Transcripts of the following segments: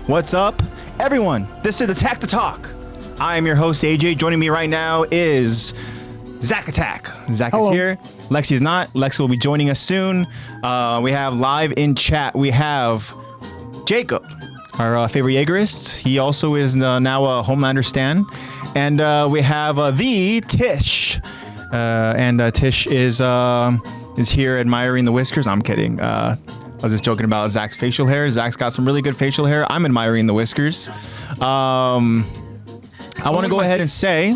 What's up, everyone? This is Attack the Talk. I am your host, AJ. Joining me right now is Zach Attack. Zach is here. Lexi is not. Lexi will be joining us soon. We have live in chat. We have Jacob, our favorite Jaegerist. He also is now a Homelander stan. And we have the Tish. Tish is here admiring the whiskers. I'm kidding. I was just joking about Zach's facial hair. Zach's got some really good facial hair. I'm admiring the whiskers. I want to go ahead and say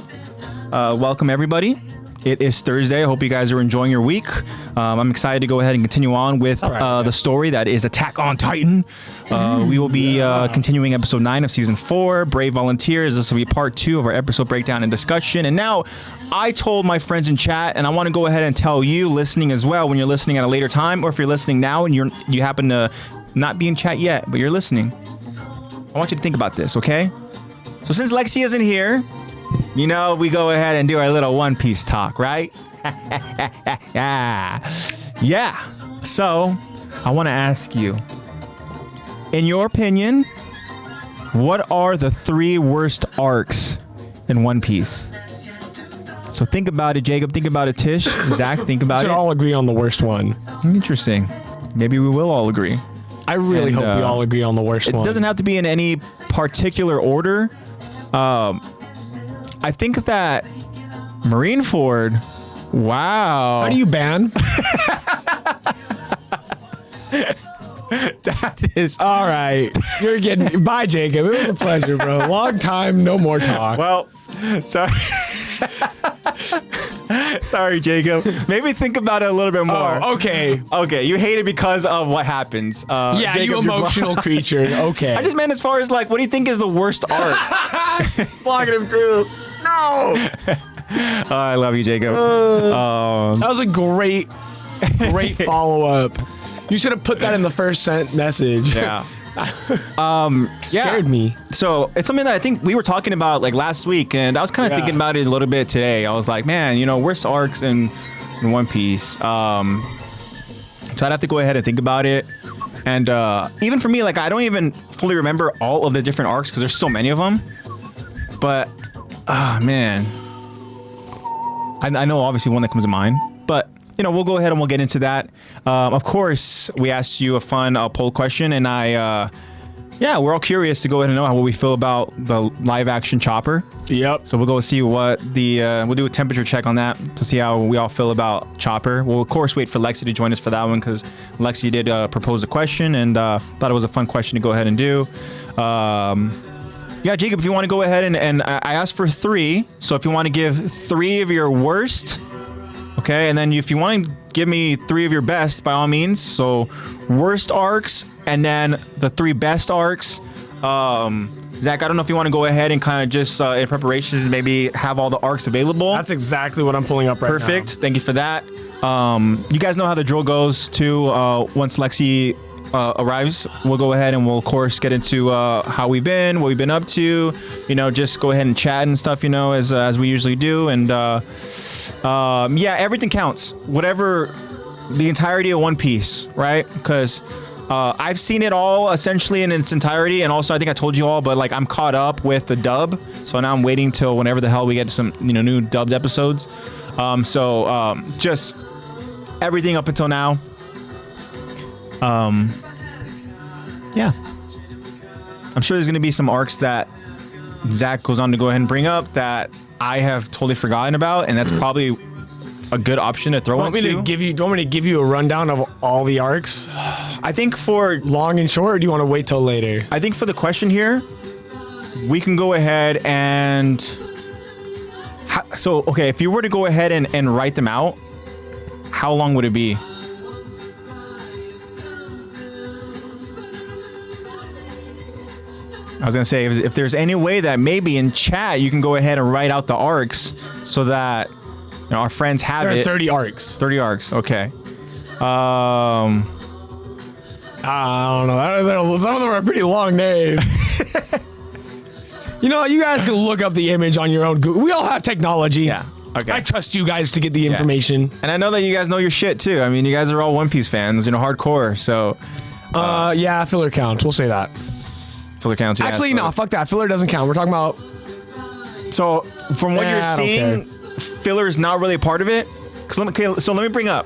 welcome, everybody. It is Thursday. I hope you guys are enjoying your week. I'm excited to go ahead and continue on with the story that is Attack on Titan. We will be continuing episode 9 of season 4, Brave Volunteers. This will be part 2 of our episode breakdown and discussion. And now I told my friends in chat, and I want to go ahead and tell you listening as well, when you're listening at a later time, or if you're listening now and you happen to not be in chat yet, but you're listening, I want you to think about this, okay? So since Lexi isn't here, you know, we go ahead and do our little One Piece talk, right? Yeah. So, I want to ask you, in your opinion, what are the 3 worst arcs in One Piece? So think about it, Jacob. Think about it, Tish. Zach, think about it. We should all agree on the worst one. Interesting. Maybe we will all agree. I really hope we all agree on the worst one. It doesn't have to be in any particular order. I think that Marineford, wow. How do you ban? That is... All right. You're getting... Bye, Jacob. It was a pleasure, bro. Long time, no more talk. Well, sorry. Sorry, Jacob. Maybe think about it a little bit more. Oh, okay. Okay, you hate it because of what happens. Yeah, Jacob, you emotional creature. Okay. I just meant as far as like, what do you think is the worst arc? Blocking him too. No. I love you, Jacob. That was a great follow-up. You should have put that in the first sent message. Yeah. Scared me. So it's something that I think we were talking about like last week, and I was kind of thinking about it a little bit today. I was like, man, you know, worst arcs in One Piece. So I'd have to go ahead and think about it. And even for me, like, I don't even fully remember all of the different arcs because there's so many of them. But, man, I know obviously one that comes to mind, but you know, we'll go ahead and we'll get into that. Of course, we asked you a fun poll question, and we're all curious to go ahead and know how we feel about the live action Chopper. Yep. So we'll go see what we'll do a temperature check on that to see how we all feel about Chopper. We'll of course wait for Lexi to join us for that one because Lexi did propose a question and thought it was a fun question to go ahead and do. Yeah, Jacob, if you want to go ahead and I asked for 3. So if you want to give 3 of your worst. Okay, and then if you want to give me 3 of your best, by all means. So, worst arcs, and then the 3 best arcs. Zach, I don't know if you want to go ahead and kind of just, in preparations, maybe have all the arcs available. That's exactly what I'm pulling up right now. Perfect. Thank you for that. You guys know how the drill goes, too. Once Lexi arrives, we'll go ahead and we'll, of course, get into how we've been, what we've been up to. You know, just go ahead and chat and stuff, you know, as we usually do. And... yeah, everything counts. Whatever, the entirety of One Piece, right? Because I've seen it all essentially in its entirety, and also I think I told you all, but like I'm caught up with the dub, so now I'm waiting till whenever the hell we get some, you know, new dubbed episodes. Just everything up until now. Yeah, I'm sure there's gonna be some arcs that Zach goes on to go ahead and bring up that I have totally forgotten about, and that's probably a good option to throw into. Do you want me to give you a rundown of all the arcs? I think for long and short, or do you want to wait till later? I think for the question here, we can go ahead and... So, okay, if you were to go ahead and write them out, how long would it be? I was going to say, if there's any way that maybe in chat you can go ahead and write out the arcs so that, you know, our friends have there it. There are 30 arcs. 30 arcs, okay. I don't know. Some of them are pretty long names. You know, you guys can look up the image on your own Google. We all have technology. Yeah. Okay. I trust you guys to get the information. And I know that you guys know your shit too. I mean, you guys are all One Piece fans, you know, hardcore. So, yeah, filler counts. We'll say that. Filler counts. Yeah, Actually, so, no, fuck that. Filler doesn't count. We're talking about. So from what you're I don't seeing, filler is not really a part of it. So let me bring up: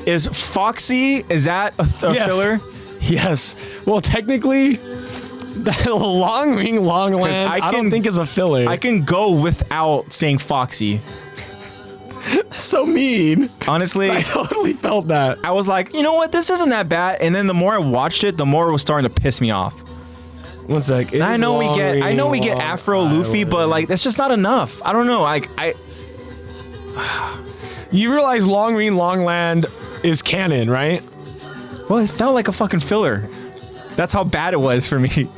is Foxy, is that a Yes. filler? Yes. Well, technically, that long ring, long land, I don't think is a filler. I can go without saying Foxy. That's so mean. Honestly, I totally felt that. I was like, you know what, this isn't that bad. And then the more I watched it, the more it was starting to piss me off. One sec. I know we get Afro Luffy, but like that's just not enough. I don't know. You realize long ring, long land is canon, right? Well, it felt like a fucking filler. That's how bad it was for me.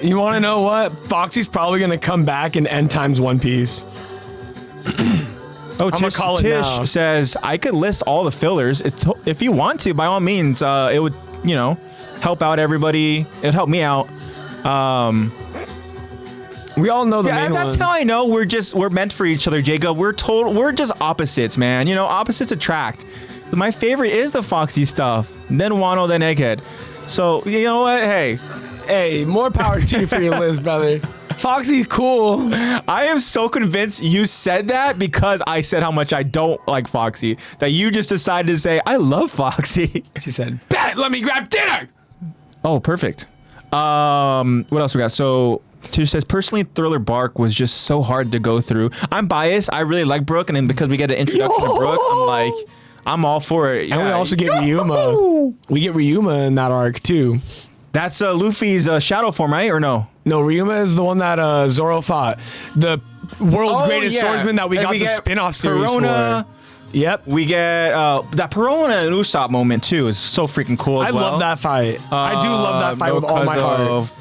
You want to know what? Foxy's probably gonna come back in End Times One Piece. Oh, I'ma call it now. Tish says I could list all the fillers. If you want to, by all means, it would, help out everybody. It'd help me out. We all know the main that's one. how I know we're meant for each other, Jacob. We're just opposites, man. Opposites attract. My favorite is the Foxy stuff, then Wano, then Egghead. So you know what? Hey, more power to you for your list, brother. Foxy's cool. I am so convinced you said that because I said how much I don't like Foxy that you just decided to say I love Foxy. She said, "Bet, let me grab dinner." Oh, perfect. What else we got? So Tish says, personally, Thriller Bark was just so hard to go through. I'm biased. I really like Brooke, and then because we get an introduction to Brooke, I'm like, I'm all for it. And we also get Ryuma. We get Ryuma in that arc too. That's Luffy's shadow form, right? Or no? No, Ryuma is the one that Zoro fought. The world's greatest swordsman that we got the spin-off series Perona, for. Yep. We get that Perona and Usopp moment too is so freaking cool as well. I love that fight. I do love that fight with all my heart.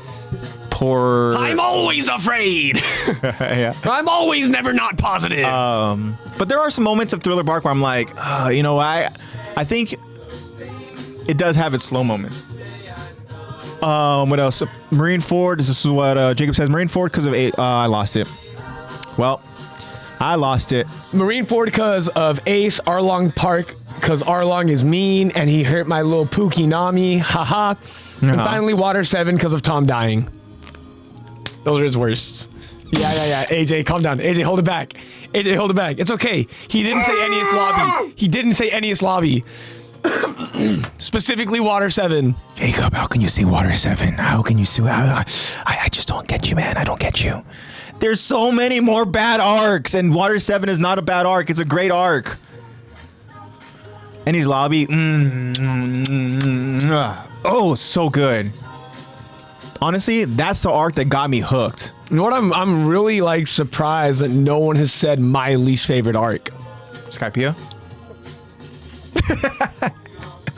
Poor. I'm always afraid. Yeah. I'm always never not positive. But there are some moments of Thriller Bark where I'm like, I think it does have its slow moments. What else? Marineford. This is what Jacob says. Marineford because of I lost it. Well, I lost it. Marineford because of Ace. Arlong Park because Arlong is mean and he hurt my little Pookie Nami. Haha. And finally Water 7 because of Tom dying. Those are his worsts. Yeah. AJ, calm down. AJ, hold it back. AJ, hold it back. It's okay. He didn't say Ennius Lobby. He didn't say Ennius Lobby. Specifically Water 7. Jacob, how can you see Water 7? How can you see? I just don't get you, man. I don't get you. There's so many more bad arcs, and Water 7 is not a bad arc. It's a great arc. Enni's Lobby. Oh, so good. Honestly, that's the arc that got me hooked. You know what? I'm really like surprised that no one has said my least favorite arc. Skypiea?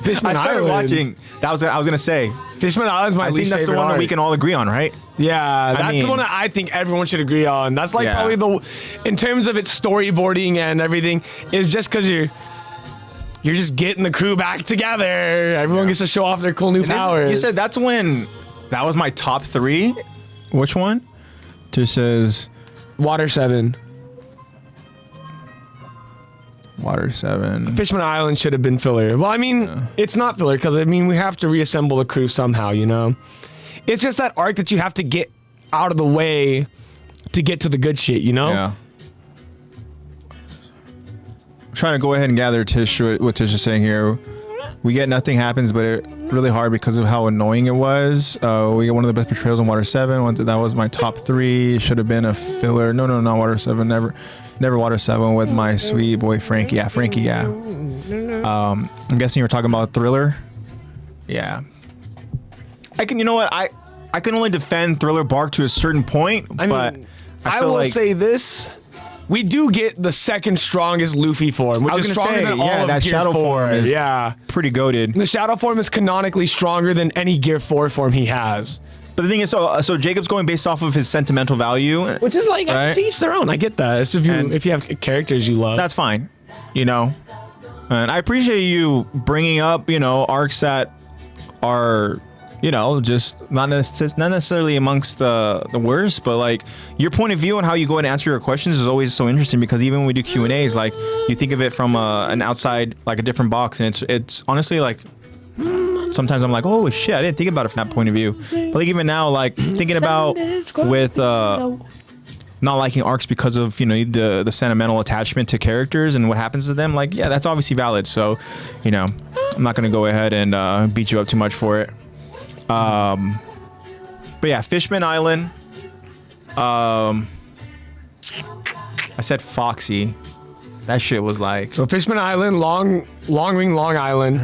Fishman I started Island. watching. I was gonna say. Fishman Island is my least favorite. I think that's the one that we can all agree on, right? Yeah, that's the one that I think everyone should agree on. That's like probably in terms of its storyboarding and everything, is just because you're just getting the crew back together. Everyone gets to show off their cool new powers. You said that was my top 3. Which one? Just says Water 7. Water 7. Fishman Island should have been filler. Well, I mean, it's not filler because we have to reassemble the crew somehow, It's just that arc that you have to get out of the way to get to the good shit, Yeah. I'm trying to go ahead and gather what Tish is saying here. We get nothing happens, but it really hard because of how annoying it was. We get one of the best portrayals in Water 7. That was my top 3. Should have been a filler. No, not Water 7. Never Water 7 with my sweet boy Frankie. Yeah, Frankie. Yeah. I'm guessing you were talking about Thriller. Yeah. You know what? I can only defend Thriller Bark to a certain point, but I will say this. We do get the second strongest Luffy form, which is stronger than all of that Gear Shadow 4. form is pretty goated. The Shadow form is canonically stronger than any Gear 4 form he has. But the thing is, so Jacob's going based off of his sentimental value, which is like to each their own. I get that. It's if you have characters you love, that's fine, And I appreciate you bringing up, arcs that are, just not necessarily amongst the worst, but like your point of view on how you go and answer your questions is always so interesting because even when we do Q&As, like you think of it from an outside, like a different box, and it's honestly like. sometimes I'm like, oh shit, I didn't think about it from that point of view. But like even now, like thinking about with not liking arcs because of the sentimental attachment to characters and what happens to them, like yeah, that's obviously valid. So I'm not gonna go ahead and beat you up too much for it. But yeah, Fishman Island. I said Foxy. That shit was like. So Fishman Island, Long Wing, Long Island.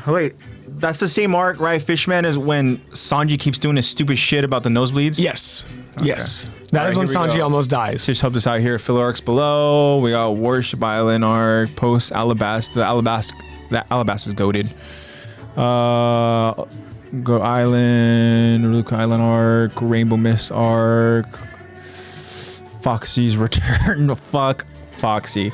Wait, that's the same arc, right? Fishman is when Sanji keeps doing his stupid shit about the nosebleeds. Yes. Okay. Yes. That is when Sanji almost dies. Just help us out here. Filler arcs below. We got Worship Island arc, post Alabasta. Alabasta's goated. Go Island, Luca Island arc, Rainbow Mist arc, Foxy's return. Fuck Foxy.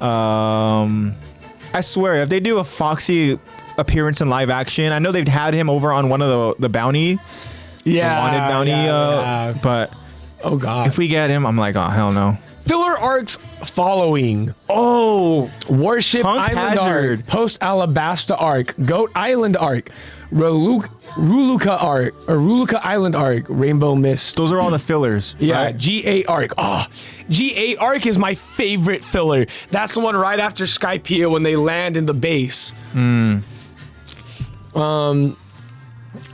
I swear, if they do a Foxy appearance in live action, I know they've had him over on one of the bounty, the wanted bounty, but oh god, if we get him, I'm like, oh hell no. Filler arcs following. Oh, Warship Punk Island Hazard. arc, Post Alabasta arc, Goat Island arc, Ruluka arc, or Ruluka Island arc, Rainbow Mist. those are all the fillers. Yeah, right? G8 arc. Oh, G8 arc is my favorite filler. That's the one right after Skypiea when they land in the base.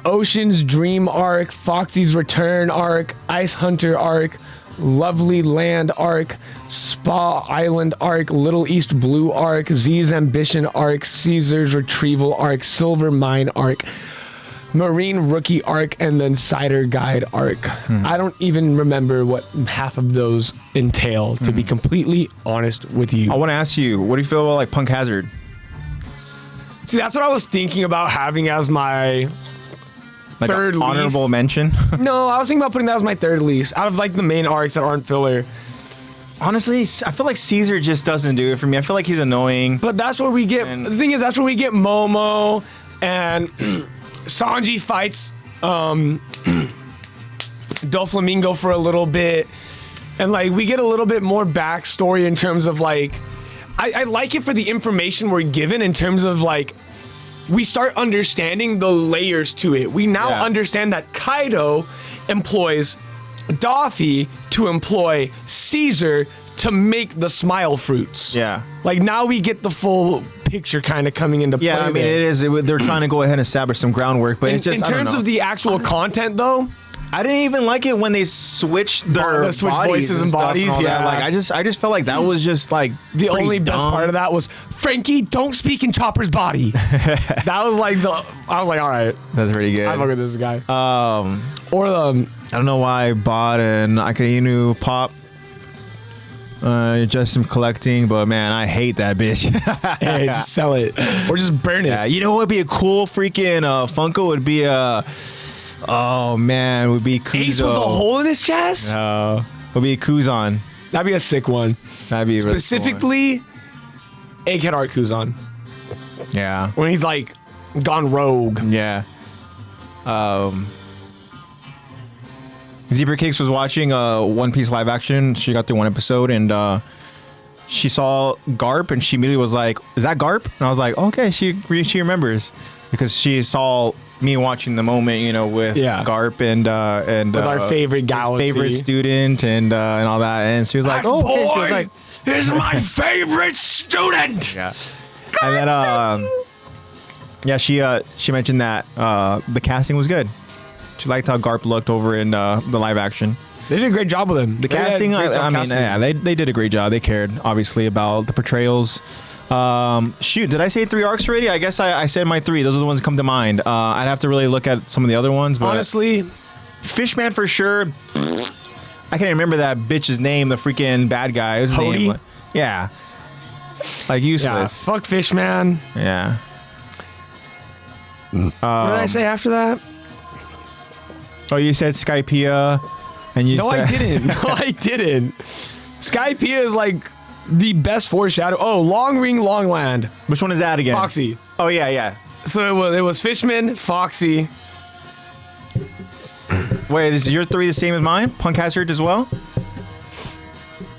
Ocean's Dream arc, Foxy's Return arc, Ice Hunter arc, Lovely Land arc, Spa Island arc, Little East Blue arc, Z's Ambition arc, Caesar's Retrieval arc, Silver Mine arc, Marine Rookie arc, and then Cider Guide arc. I don't even remember what half of those entail, to be completely honest with you. I want to ask you, what do you feel about like Punk Hazard? See, that's what I was thinking about having as my Like third an least. honorable mention? No, I was thinking about putting that as my third least out of like the main arcs that aren't filler. Honestly, I feel like Caesar just doesn't do it for me. I feel like he's annoying. But that's where we get. And- the thing is, that's where we get Momo and Sanji fights Doflamingo for a little bit, and like we get a little bit more backstory in terms of like. I like it for the information we're given in terms of like. We start understanding the layers to it. We now understand that Kaido employs Doffy to employ Caesar to make the smile fruits. Yeah. Like now we get the full picture kind of coming into play. Yeah, I mean, there. it is. They're trying to go ahead and establish some groundwork, but In, it just, in I don't terms know. of the actual content, though, I didn't even like it when they switched their They switched bodies voices and stuff bodies, all that. yeah. Like I just felt like that was just like the pretty only best dumb. part of that was Frankie, don't speak in Chopper's body. That was like I was like, all right, That's pretty good. I fuck with this guy. I Or don't know why I bought an Akainu pop. Just some collecting, but man, I hate that bitch. hey, just sell it or just burn it. Yeah, you know what would be a cool freaking Funko would be oh man, would be Kuzo. Ace with a hole in his chest. Would be Kuzan. That'd be a sick one. That'd be a really cool one. Specifically, Egghead Art Kuzan. Yeah. When he's like gone rogue. Yeah. Zebra Cakes was watching One Piece live action. She got through one episode and she saw Garp and she immediately was like, "Is that Garp?" And I was like, "Okay." She remembers because she saw me watching the moment, with Garp and With our favorite galaxy. favorite student and all that, and she was like, "Oh, okay." She was like, is my favorite student. "Yeah." And then she mentioned that the casting was good. She liked how Garp looked over in the live action. They did a great job with him. The casting, I mean, yeah, they did a great job. They cared, obviously, about the portrayals. Shoot, did I say 3 arcs already? I guess I said my 3. Those are the ones that come to mind. I'd have to really look at some of the other ones. But honestly, Fishman for sure. I can't remember that bitch's name, the freaking bad guy. What was his Hody? name? Yeah. Like, yeah, useless. fuck Fishman. Yeah. What did I say after that? Oh, you said Skypiea, and you No, said... I didn't. No, I didn't. Skypiea is like the best foreshadow. Oh, Long Ring, Long Land. Which one is that again? Foxy. Oh, yeah. So it was Fishman, Foxy. Wait, is your 3 the same as mine? Punk Hazard as well?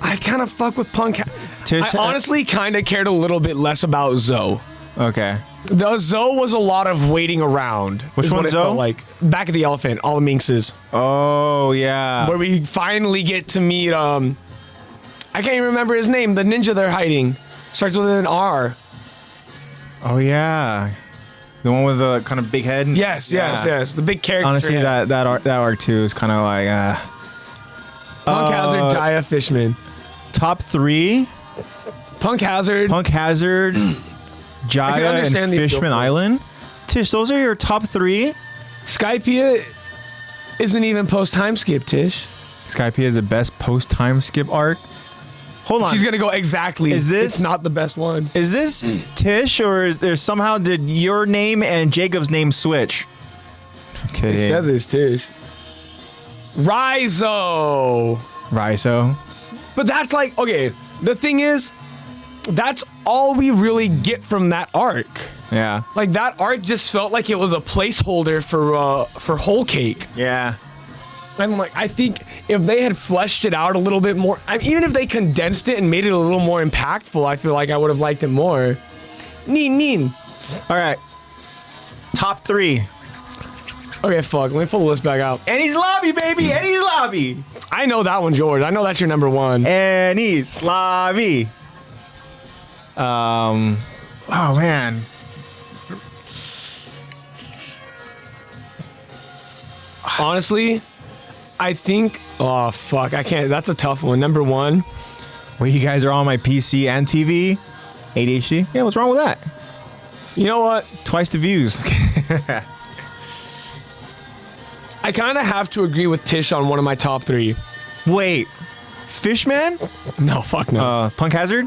I kind of fuck with Punk. Tish- I honestly kind of cared a little bit less about Zoe. Okay. The Zoe was a lot of waiting around. Which one's Zoe? Like Back of the Elephant, all the Minxes. Oh yeah. Where we finally get to meet I can't even remember his name. The ninja they're hiding starts with an R. Oh yeah. The one with the kind of big head. Yes. The big character. Honestly, that arc too is kind of like. Punk Hazard, Jaya, Fishman. Top 3. Punk Hazard, Jaya, and Fishman Island. Tish, those are your top 3. Skypiea isn't even post time skip, Tish. Skypiea is the best post time skip arc. Hold on. She's gonna go exactly. Is this it's not the best one? Is this Tish, or is there somehow did your name and Jacob's name switch? Okay. It says it's Tish. Raizo. But that's like, okay, the thing is, that's all we really get from that arc. Yeah. Like that arc just felt like it was a placeholder for Whole Cake. Yeah. And like, I think if they had fleshed it out a little bit more, even if they condensed it and made it a little more impactful, I feel like I would have liked it more. Neen. All right. Top 3. Okay, fuck. Let me pull the list back out. Annie's Lobby, baby. Annie's Lobby. I know that one's yours. I know that's your number 1. Annie's Lobby. Oh man. Honestly, I think. Oh fuck! I can't. That's a tough one. Number 1. Where you guys are on my PC and TV. ADHD. Yeah, what's wrong with that? You know what? Twice the views. I kind of have to agree with Tish on one of my top 3. Wait, Fishman? No, fuck no. Punk Hazard?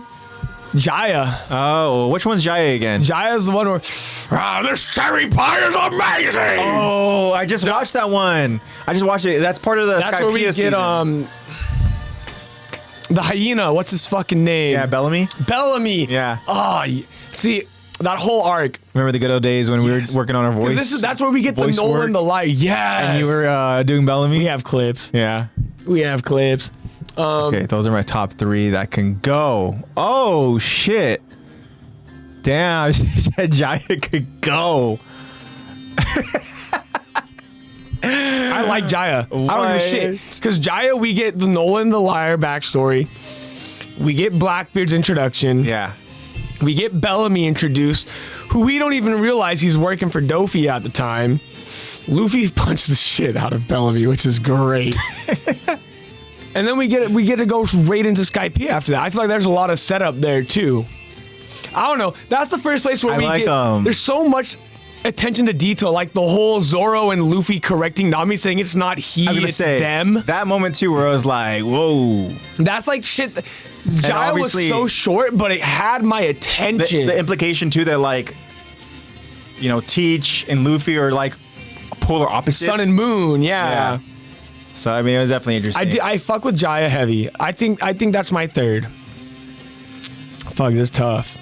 Jaya. Oh, which one's Jaya again? Jaya's the one where, this cherry pie is amazing. Oh, I just watched that one. I just watched it. That's part of the That's Skypiea where we get season. The hyena. What's his fucking name? Yeah, Bellamy. Yeah. Oh, see that whole arc. Remember the good old days when we were working on our voice? That's where we get the Nolan the light. Yes. And you were doing Bellamy. We have clips. Yeah. We have clips. Okay, those are my top 3 that can go. Oh shit! Damn, she said Jaya could go. I like Jaya. I don't give a shit. Because Jaya, we get the Nolan the Liar backstory. We get Blackbeard's introduction. Yeah. We get Bellamy introduced, who we don't even realize he's working for Dofi at the time. Luffy punched the shit out of Bellamy, which is great. And then we get to go right into Skypiea after that. I feel like there's a lot of setup there too. I don't know. That's the first place where there's so much attention to detail, like the whole Zoro and Luffy correcting Nami, saying it's not he, it's them. That moment too, where I was like, "Whoa!" That's like shit. Jaya was so short, but it had my attention. The implication too that like, Teach and Luffy are like polar opposites. Sun and Moon, yeah. So I mean, it was definitely interesting. I fuck with Jaya heavy. I think that's my 3rd. Fuck, this is tough.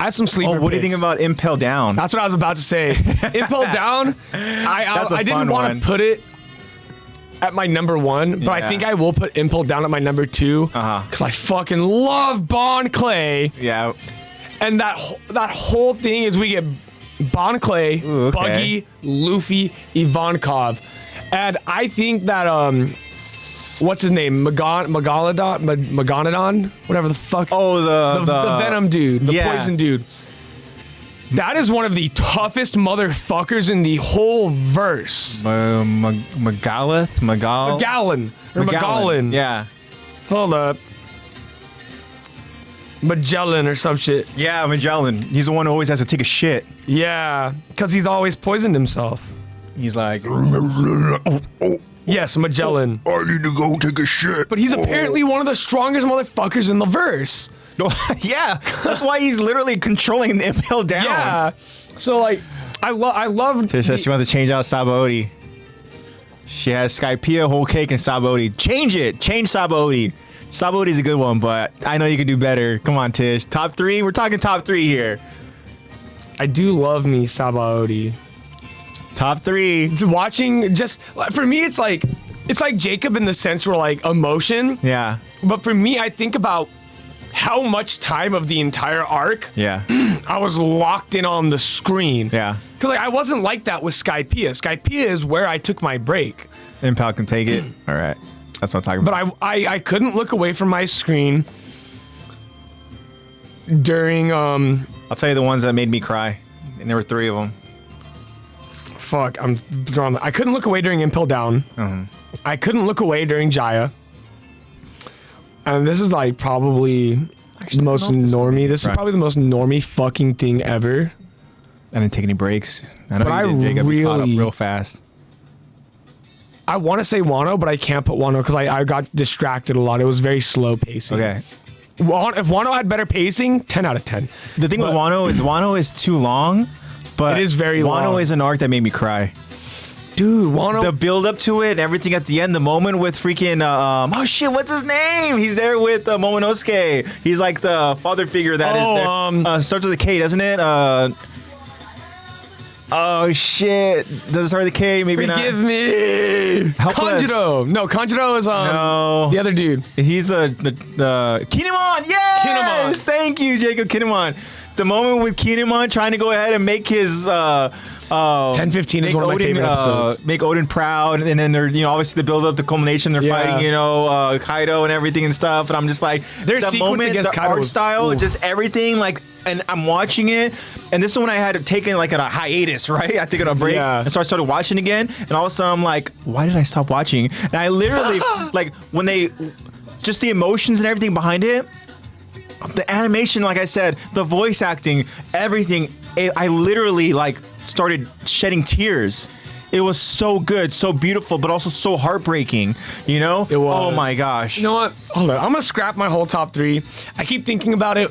I have some sleeper. What do you think about Impel Down? That's what I was about to say. Impel Down. I didn't want to put it at my number 1, but I think I will put Impel Down at my number 2. Because I fucking love Bon Clay. Yeah. And that whole thing is we get Bon Clay, Buggy, Luffy, Ivankov. And I think that what's his name? Megalodon? Whatever the fuck. Oh, the Venom dude, the poison dude. That is one of the toughest motherfuckers in the whole verse. Magellan. Yeah. Hold up. Magellan or some shit. Yeah, Magellan. He's the one who always has to take a shit. Yeah, because he's always poisoned himself. He's like, yes, Magellan. I need to go take a shit. But he's apparently one of the strongest motherfuckers in the verse. Yeah, that's why he's literally controlling the Impel Down. Yeah. So like, I love. Tish says she wants to change out Sabaody. She has Skypiea, Whole Cake, and Sabaody. Change it. Change Sabaody. Sabaody's a good one, but I know you can do better. Come on, Tish. Top 3? We're talking top 3 here. I do love me Sabaody. Top 3. Watching just for me, it's like Jacob in the sense where like emotion. Yeah. But for me, I think about how much time of the entire arc Yeah. I was locked in on the screen. Yeah. Because like I wasn't like that with Skypiea. Skypiea is where I took my break. Impal can take it. All right. That's what I'm talking about. But I couldn't look away from my screen during I'll tell you the ones that made me cry. And there were 3 of them. fuck, I'm drawing. I couldn't look away during Impel Down. I couldn't look away during Jaya. And this is like probably the most normie. This is probably the most normie fucking thing ever. I didn't take any breaks. I know But you did. Jacob, you caught up really- real fast. I want to say Wano, but I can't put Wano because I got distracted a lot. It was very slow pacing. Okay. If Wano had better pacing, 10 out of 10. The thing with Wano is too long, but It is very Wano long. is an arc that made me cry. Dude, Wano. The build up to it, everything at the end, the moment with freaking oh shit, what's his name? He's there with Momonosuke. He's like the father figure that is there. Starts with a K, doesn't it? Oh shit! Does it start with a K? Maybe Forgive not. me. Helpless. Kanjuro. No, Kanjuro is No. the other dude. He's the Kinemon. Yes! Kinemon. Thank you, Jacob. Kinemon. The moment with Kinemon trying to go ahead and make his 10-15 is one of my favorite episodes. Make Odin proud, and then they're obviously the build up, the culmination, they're Yeah. fighting Kaido and everything and stuff, and I'm just like Their the sequence moment, against the Kaido art was- style, oof. just everything like. And I'm watching it, and this is when I had taken like a hiatus, right? I taken a break, Yeah. and so I started watching again, and all of a sudden I'm like, why did I stop watching? And I literally like when they, just the emotions and everything behind it, the animation, like I said, the voice acting, everything. I literally like started shedding tears. It was so good, so beautiful, but also so heartbreaking. It was. Oh my gosh. You know what? Hold on. I'm gonna scrap my whole top 3. I keep thinking about it.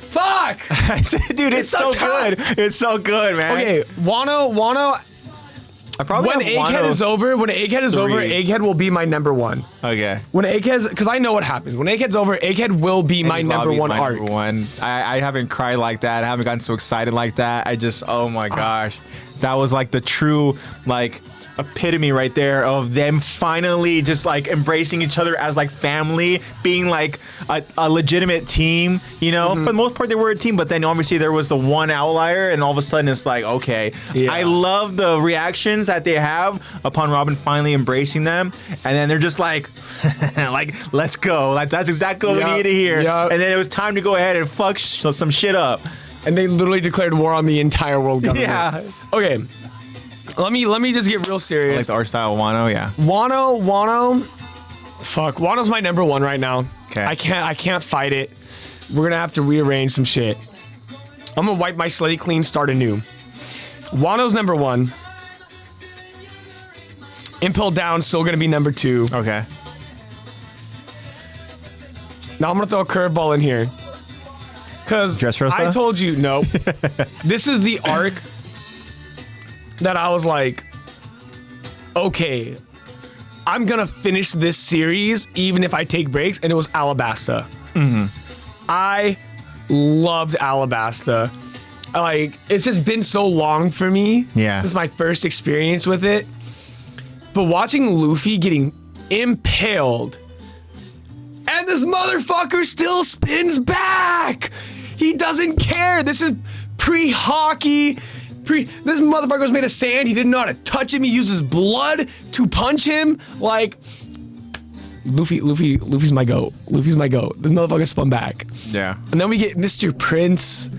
Fuck! Dude, it's so good. It's so good, man. Okay, Wano. I probably When have Egghead Wano- is over, Egghead will be my number 1. Okay. When Egghead's, because I know what happens. When Egghead's over, Egghead will be my Egghead's number Lobby is 1 my arc. Number 1. I haven't cried like that. I haven't gotten so excited like that. I just, oh my gosh. That was like the true, like, epitome right there of them finally just like embracing each other as like family, being like a legitimate team, For the most part they were a team, but then obviously there was the one outlier, and all of a sudden it's like, okay. Yeah. I love the reactions that they have upon Robin finally embracing them, and then they're just like like, let's go. Like, that's exactly what we Yup, needed to hear. yup. And then it was time to go ahead and fuck some shit up. And they literally declared war on the entire world government. Yeah. Okay. Let me just get real I serious. like the art style of Wano, yeah. Wano. Fuck. Wano's my number 1 right now. Okay. I can't fight it. We're gonna have to rearrange some shit. I'm gonna wipe my slate clean, start anew. Wano's number 1. Impel Down still gonna be number 2. Okay. Now I'm gonna throw a curveball in here. Cause Dressrosa? I told you no. This is the arc that I was like, okay, I'm gonna finish this series even if I take breaks, and it was Alabasta. I loved Alabasta. Like, it's just been so long for me since my first experience with it. But watching Luffy getting impaled, and this motherfucker still spins back. He doesn't care. This is pre-hockey. This motherfucker was made of sand. He didn't know how to touch him. He used his blood to punch him. Like, Luffy's my goat. Luffy's my goat. This motherfucker spun back. Yeah. And then we get Mr. Prince.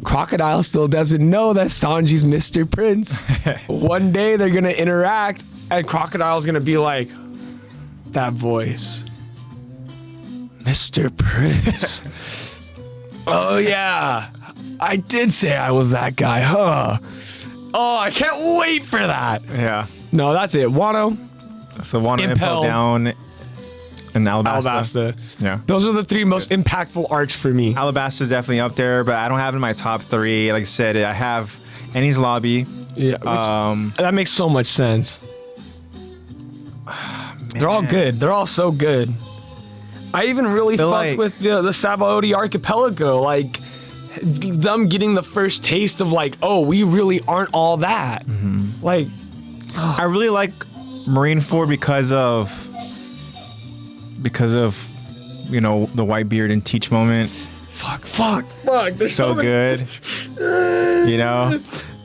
Crocodile still doesn't know that Sanji's Mr. Prince. One day they're gonna interact, and Crocodile's gonna be like, that voice. Mr. Prince. Oh yeah. I did say I was that guy, huh? Oh, I can't wait for that. Yeah. No, that's it. Wano, So Wano, Impel, Impel Down, and Alabasta. Alabasta. Yeah. Those are the 3 most impactful arcs for me. Alabasta's definitely up there, but I don't have it in my top 3. Like I said, I have Enies Lobby. Yeah, that makes so much sense. They're all good. They're all so good. I even really fucked like- with the Sabaody Archipelago, like them getting the first taste of like, oh, we really aren't all that. Like, I really like Marineford because of you know, the Whitebeard and Teach moment. Fuck. There's So good. You know?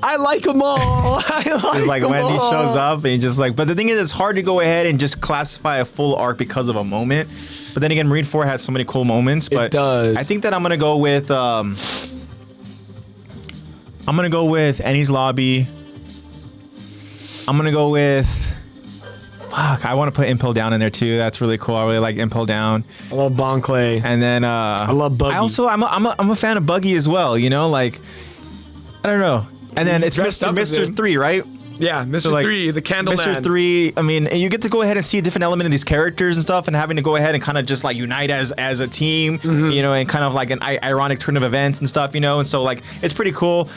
I like them all. It's like when he shows up and he just like, but the thing is, it's hard to go ahead and just classify a full arc because of a moment. But then again, Marine 4 has so many cool moments. But it does. I think that I'm going to go with, Annie's Lobby. I'm going to go with, I want to put Impel Down in there too. That's really cool. I really like Impel Down. I love Bon Clay. And then, I love Buggy. I'm a fan of Buggy as well, you know, like, I don't know. And then it's Mr. 3, right? Yeah, Mr. So, like, 3, the Candle Mr. Man. 3, I mean, you get to go ahead and see a different element of these characters and stuff, and having to go ahead and kind of just like unite as a team, you know, and kind of like an ironic turn of events and stuff, you know, and so like it's pretty cool.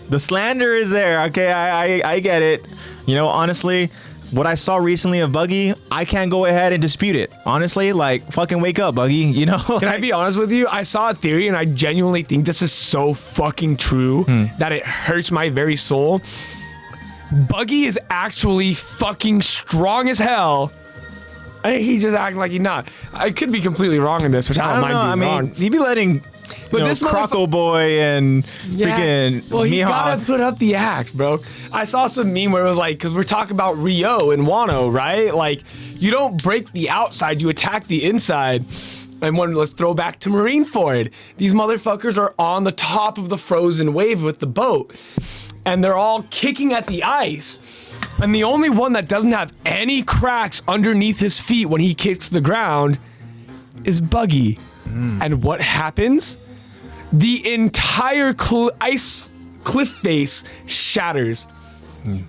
The slander is there, okay? I get it. You know, honestly, what I saw recently of Buggy, I can't go ahead and dispute it. Honestly, like, fucking wake up, Buggy, you know? Can I be honest with you? I saw a theory, and I genuinely think this is so fucking true that it hurts my very soul. Buggy is actually fucking strong as hell. I think he just acting like he's not. I could be completely wrong in this, which I don't mind being wrong. He'd be letting... But this Croco Boy and freaking well, he's Mihawk. gotta put up the act, bro. I saw some meme where it was like, because we're talking about Ryo and Wano, right? Like, you don't break the outside, you attack the inside. And let's throw back to Marineford. These motherfuckers are on the top of the frozen wave with the boat, and they're all kicking at the ice. And the only one that doesn't have any cracks underneath his feet when he kicks the ground is Buggy. And what happens? The entire ice cliff face shatters.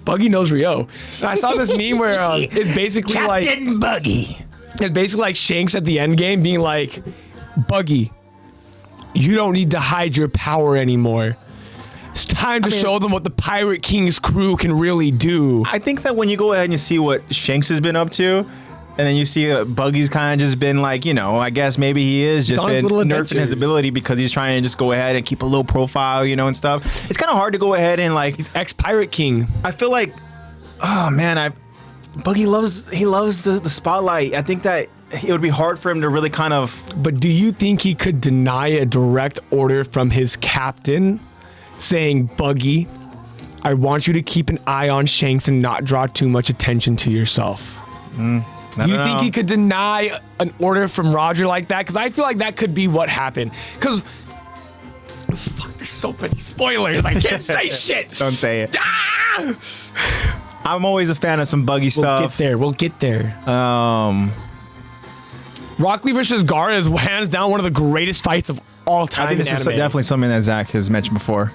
Buggy knows Ryo. And I saw this meme where it's basically Captain Buggy. It's basically like Shanks at the end game being like, Buggy, you don't need to hide your power anymore. It's time to show them what the Pirate King's crew can really do. I think that when you go ahead and you see what Shanks has been up to, and then you see Buggy's kind of just been like, you know, I guess maybe he is just been nerfing his ability because he's trying to just go ahead and keep a low profile, you know, and stuff. It's kind of hard to go ahead and like... He's ex-Pirate King. I feel like, oh man, Buggy loves the spotlight. I think that it would be hard for him to really kind of... But do you think he could deny a direct order from his captain saying, Buggy, I want you to keep an eye on Shanks and not draw too much attention to yourself? Do you think he could deny an order from Roger like that? Because I feel like that could be what happened. Because, fuck, there's so many spoilers. I can't say shit. Don't say it. Ah! I'm always a fan of some Buggy stuff. We'll get there. Rock Lee versus Gara is hands down one of the greatest fights of all time. I think this is definitely something that Zach has mentioned before.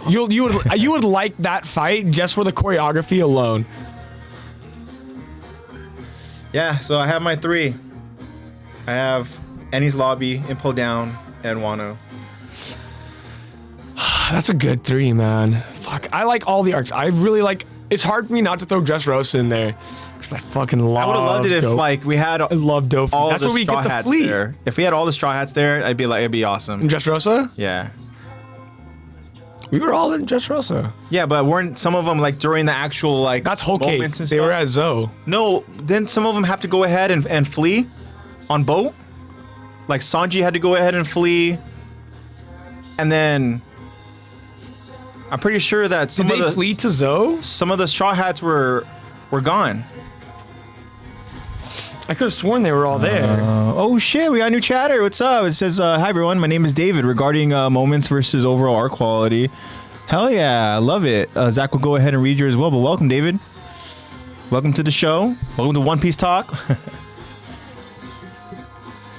You would like that fight just for the choreography alone. Yeah, so I have my 3. I have Annie's Lobby, Impel Down, and Wano. That's a good 3, man. Fuck, I like all the arcs. I really like... It's hard for me not to throw Dressrosa in there. Because I fucking love... I would have loved it if, like, we had... I love Dofu. All That's the where we straw get the hats fleet. there. If we had all the straw hats there, I'd be like, it'd be awesome. In Dressrosa? Yeah. We were all in Dressrosa. Yeah, but weren't some of them, like, during the actual, like... That's whole cake. They were at Zoe. No, then some of them have to go ahead and flee on boat. Like, Sanji had to go ahead and flee. And then... I'm pretty sure that Did they flee to Zoe? Some of the straw hats were gone. I could have sworn they were all there. Oh shit, we got a new chatter. What's up? It says, hi everyone, my name is David. Regarding moments versus overall art quality. Hell yeah, I love it. Zach will go ahead and read you as well, but welcome, David. Welcome to the show. Welcome to One Piece Talk.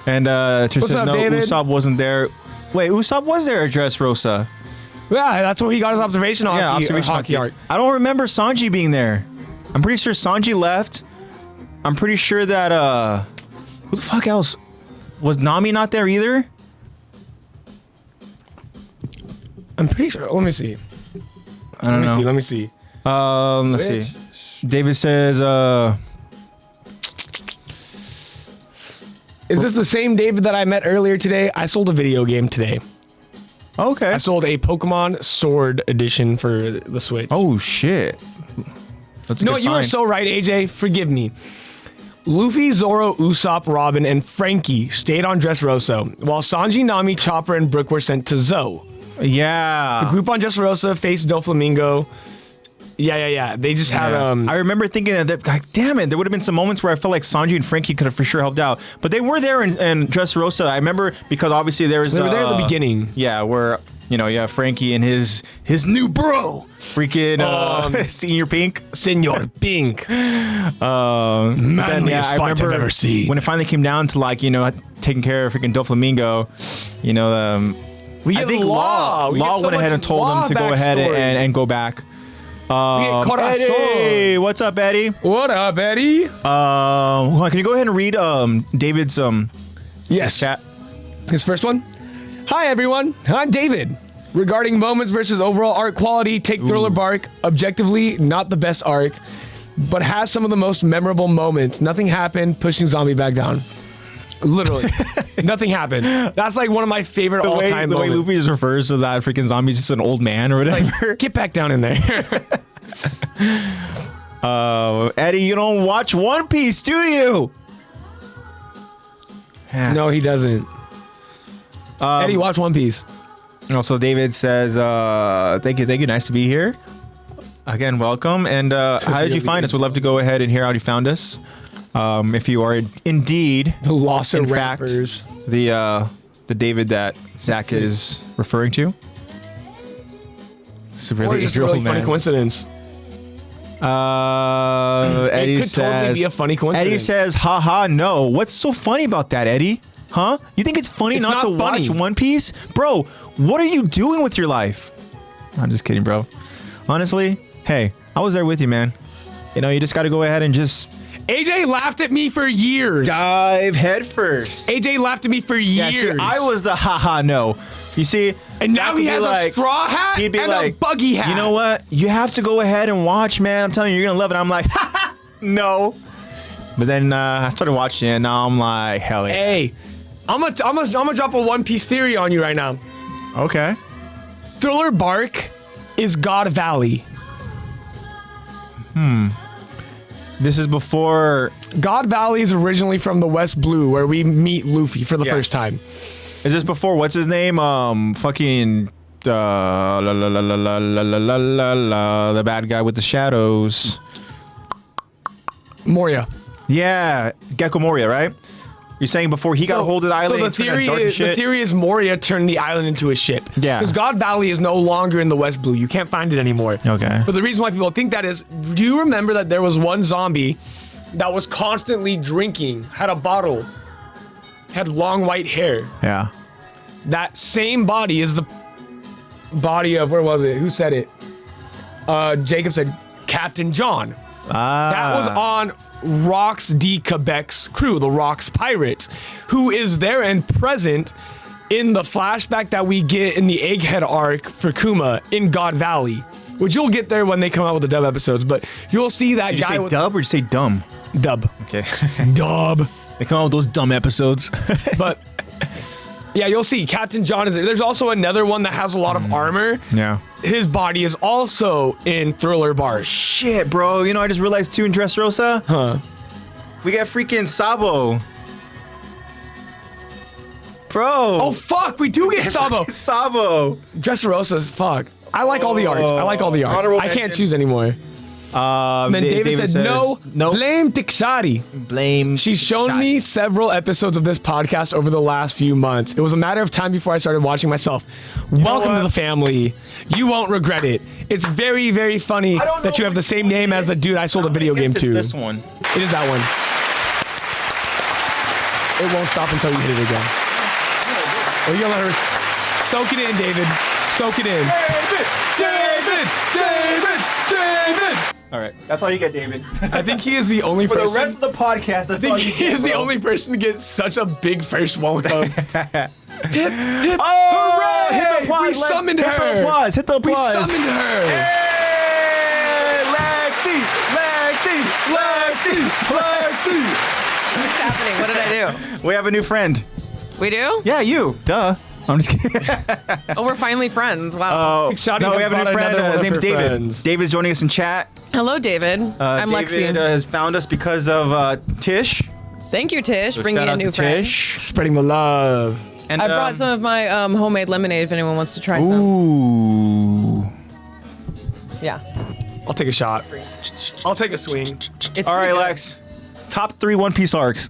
And Trish says, no, David? Usopp wasn't there. Wait, Usopp was there at Dressrosa. Yeah, that's where he got his observation on hockey arc. I don't remember Sanji being there. I'm pretty sure Sanji left. I'm pretty sure that who the fuck else? Was Nami not there either? I'm pretty sure. Let me see. I don't know. Let me see. Let's see. David says, is this the same David that I met earlier today? I sold a video game today. Okay. I sold a Pokemon Sword edition for the Switch. Oh shit. That's a no, good you are find. so right, AJ. Forgive me. Luffy, Zoro, Usopp, Robin, and Frankie stayed on Dressrosa, while Sanji, Nami, Chopper, and Brook were sent to Zou. Yeah. The group on Dressrosa faced Doflamingo. Yeah. They just had I remember thinking that, like, damn it, there would have been some moments where I felt like Sanji and Frankie could have for sure helped out, but they were there in Dressrosa. I remember because obviously there was. They were there at the beginning. Yeah, where Frankie and his new bro, freaking Senior Pink. Senor Pink. Manliest fight I've ever seen. When it finally came down to taking care of freaking Doflamingo, I think Law went ahead and told him to go ahead and go back. Eddie, what's up, Eddie? What up, Eddie? Hold on, can you go ahead and read David's yes chat? His first one. Hi everyone, I'm David. Regarding moments versus overall art quality, take Thriller Bark. Objectively, not the best arc, but has some of the most memorable moments. Nothing happened, pushing Zombie back down. Literally, nothing happened. That's like one of my favorite all-time moments. The way Luffy just refers to that freaking zombie, just an old man or whatever. Like, get back down in there. Eddie, you don't watch One Piece, do you? No, he doesn't. Eddie, watch One Piece. Also, David says, thank you. Nice to be here. Again, welcome. And how did you find us? We'd love to go ahead and hear how you found us. If you are indeed the lost in rappers, fact, the David that Zach is referring to. It's a really funny coincidence. Eddie it could totally be a funny coincidence. Eddie says, haha, no. What's so funny about that, Eddie? Huh? You think it's funny It's not to funny. watch One Piece? Bro, what are you doing with your life? I'm just kidding, bro. Honestly, hey, I was there with you, man. You just got to go ahead and just... AJ laughed at me for years. Dive head first. AJ laughed at me for years. See, I was the haha no. You see? And now he has a straw hat and a buggy hat. You know what? You have to go ahead and watch, man. I'm telling you, you're going to love it. I'm like, haha, no. But then I started watching it, and now I'm like, hell yeah. Hey, I'm gonna drop a One Piece theory on you right now. Okay. Thriller Bark is God Valley. This is before... God Valley is originally from the West Blue, where we meet Luffy for the first time. Is this before, what's his name? Fucking... the bad guy with the shadows. Moria. Yeah, Gecko Moria, right? You're saying before he got a hold of the island and turned that dark as shit? The theory is Moria turned the island into a ship. Yeah. Because God Valley is no longer in the West Blue. You can't find it anymore. Okay. But the reason why people think that is, do you remember that there was one zombie that was constantly drinking, had a bottle, had long white hair? Yeah. That same body is the body of, where was it? Who said it? Jacob said Captain John. That was on Rocks D. Quebec's crew, the Rocks Pirates, who is there and present in the flashback that we get in the Egghead arc for Kuma in God Valley, which you'll get there when they come out with the dub episodes, but you'll see that Did you guy say with dub or did you say dumb? dub. Okay. Dub. They come out with those dumb episodes. But yeah, you'll see Captain John is there. There's also another one that has a lot of armor. Yeah. His body is also in Thriller Bark. Shit, bro. I just realized too in Dressrosa. Huh. We got freaking Sabo. Bro. Oh, fuck. We do get Sabo. Sabo. Dressrosa's fuck. I like all the arts. Honorable I can't mention. choose anymore. And then David said, no, blame Tixati. Blame. She's shown me several episodes of this podcast over the last few months. It was a matter of time before I started watching myself. Welcome to the family. You won't regret it. It's very, very funny that you have the same name as the dude I sold a video game to. This one. It is that one. It won't stop until you hit it again. Well, you're gonna let her soak it in, David. Soak it in. David. All right, that's all you get, David. I think he is the only person. For the rest of the podcast, that's all you get. He is the only person to get such a big first welcome. Hit the applause. We summoned her. Hit the applause. Hit the applause. We summoned her. Hey, Lexi. What's happening? What did I do? We have a new friend. We do? Yeah, you. Duh. I'm just kidding. Oh, we're finally friends. Wow. No, we have a new friend. His name's David. David's joining us in chat. Hello, David. I'm David Lexi. has found us because of Tish. Thank you, Tish. So Bringing shout a out new to friend. Tish. Spreading the love. And I brought some of my homemade lemonade if anyone wants to try some. Ooh. Yeah. I'll take a shot. I'll take a swing. It's All right, pretty good. Lex. Top 3 One Piece arcs.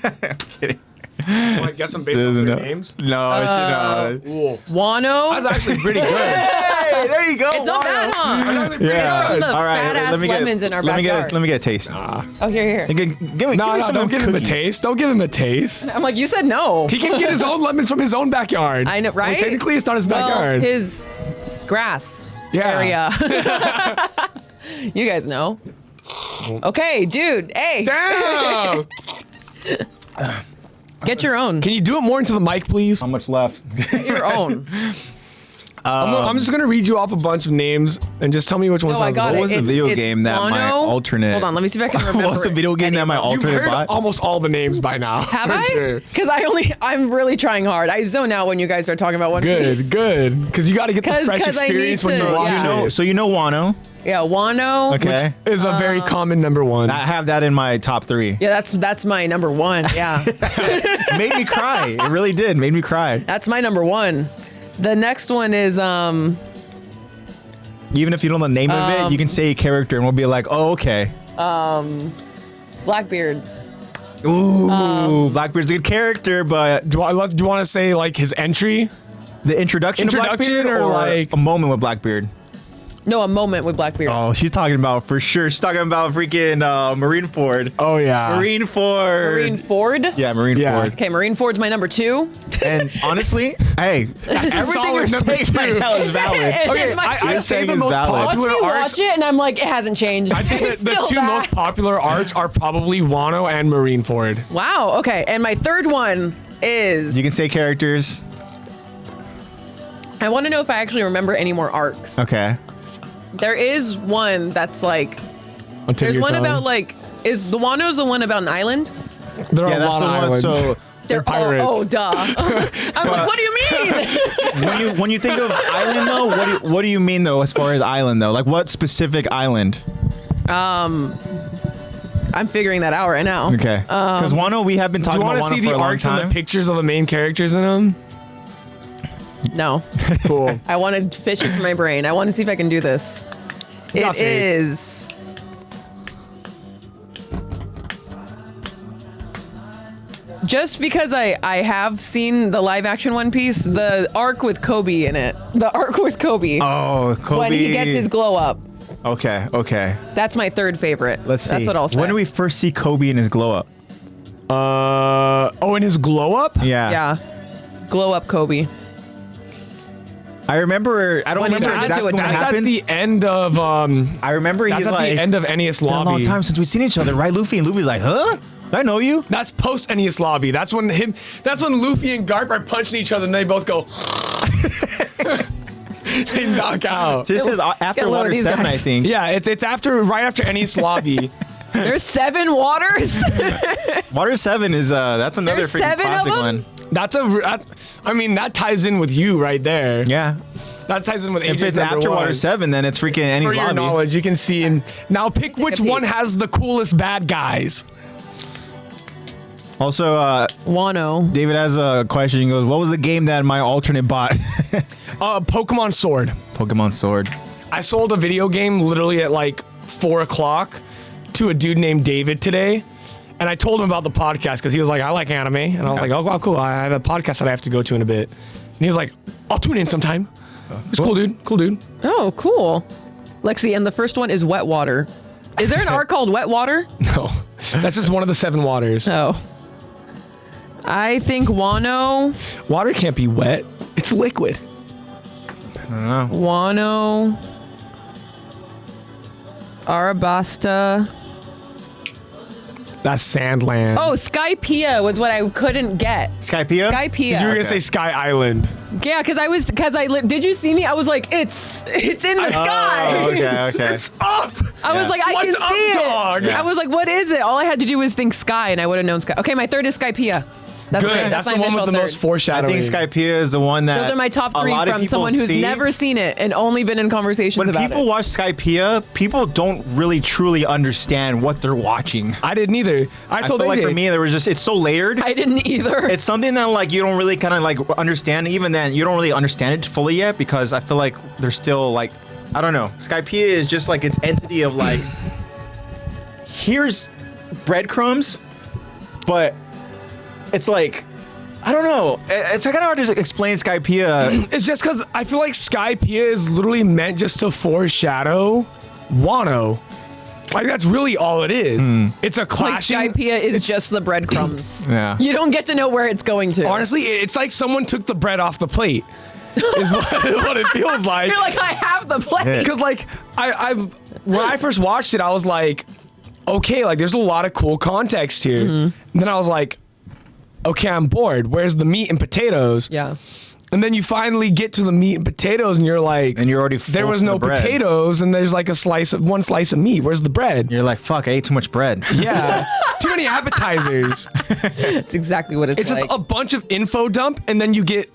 I'm kidding. I guess I'm based on Doesn't their know. names. No, Cool. Wano. That's actually pretty good. Hey, there you go. It's not bad, huh? Yeah. From the All right. fat-ass Let me get. lemons in our let me backyard. get. Let me get a taste. Oh, here. Give me No, some don't of give him a cookies. taste. Don't give him a taste. I'm like, you said no. He can get his own lemons from his own backyard. I know, right? Well, technically, it's not his Well, backyard. his grass Yeah. area. You guys know. Okay, dude. Hey, Damn! get your own. Can you do it more into the mic, please? How much left? Get your own. I'm just gonna read you off a bunch of names and just tell me which one No, I sounds got the What it. was the It's- video it's game that my Wano. alternate? Hold on, let me see if I can remember. What was the video game that my You've alternate heard bought? almost all the names by now. Have for I? Sure. Because I'm really trying hard. I zone out when you guys start talking about One Piece. Good. Because you got to get the 'Cause- fresh 'cause I experience need when to- you watch yeah. it. So you know Wano? Yeah, Wano. Okay. Is a very common number one. I have that in my top 3. Yeah, that's my number one. Yeah, Made me cry. It really did. Made me cry. that's my number one. The next one is Even if you don't know the name of it, you can say a character and we'll be like, oh, okay. Blackbeard's. Ooh, Blackbeard's a good character, but Do you want to say like his entry? the introduction to Introduction Blackbeard or like- a moment with Blackbeard? No, a moment with Blackbeard. Oh, she's talking about for sure. She's talking about freaking Marineford. Oh yeah. Marineford. Marineford. Yeah, Marineford. Yeah. Okay, Marineford's my number 2. And honestly, hey, everything solid you're number saying 2. right now is valid. It Okay, is my two. I'd say saying the is most valid. Watch popular me arcs. watch it, and I'm like, it hasn't changed. I'd say It's the still two that. most popular arcs are probably Wano and Marineford. Wow. Okay, and my third one is. You can say characters. I want to know if I actually remember any more arcs. Okay. There is one that's like. I'll take There's your one time. about like. Is the Wano's the one about an island? There are Yeah, a that's lot the of one. islands. So They're pirates. Oh, duh. I'm like, what do you mean? when you think of island though, what do you mean though as far as island though? Like what specific island? I'm figuring that out right now. Okay. Because Wano, we have been Do you talking want about to Wano see for the a long arcs and time. the pictures of the main characters in them? No. Cool. I wanted to fish it from my brain. I want to see if I can do this. got It faith. is. Just because I have seen the live action One Piece, the arc with Kobe in it. The arc with Kobe. Oh, Kobe. When he gets his glow up. Okay. Okay. That's my third favorite. Let's see. That's what I'll say. When do we first see Kobe in his glow up? And his glow up? Yeah. Yeah. Glow up Kobe. I remember. I don't When he remember turned into exactly a what titan. That's at happened. the end of I remember that's he's at like. the end of Enies been a Lobby. long time since we've seen each other, right, Luffy? And Luffy's like, huh? I know you. That's post Enies Lobby. That's when Luffy and Garp are punching each other and they both go they knock out. Just says after get a load of Water these 7, I guys. think. Yeah, it's right after Enies Lobby. There's 7 waters. Water 7 is that's another There's freaking 7 of classic them? one. That ties in with you right there. Yeah. That ties in with If AJ's it's number after one. Water 7, then it's freaking Annie's For your Lobby. knowledge, you can see. And now pick which peek. one has the coolest bad guys. Also, Wano. David has a question. He goes, what was the game that my alternate bought? Pokemon Sword. Pokemon Sword. I sold a video game literally at like 4 o'clock to a dude named David today. And I told him about the podcast because he was like, I like anime. And I was like, oh, wow, cool. I have a podcast that I have to go to in a bit. And he was like, I'll tune in sometime. It's cool, dude. Cool, dude. Oh, cool. Lexi, and the first one is Wet Water. Is there an arc called Wet Water? No, that's just one of the 7 waters. Oh. I think Wano. Water can't be wet. It's liquid. I don't know. Wano. Arabasta. That's Sandland. Oh, Skypiea was what I couldn't get. Skypiea? Skypiea. You were gonna Okay. say Sky Island. Yeah, did you see me? I was like, it's in the sky. Oh, okay. Up! I was like, I What's can see up, it. dog? I was like, what is it? All I had to do was think sky, and I would have known sky. Okay, my third is Skypiea. That's Good. That's the one with the most I foreshadowing. think Skypiea is the one that Those are my top a 3 lot of from people someone who's see. never seen it and only been in conversations When about people it. watch Skypiea, people don't really truly understand what they're watching. I didn't either. I I told feel like AJ, for me, there was just it's so layered. I didn't either. It's something that like you don't really kind of like understand. Even then, you don't really understand it fully yet because I feel like there's still like I don't know. Skypiea is just like its entity of like here's breadcrumbs, but it's like I don't know. It's kind of hard to explain Skypiea. it's just because I feel like Skypiea is literally meant just to foreshadow Wano. Like that's really all it is. It's a like clashing. Skypiea is just the breadcrumbs. Yeah. You don't get to know where it's going to. Honestly, it's like someone took the bread off the plate. Is what it feels like. You're like, I have the plate. Because like I when I first watched it, I was like, okay, like there's a lot of cool context here. And then I was like, okay, I'm bored. Where's the meat and potatoes? Yeah. And then you finally get to the meat and potatoes, and you're like, And you're already full there was from no the bread. potatoes, and there's like one slice of meat. Where's the bread? You're like, fuck, I ate too much bread. Yeah, too many appetizers. That's exactly what it's It's like. just a bunch of info dump, and then you get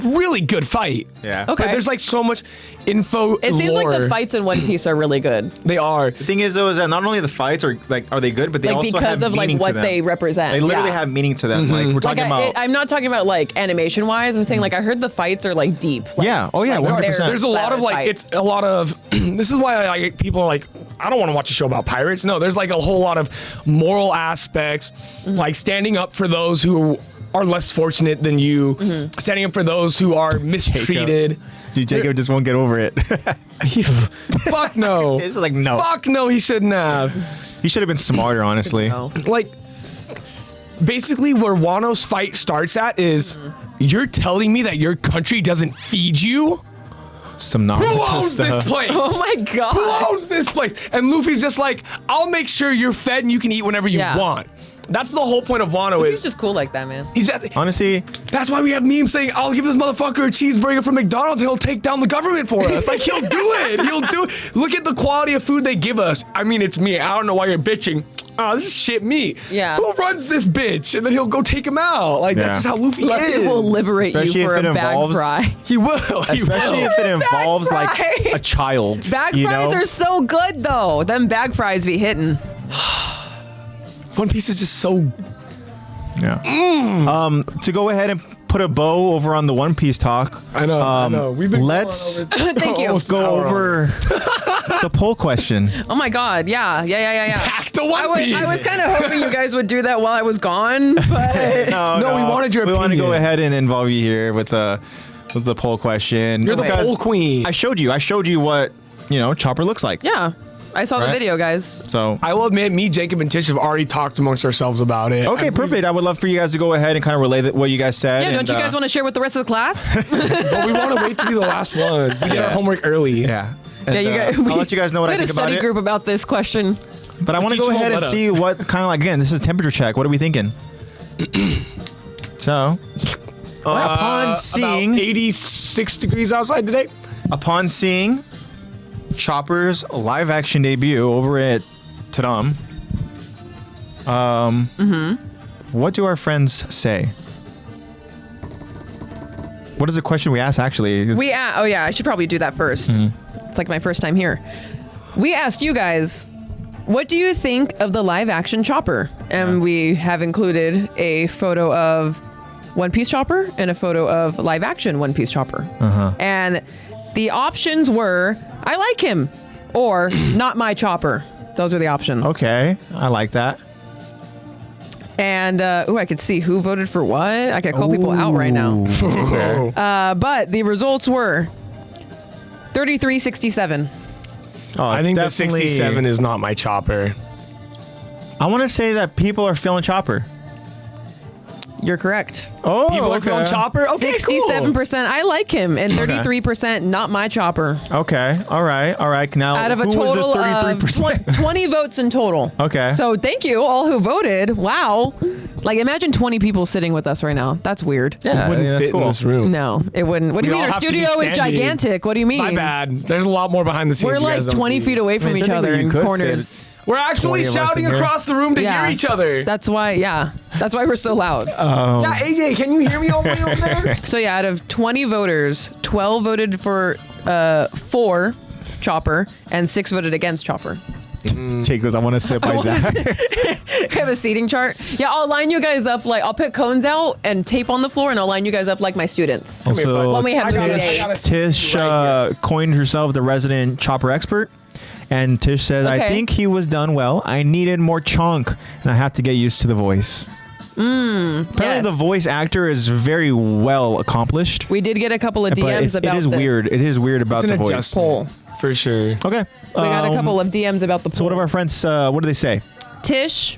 really good fight. Yeah. Okay. But there's like so much info. it seems like the lore. fights in One Piece are really good. They are. The thing is, though, is that not only the fights are like are they good, but they Like also because have of like meaning what to them. they represent. They literally Yeah. have meaning to them. Like we're Like talking about. I'm not talking about like animation wise. I'm saying like I heard the fights are like deep. Like, Yeah. Oh, yeah, like, 100%. There's a lot of like fights. it's a lot of this is why people are like I don't want to watch a show about pirates. No, there's like a whole lot of moral aspects, like standing up for those who are less fortunate than you, standing up for those who are mistreated. Jacob just won't get over it. Fuck no. It's like no. Fuck no, he shouldn't have. He should have been smarter, honestly. No. Like basically where Wano's fight starts at is you're telling me that your country doesn't feed you? Some Who Naruto owns this stuff. place? Oh my Who god. owns this place? And Luffy's just like, I'll make sure you're fed and you can eat whenever you Yeah. want. That's the whole point of Wano He's is just cool like that, man. he's just, Honestly, that's why we have memes saying, I'll give this motherfucker a cheeseburger from McDonald's and he'll take down the government for us. Like he'll do it. He'll do it. Look at the quality of food they give us. I mean, it's me. I don't know why you're bitching. Oh, this is shit meat. Yeah. Who runs this bitch? And then he'll go take him out. Like Yeah. that's just how Luffy Luffy is. will liberate Especially you for if a it bag involves- fry. He will. He especially will. if it involves like fry. a child. Bag you fries know? are so good though. Them bag fries be hitting. One Piece is just so. Yeah. To go ahead and put a bow over on the One Piece talk. I know. I know. We've been let's going over Thank you. almost go an hour over the poll question. Oh my god, yeah. Back to One I Piece. was kind of hoping you guys would do that while I was gone, but No, we wanted your We want to go opinion. ahead and involve you here with the poll question. You're the Because poll queen. I showed you what Chopper looks like. yeah, I saw the Right. video, guys. So I will admit, me, Jacob, and Tish have already talked amongst ourselves about it. okay, perfect. I would love for you guys to go ahead and kind of relay what you guys said. Yeah, don't and, you guys want to share with the rest of the class? But we want to wait to be the last one. We did our homework early. Yeah. And, Yeah, you guys. I'll let you guys know what we I had a think about study it. group about this question. But I want to Teach go won't ahead and let us. see what kind of like again. This is a temperature check. What are we thinking? So, upon seeing about 86 degrees outside today. upon seeing Chopper's live action debut over at Tadam, what do our friends say? What is the question we asked actually? Oh yeah, I should probably do that 1st. It's like my first time here. We asked you guys, what do you think of the live action Chopper? And we have included a photo of One Piece Chopper and a photo of live action One Piece Chopper. And the options were, I like him, or not my Chopper. Those are the options. Okay, I like that. And I could see who voted for what. I could call people out right now. Okay. But the results were 33-67. Oh, I it's think the definitely- 67 is not my Chopper. I want to say that people are feeling Chopper. You're correct. Oh, People are okay. feeling Chopper? Okay, 67% I like him, and 33% not my Chopper. Okay, all right. Now, Out of a who total was the of 33%? 20 votes in total. Okay. So thank you all who voted. Wow. Like imagine 20 people sitting with us right now. That's weird. Yeah, It wouldn't that's fit cool. in this room. No, it wouldn't. What do you We mean? all Our have to be studio is standing. gigantic. What do you mean? My bad. There's a lot more behind the scenes. We're you like guys don't 20 see. feet away from I mean, each other technically in you could corners. We're actually 20 of us shouting in here. across the room to Yeah. hear each other. That's why we're so loud. Yeah, AJ, can you hear me all the way over there? So yeah, out of 20 voters, 12 voted for Chopper and 6 voted against Chopper. Jake goes, I want to sit by Zach. We have a seating chart. Yeah, I'll line you guys up I'll put cones out and tape on the floor, and I'll line you guys up like my students. Also, When we have movie it. days. Tish coined herself the resident Chopper expert. And Tish says, I Okay. think he was done well. I needed more chunk, and I have to get used to the voice. Apparently, Yes. the voice actor is very well accomplished. We did get a couple of But DMs about it is this weird. It is weird about It's an the voice. adjustment. poll. For sure. Okay. We got a couple of DMs about the poll. So what of our friends, what do they say? Tish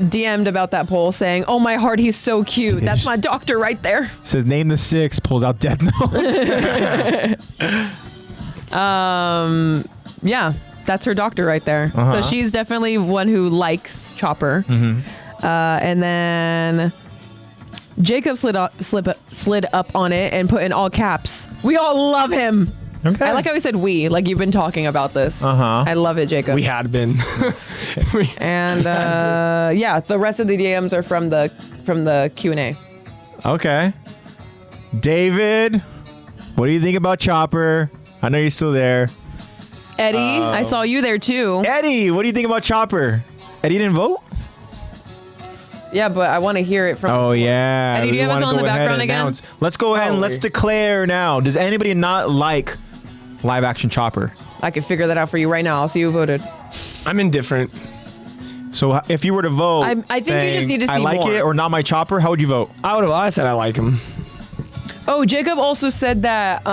DM'd about that poll saying, "Oh my heart, he's so cute. That's my doctor right there." Says, name the 6, pulls out Death Note. Yeah, that's her doctor right there. Uh-huh. So she's definitely one who likes Chopper. And then Jacob slid up on it and put in all caps, "We all love him." Okay. I like how he said "we," like you've been talking about this. I love it, Jacob. We had been. And yeah, the rest of the DMs are from the Q&A. Okay. David, what do you think about Chopper? I know you're still there. Eddie, I saw you there too. Eddie, what do you think about Chopper? Eddie didn't vote? Yeah, but I want to hear it from. Oh, yeah. Eddie, do you We have us wanna on the go ahead background and again? announce. Let's go ahead and let's declare now. Does anybody not like live action Chopper? I could figure that out for you right now. I'll see who voted. I'm indifferent. So if you were to vote, I think you just need to I see like more. it or not my Chopper, how would you vote? I said I like him. Oh, Jacob also said that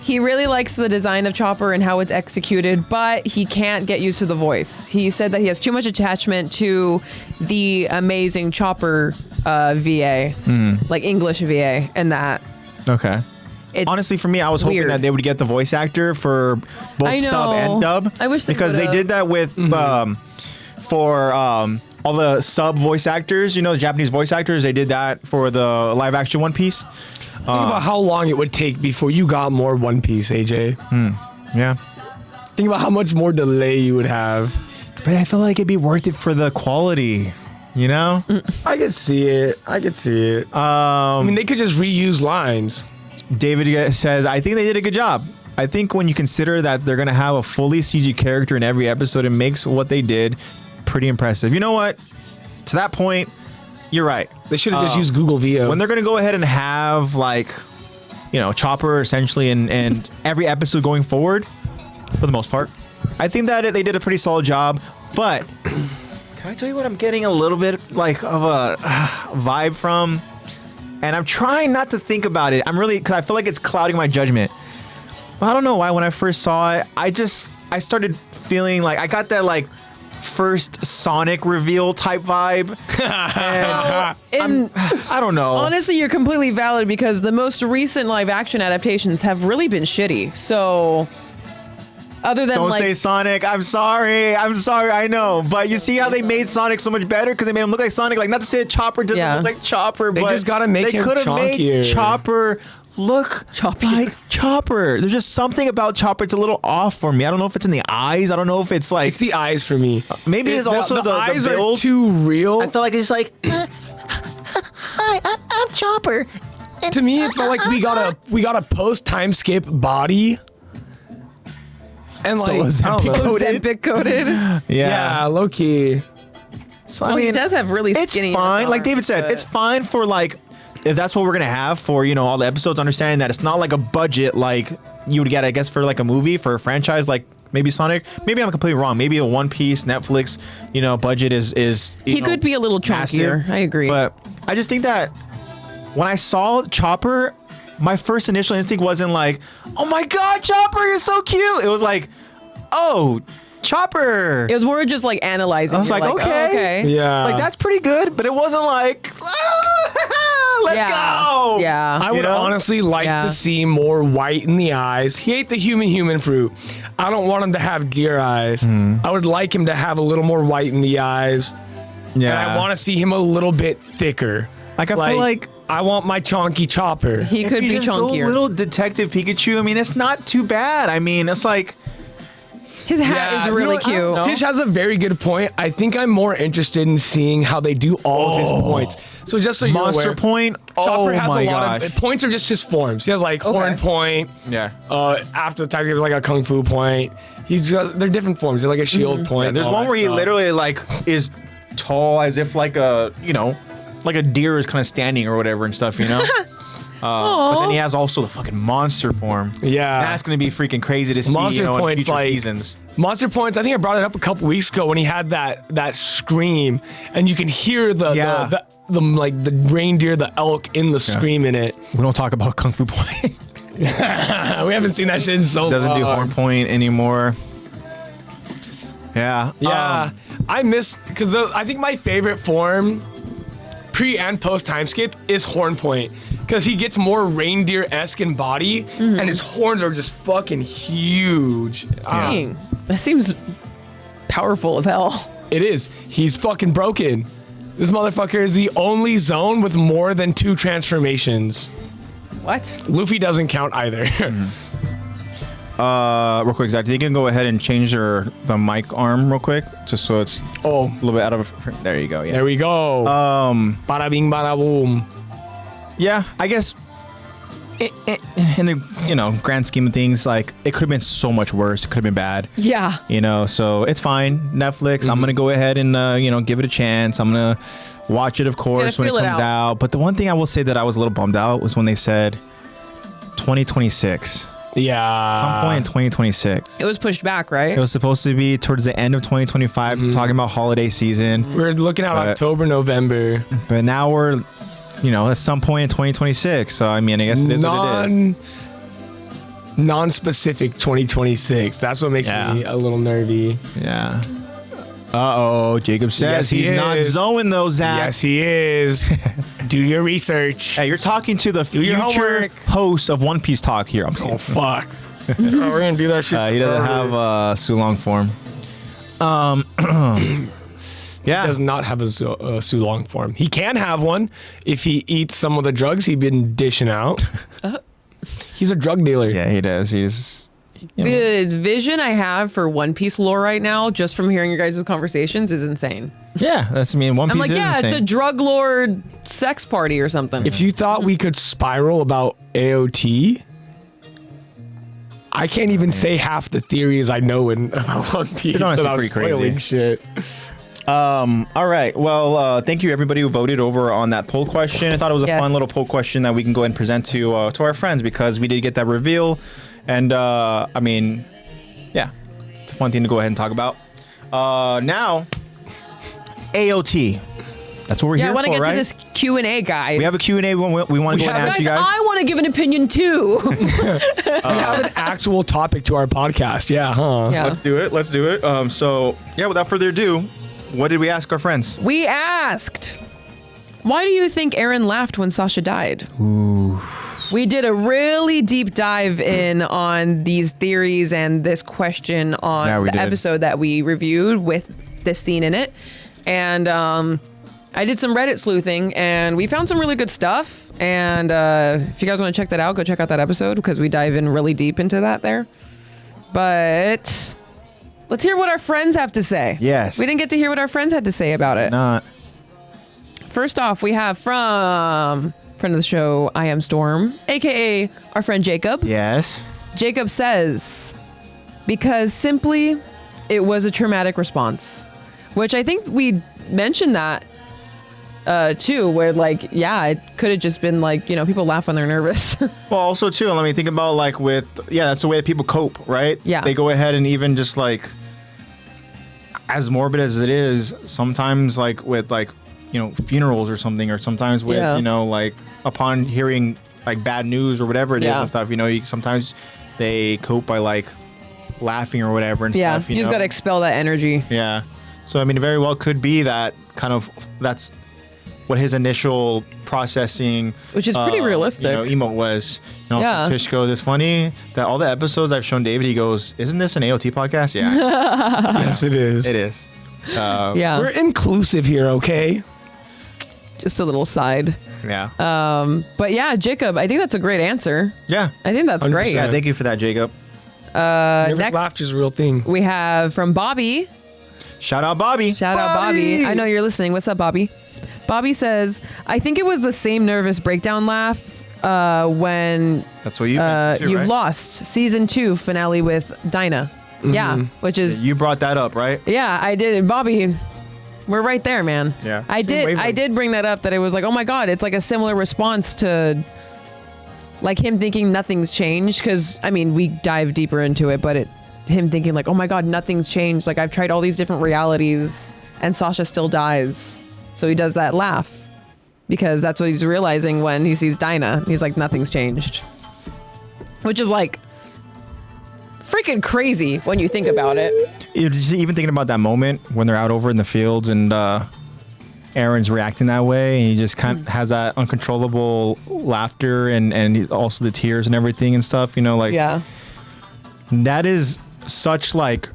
he really likes the design of Chopper and how it's executed, but he can't get used to the voice. He said that he has too much attachment to the amazing Chopper VA, like English VA, and that Okay. it's Honestly, for me, I was hoping weird. that they would get the voice actor for both I sub know. and dub. I wish they because they would've. did that with for all the sub voice actors. You know, the Japanese voice actors. They did that for the live action One Piece. Think about how long it would take before you got more One Piece, AJ. Yeah, Think about how much more delay you would have. but I feel like it'd be worth it for the quality. You know. I could see it. I mean, they could just reuse lines. David says, I think they did a good job. I think when you consider that they're going to have a fully CG character in every episode, it makes what they did pretty impressive. You know what? To that point, you're right. They should have just used Google VO. When they're going to go ahead and have, like, you know, Chopper essentially in every episode going forward, for the most part, I think that they did a pretty solid job. But can I tell you what I'm getting a little bit, like, of a vibe from? And I'm trying not to think about it. Because I feel like it's clouding my judgment. But I don't know why. When I first saw it, I started feeling like I got that like first Sonic reveal type vibe. And I don't know. Honestly, you're completely valid because the most recent live action adaptations have really been shitty. So, other than Don't like, say Sonic. I'm sorry. I know. But you see how they made Sonic so much better because they made him look like Sonic. Like, not to say that Chopper doesn't Yeah. look like Chopper, They but just gotta make they him could have made chonkier. Chopper look Choppier. like Chopper. There's just something about Chopper. It's a little off for me. I don't know if it's in the eyes. I don't know if it's like It's the eyes for me. maybe it's also the eyes are build. too real. I feel like it's just like hi, I'm Chopper. To me, it felt like we got a post time skip body. And So like, was I don't know. Ozempic coated. Yeah, low key. So Well, he does have really it's skinny fine. Like arms, David said, but- it's fine for like if that's what we're gonna have for all the episodes. Understanding that it's not like a budget like you would get, I guess, for like a movie for a franchise like maybe Sonic. Maybe I'm completely wrong. Maybe a One Piece Netflix budget is He could be a little chunkier. massive. I agree. But I just think that when I saw Chopper, my first initial instinct wasn't like, oh my god, Chopper, you're so cute. It was like, oh, Chopper. It was more just like analyzing. I was You're like, oh, okay. okay. Yeah. Like, that's pretty good, but it wasn't like, let's Yeah. go. Yeah. I would know? honestly like Yeah. to see more white in the eyes. He ate the human fruit. I don't want him to have deer eyes. I would like him to have a little more white in the eyes. Yeah. And I want to see him a little bit thicker. Like, I feel like I want my chonky Chopper. He could if you be just go chunkier. little Detective Pikachu, I mean, it's not too bad. I mean, it's like, His hat is really cute. Tish has a very good point. I think I'm more interested in seeing how they do all of his points. So just so you're Monster aware, point. Chopper Oh has my a lot gosh. of points are just his forms. He has like horn point. Yeah. After the tiger, he has like a kung fu point. They're different forms. There's like a shield point. Yeah, there's all one that where he stuff. literally like is tall as if like a like a deer is kind of standing or whatever and stuff, But then he has also the fucking monster form. Yeah. That's gonna be freaking crazy to see. Monster in points future like seasons. Monster points. I think I brought it up a couple weeks ago when he had that scream, and you can hear the reindeer, the elk in the scream in it. We don't talk about Kung Fu Point. We haven't seen that shit in so long. Doesn't do horn point anymore. Yeah. Yeah, I miss because I think my favorite form, pre and post time skip, is horn point because he gets more reindeer-esque in body, and his horns are just fucking huge. Dang. That seems powerful as hell. It is. He's fucking broken. This motherfucker is the only zone with more than 2 transformations. What? Luffy doesn't count either. Real quick, Zach, you can go ahead and change the mic arm real quick, just so it's a little bit out of. There you go. Yeah. There we go. Bada bing, bada boom. Yeah, I guess. In the grand scheme of things, like it could have been so much worse. It could have been bad. Yeah. So it's fine. Netflix. I'm gonna go ahead and give it a chance. I'm gonna watch it, of course, when it comes out. But the one thing I will say that I was a little bummed out was when they said 2026. Yeah. Some point in 2026. It was pushed back, right? It was supposed to be towards the end of 2025, talking about holiday season. We're looking at October, November. But now we're, at some point in 2026. So, I mean, I guess it is what it is. Non-specific 2026. That's what makes me a little nervy. Yeah. Uh-oh. Jacob says he's not zoning those, Zach. Yes, he is. Do your research. Hey, you're talking to the future homework. host of One Piece Talk here. Oh, fuck. We're going to do that shit. He doesn't have Sulong form. Yeah. He does not have a Sulong form. He can have one if he eats some of the drugs he's been dishing out. He's a drug dealer. Yeah, he does. He's... The vision I have for One Piece lore right now, just from hearing your guys' conversations, is insane. Yeah, One Piece I'm like, is it's insane. a drug lord sex party or something. If you thought we could spiral about AOT, I can't even say half the theories I know about One Piece It's honestly without pretty spoiling crazy. shit. All right. Well, thank you everybody who voted over on that poll question. I thought it was a fun little poll question that we can go ahead and present to our friends because we did get that reveal. And I mean, yeah, it's a fun thing to go ahead and talk about. Now, AOT. That's what we're here for, right? I want to get to this Q&A, guys. We have a Q&A we want to go ahead and ask you guys. I want to give an opinion too. We have an actual topic to our podcast. Yeah, huh? Yeah. Let's do it. So, yeah, without further ado, what did we ask our friends? We asked, why do you think Eren laughed when Sasha died? Ooh. We did a really deep dive in on these theories and this question on the episode that we reviewed with this scene in it. And I did some Reddit sleuthing and we found some really good stuff. And if you guys want to check that out, go check out that episode because we dive in really deep into that there. But let's hear what our friends have to say. Yes. We didn't get to hear what our friends had to say about it. Not. First off, we have from friend of the show, I Am Storm, aka our friend Jacob. Yes. Jacob says, because simply it was a traumatic response, which I think we mentioned that too, where like, yeah, it could have just been like, people laugh when they're nervous. Well, also too, let me think about like that's the way that people cope, right? Yeah. They go ahead and even just like, as morbid as it is, sometimes like with like, funerals or something, or sometimes with, like upon hearing like bad news or whatever it is and stuff, sometimes they cope by like laughing or whatever and stuff. You just got to expel that energy. Yeah. So, I mean, it very well could be that that's what his initial processing, which is pretty realistic, emote was. And Tish goes, it's funny that all the episodes I've shown David, he goes, isn't this an AOT podcast? Yeah. Yes, it is. It is. We're inclusive here, okay? Just a little side. Yeah. But yeah, Jacob, I think that's a great answer. Yeah. I think that's 100%. Great. Yeah, thank you for that, Jacob. Nervous Next, laughter is a real thing. we have from Bobby. Shout out Bobby. Shout out Bobby. I know you're listening. What's up, Bobby? Bobby says, I think it was the same nervous breakdown laugh when That's what you mentioned too, you've right? lost season 2 finale with Dinah. Yeah, which is You brought that up, right? yeah, I did. Bobby, we're right there, man. Yeah. I did bring that up, that it was like, oh my God, it's like a similar response to like him thinking nothing's changed. Cause I mean, we dive deeper into it, but him thinking like, oh my God, nothing's changed. Like I've tried all these different realities and Sasha still dies. So he does that laugh because that's what he's realizing when he sees Dinah. He's like, nothing's changed, which is like freaking crazy when you think about it. Even thinking about that moment when they're out over in the fields and Aaron's reacting that way, and he just kind of has that uncontrollable laughter and he's also the tears and everything and stuff, you know, like Yeah. that is such like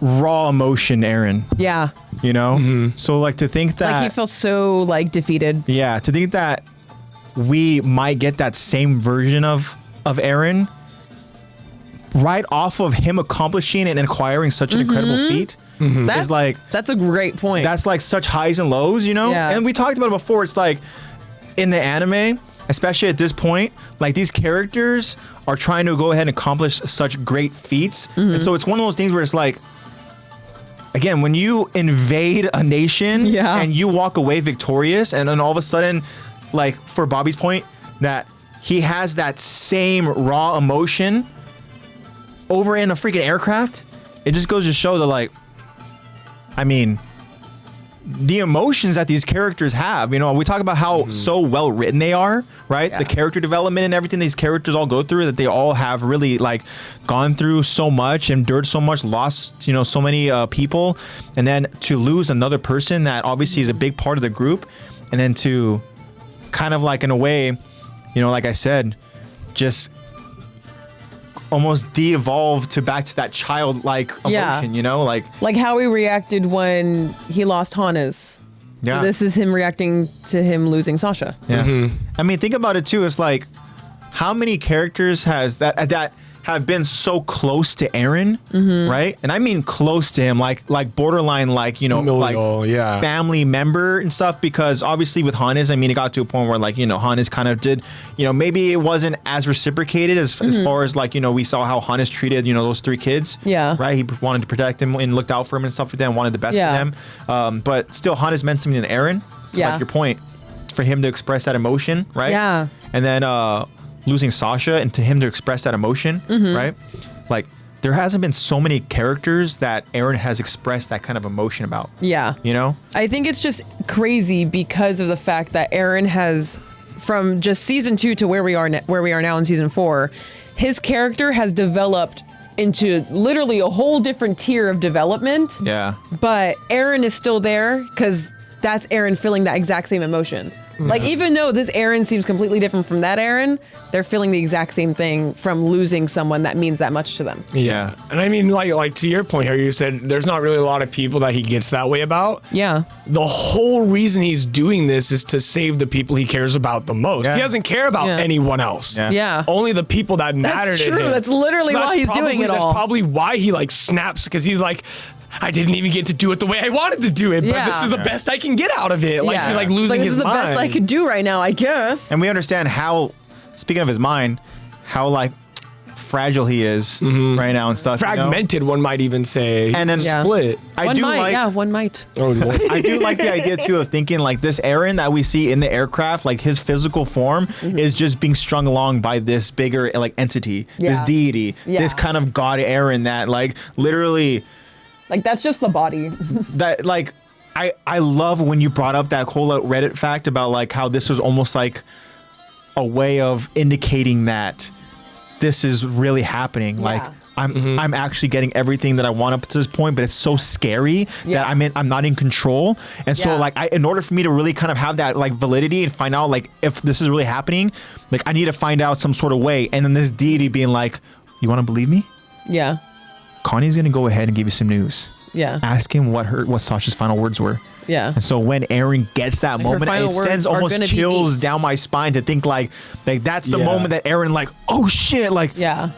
raw emotion, Aaron, Yeah. you know? So like to think that Like he feels so like defeated. yeah, to think that we might get that same version of Aaron right off of him accomplishing and acquiring such an incredible feat is like That's a great point. that's like such highs and lows, you know? Yeah. And we talked about it before. It's like in the anime, especially at this point, like these characters are trying to go ahead and accomplish such great feats. And so it's one of those things where it's like, again, when you invade a nation Yeah. and you walk away victorious, and then all of a sudden, like for Bobby's point, that he has that same raw emotion over in a freaking aircraft, it just goes to show that, like, I mean, the emotions that these characters have, you know, we talk about how so well written they are, right? Yeah. The character development and everything these characters all go through, that they all have really like gone through so much, endured so much, lost, you know, so many people, and then to lose another person that obviously is a big part of the group, and then to kind of like in a way, you know, like I said, just almost de-evolve to back to that childlike emotion, Yeah. you know, like how he reacted when he lost Hannes. yeah. So this is him reacting to him losing Sasha. Yeah. I mean, think about it too. It's like, how many characters has that have been so close to Aaron, right? And I mean close to him, like borderline, like, you know, Familial, like yeah. family member and stuff. Because obviously with Hannes, I mean, it got to a point where, like, you know, Hannes kind of did, you know, maybe it wasn't as reciprocated as far as, like, you know, we saw how Hannes treated, you know, those 3 kids. Yeah. Right. He wanted to protect him and looked out for him and stuff like that, and wanted the best Yeah. for them. But still, Hannes meant something to Aaron. So Yeah. like your point, for him to express that emotion, right? Yeah. And then losing Sasha, and to him to express that emotion, right? Like, there hasn't been so many characters that Aaron has expressed that kind of emotion about. Yeah. You know? I think it's just crazy because of the fact that Aaron has, from just season 2 to where we are now in season 4, his character has developed into literally a whole different tier of development. Yeah. But Aaron is still there because that's Aaron feeling that exact same emotion. Like, even though this Aaron seems completely different from that Aaron, they're feeling the exact same thing from losing someone that means that much to them. Yeah. And I mean, like to your point here, you said there's not really a lot of people that he gets that way about. Yeah. The whole reason he's doing this is to save the people he cares about the most. Yeah. He doesn't care about Yeah. anyone else. Yeah. Yeah. Only the people that matter to him. true. That's literally why he's doing it all. That's probably why he like snaps, because he's like, I didn't even get to do it the way I wanted to do it, but Yeah. this is the best I can get out of it. Like, Yeah. he's like losing this his is the mind. best I could do right now, I guess. And we understand how, speaking of his mind, how like fragile he is right now and stuff. you know? Fragmented, one might even say. And then Yeah. split. I One do might, like, yeah, one might. Oh, I do like the idea too of thinking like this Aaron that we see in the aircraft, like his physical form is just being strung along by this bigger like entity, this Yeah. deity, Yeah. this kind of god Aaron that like literally Like, that's just the body. that like I love when you brought up that whole Reddit fact about like how this was almost like a way of indicating that this is really happening. Like I'm actually getting everything that I want up to this point, but it's so scary Yeah. that I'm not in control. And so Yeah. like in order for me to really kind of have that like validity and find out like if this is really happening, like I need to find out some sort of way. And then this deity being like, you want to believe me? Yeah. Connie's gonna go ahead and give you some news. Yeah. Ask him what Sasha's final words were. Yeah. And so when Aaron gets that Like, her moment, final it words sends are almost gonna be chills beast. down my spine to think like that's the Yeah. moment that Aaron like, oh shit, like Yeah.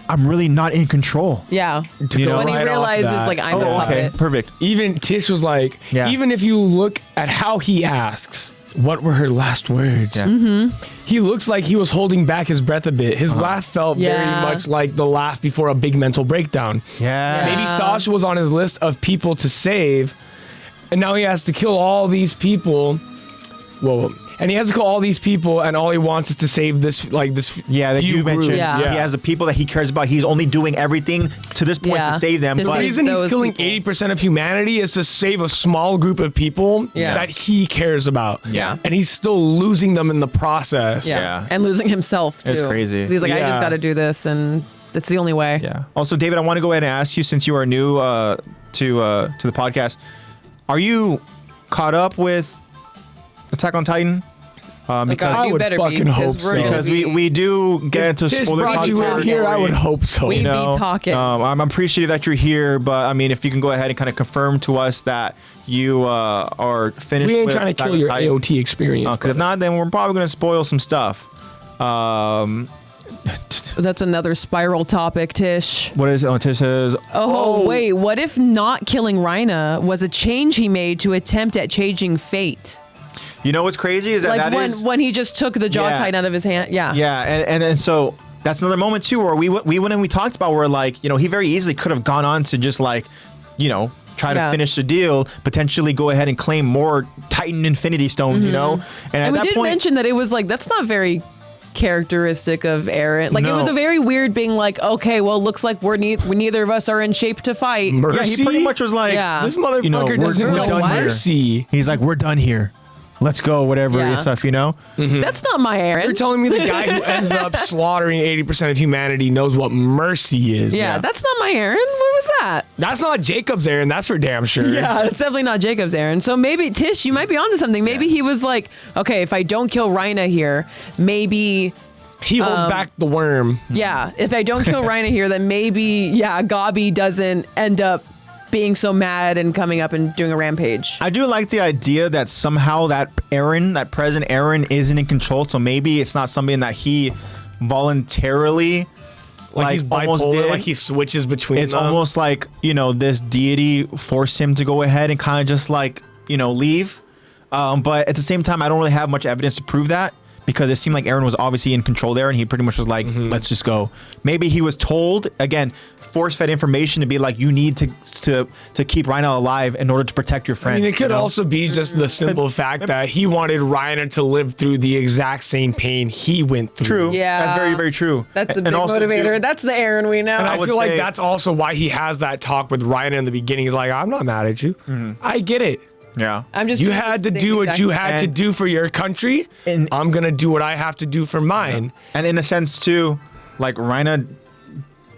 I'm really not in control. Yeah. You know? When he right off realizes, that. like, I'm the puppet. Perfect. Even Tish was like, Yeah. even if you look at how he asks, what were her last words? Yeah. He looks like he was holding back his breath a bit. His laugh felt very Yeah. much like the laugh before a big mental breakdown. Yeah. Yeah. Maybe Sasha was on his list of people to save, and now he has to kill all these people. Whoa. And he has to kill all these people, and all he wants is to save this, like this. Yeah, that few you mentioned. group. Yeah. He has the people that he cares about. He's only doing everything to this point Yeah. to save them. To The But save reason he's those killing people. 80% of humanity is to save a small group of people Yeah. that he cares about. Yeah. And he's still losing them in the process. Yeah. Yeah. And losing himself, too. It's crazy. 'Cause he's like, I just Yeah. got to do this, and that's the only way. yeah. Also, David, I want to go ahead and ask you, since you are new to the podcast, are you caught up with Attack on Titan? Because I would fucking hope so. because we do get into Tish spoiler brought you in here, I would hope so. We- You know, be talking. I'm appreciative that you're here, but I mean, if you can go ahead and kind of confirm to us that you are finished. We ain't with trying to Attack kill on your Titan. AOT experience. Because if not, then we're probably going to spoil some stuff. That's another spiral topic, Tish. What is it? Tish says, Oh, wait. What if not killing Rhina was a change he made to attempt at changing fate? you know what's crazy is that Like that when, is when he just took the jaw Yeah. titan out of his hand. Yeah. yeah, and so that's another moment too where we went and we talked about where like he very easily could have gone on to just like try to Yeah. finish the deal, potentially go ahead and claim more Titan Infinity Stones, and at And we that did point. mention that it was like, that's not very characteristic of Eren. Like, it No. was a very weird being like, okay, well, looks like neither of us are in shape to fight. Mercy? Yeah, he pretty much was like, Yeah. This motherfucker we're doesn't know done here. mercy. He's like, we're done here. Let's go, whatever Yeah. and stuff, That's not my You're Eren. telling me the guy who ends up slaughtering 80% of humanity knows what mercy is. Yeah, that's not my Eren. What was that? That's not Jacob's Aaron, that's for damn sure. Yeah, that's definitely not Jacob's Eren. So maybe, Tish, you might be onto something. Maybe he was like, okay, if I don't kill Rhina here, maybe... He holds back the worm. Yeah, if I don't kill Rhina here, then maybe, Gabi doesn't end up being so mad and coming up and doing a rampage. I do like the idea that somehow that present Aaron isn't in control. So maybe it's not something that he voluntarily Like he's almost bipolar, did. like he switches between It's them. almost like this deity forced him to go ahead and kind of just like leave. But at the same time, I don't really have much evidence to prove that, because it seemed like Aaron was obviously in control there, and he pretty much was like, let's just go. Maybe he was told, again, force-fed information to be like, you need to keep Rhino alive in order to protect your I friends. mean, it could also be just the simple fact that he wanted Ryan to live through the exact same pain he went through. True. Yeah. That's very, very true. That's the And big also, too, motivator. That's the Eren we know. And I would feel like say- that's also why he has that talk with Ryan in the beginning. He's like, I'm not mad at you. I get it. yeah. I'm just You doing had the to same do what exact- you had to And- do for your country. And- I'm going to do what I have to do for mine. And in a sense, too, like, Rhina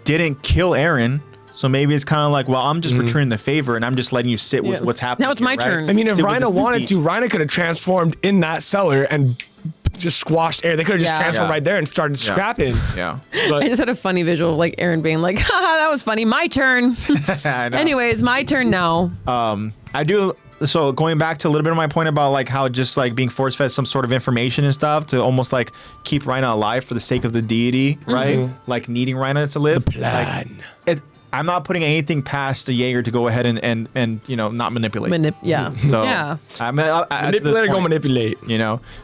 didn't kill Aaron. So maybe it's kind of like, well, I'm just returning the favor, and I'm just letting you sit with Yeah. what's happening. Now it's my here, turn. right? I mean, if Sit with Rhino this wanted defeat. to, Rhino could have transformed in that cellar and just squashed air. They could have just Yeah. transformed Yeah. right there and started scrapping. Yeah. But I just had a funny visual of like Eren being like, haha, that was funny. My turn. I know. Anyways, my turn now. I do. So going back to a little bit of my point about like how just like being force fed some sort of information and stuff to almost like keep Rhina alive for the sake of the deity, right? Like needing Rhina to live. plan. Like, I'm not putting anything past the Jaeger to go ahead and not manipulate. Yeah. So Yeah. Manipulate or go manipulate.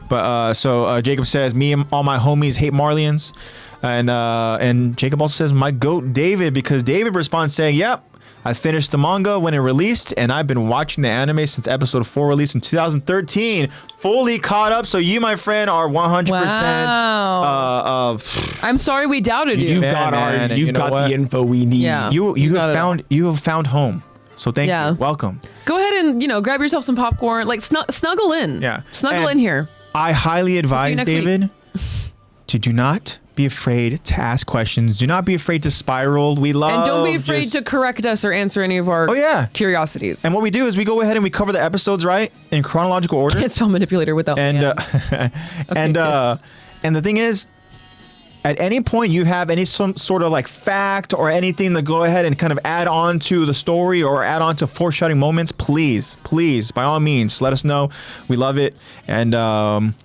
But so Jacob says, me and all my homies hate Marlians, and Jacob also says my goat David, because David responds saying, yep, I finished the manga when it released, and I've been watching the anime since episode 4 released in 2013, fully caught up. So you, my friend, are 100%. Wow. I'm sorry we doubted you. You've Yeah, got man, and you've you know got what? the info we need. Yeah. you got have it. found home. So thank Yeah. you. Welcome. Go ahead and grab yourself some popcorn. Like snuggle in. Yeah. Snuggle And in here. I highly advise next week. David to do not be afraid to ask questions. Do not be afraid to spiral. We love And don't be afraid just- to correct us or answer any of our Oh yeah. curiosities. And what we do is we go ahead and we cover the episodes right in chronological order. Can't spell manipulator without And man. and the thing is, at any point you have some sort of like fact or anything to go ahead and kind of add on to the story or add on to foreshadowing moments, please, by all means, let us know. We love it. And